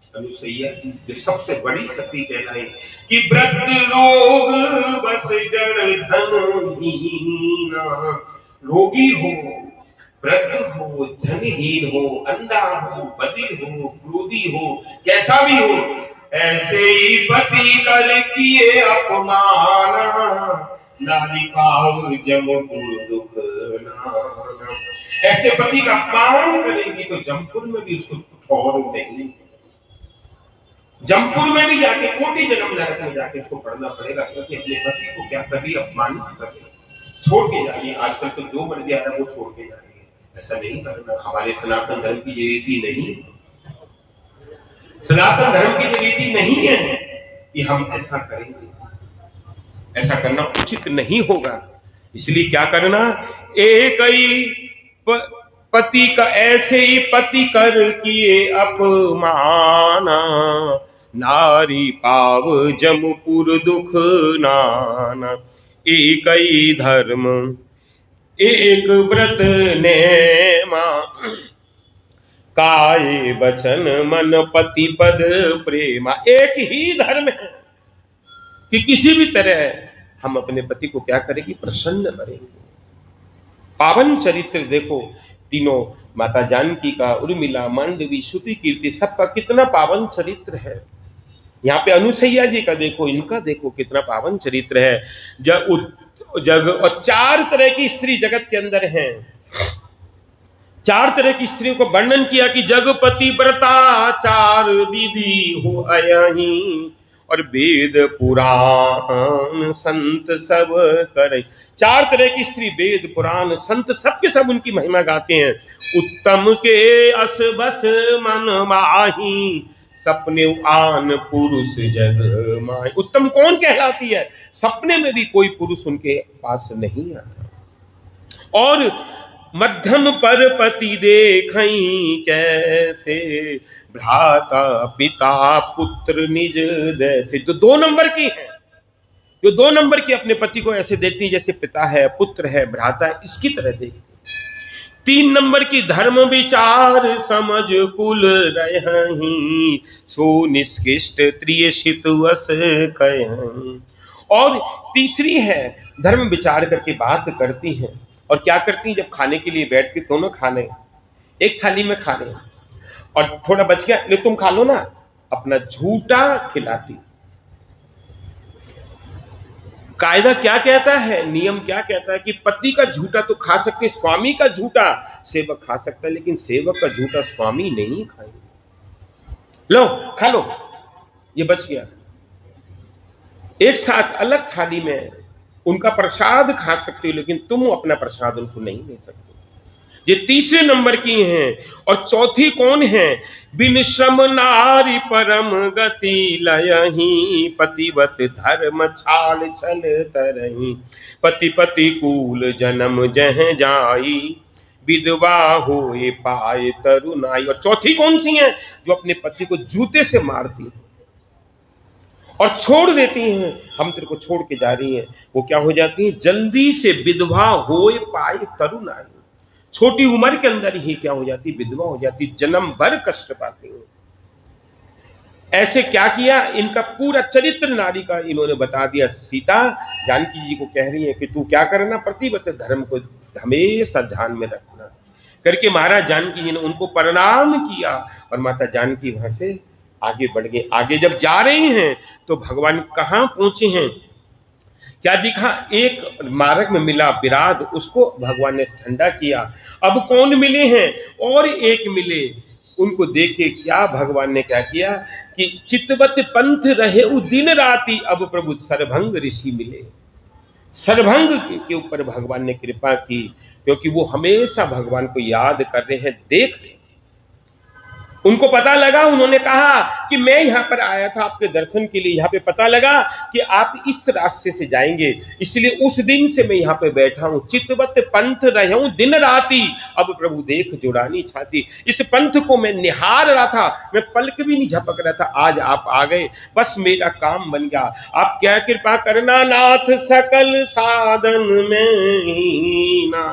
अनुसैया जी जो सबसे बड़ी सती कहलाई कि व्रत रोग बस जड़ धन हीना, रोगी हो, वृद्ध हो, धनहीन हो, अंधा हो, बधिर हो, क्रोधी हो, कैसा भी हो, ऐसे ही पति कर किए अपमान, नारी पाव जमपुर दुख नाना। ऐसे पति का अपमान करेगी तो जमपुर में भी उसको ठौर नहीं, जमपुर में भी जाके कोटि जन्म नरक में जाके इसको पढ़ना पड़ेगा, क्योंकि अपने पति को क्या कभी अपमानित कर छोड़ के जाइए। आजकल तो जो मर गया है वो छोड़ के जाइए, ऐसा नहीं करना। हमारे सनातन धर्म की ये रीति नहीं है, सनातन धर्म की ये रीति नहीं है कि हम ऐसा करेंगे, ऐसा करना उचित नहीं होगा। इसलिए क्या करना, एक ही पति का ऐसे ही पति कर किए अपमाना, नारी पाव जमपुर दुख नाना। एक ही धर्म एक व्रत नेमा, काय वचन मन पति पद प्रेमा। एक ही धर्म है कि किसी भी तरह हम अपने पति को क्या करेंगे, प्रसन्न करेंगे। पावन चरित्र देखो तीनों, माता जानकी का, उर्मिला, मांडवी, श्रुति कीर्ति, सबका कितना पावन चरित्र है। यहाँ पे अनुसैया जी का देखो, इनका देखो कितना पावन चरित्र है। जग और 4 तरह की स्त्री जगत के अंदर हैं। 4 तरह की स्त्रियों को वर्णन किया कि जगपति व्रता 4 विधि हो अयहीं, और वेद पुराण संत सब करे। 4 तरह की स्त्री, वेद पुराण संत सबके सब उनकी महिमा गाते हैं। उत्तम के अस बस मन माही, सपने आन पुरुष जग माही। उत्तम कौन कहलाती है, सपने में भी कोई पुरुष उनके पास नहीं आता। और मध्यम पर पति देखई कैसे, भ्राता पिता पुत्र निज जैसे। जो 2 नंबर की है, जो 2 नंबर की अपने पति को ऐसे देखती है जैसे पिता है, पुत्र है, भ्राता है, इसकी तरह देखती। 3 नंबर की धर्म विचार समझ कुल रही, सो निष्कृष्ट त्रियशित वस कहीं। और तीसरी है धर्म विचार करके बात करती हैं। और क्या करती हैं, जब खाने के लिए बैठती दोनों खाने एक थाली में खा रहे हैं और थोड़ा बच गया, ले तुम खा लो ना, अपना झूठा खिलाती। कायदा क्या कहता है, नियम क्या कहता है कि पति का झूठा तो खा सकते, स्वामी का झूठा सेवक खा सकता है, लेकिन सेवक का झूठा स्वामी नहीं खाएगा। लो खा लो, ये बच गया। एक साथ अलग थाली में उनका प्रसाद खा सकते हो, लेकिन तुम अपना प्रसाद उनको नहीं दे सकते। ये तीसरे नंबर की हैं। और चौथी कौन है, बिन श्रम नारी परम गति लयही, पतिवत धर्म छाल छल तरही, पति पति कूल जन्म जह जाई, विधवा होए पाए तरुणाई। और चौथी कौन सी है, जो अपने पति को जूते से मारती है और छोड़ देती हैं, हम तेरे को छोड़ के जा रही हैं। वो क्या हो जाती है, जल्दी से विधवा होए पाए तरुणाई, छोटी उम्र के अंदर ही क्या हो जाती, विधवा हो जाती, जन्म भर कष्ट पाती है। ऐसे क्या किया, इनका पूरा चरित्र नारी का इन्होंने बता दिया। सीता जानकी जी को कह रही है कि तू क्या करना, प्रतिव्रत धर्म को हमेशा ध्यान में रखना करके महाराज जानकी जी ने उनको प्रणाम किया और माता जानकी वहां से आगे बढ़ गए। आगे जब जा रहे हैं तो भगवान कहां पहुंचे हैं, क्या दिखा, एक मार्ग में मिला विराट, उसको भगवान ने ठंडा किया। अब कौन मिले हैं, और एक मिले, उनको देखे क्या भगवान ने क्या किया कि चितवत पंथ रहे दिन राति, अब प्रभु सरभंग ऋषि मिले। सरभंग के ऊपर भगवान ने कृपा की, क्योंकि वो हमेशा भगवान को याद कर रहे हैं, देख रहे हैं। उनको पता लगा, उन्होंने कहा कि मैं यहाँ पर आया था आपके दर्शन के लिए, यहाँ पे पता लगा कि आप इस रास्ते से जाएंगे, इसलिए उस दिन से मैं यहाँ पे बैठा हूँ। चितवत पंथ रहूं दिन राति, अब प्रभु देख जुड़ानी छाती। इस पंथ को मैं निहार रहा था, मैं पलक भी नहीं झपक रहा था, आज आप आ गए, बस मेरा काम बन गया। आप क्या कृपा करना नाथ, सकल साधन में ना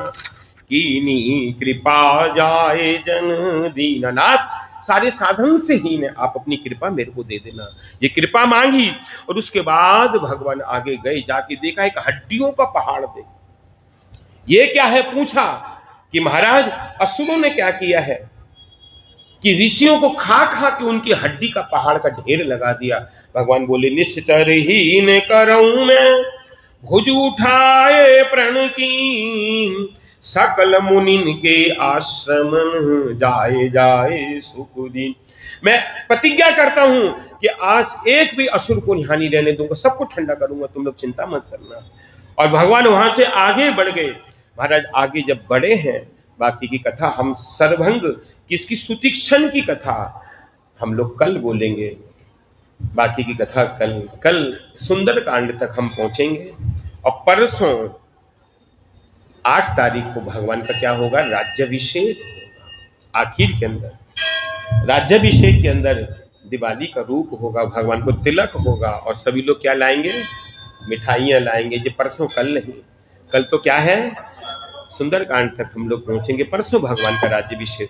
कीनी कृपा जाए जन दीनानाथ। सारे साधन से हीन है, आप अपनी कृपा मेरे को दे देना। ये कृपा मांगी और उसके बाद भगवान आगे गए, जाके देखा एक हड्डियों का पहाड़ देख। ये क्या है पूछा कि महाराज असुरों ने क्या किया है कि ऋषियों को खा खा के उनकी हड्डी का पहाड़ का ढेर लगा दिया। भगवान बोले निश्चर हीन करऊं मैं, भुज उठाए प्रण की, सकल मुनिन के आश्रम जाए जाए सुख दिन। मैं प्रतिज्ञा करता हूं कि आज एक भी असुर को हानि रहने दूंगा, सबको ठंडा करूंगा, तुम लोग चिंता मत करना। और भगवान वहां से आगे बढ़ गए। महाराज आगे जब बढ़े हैं, बाकी की कथा हम सर्वभंग किसकी सुतीक्षण की कथा हम लोग कल बोलेंगे। बाकी की कथा कल सुंदर कांड तक हम पहुंचेंगे। और परसों 8 तारीख को भगवान का क्या होगा, राज्याभिषेक होगा। आखिर के अंदर राज्याभिषेक के अंदर दिवाली का रूप होगा, भगवान को तिलक होगा और सभी लोग क्या लाएंगे, मिठाइयां लाएंगे। ये परसों, कल नहीं। कल तो क्या है, सुंदरकांड तक हम लोग पहुंचेंगे। परसों भगवान का राज्याभिषेक।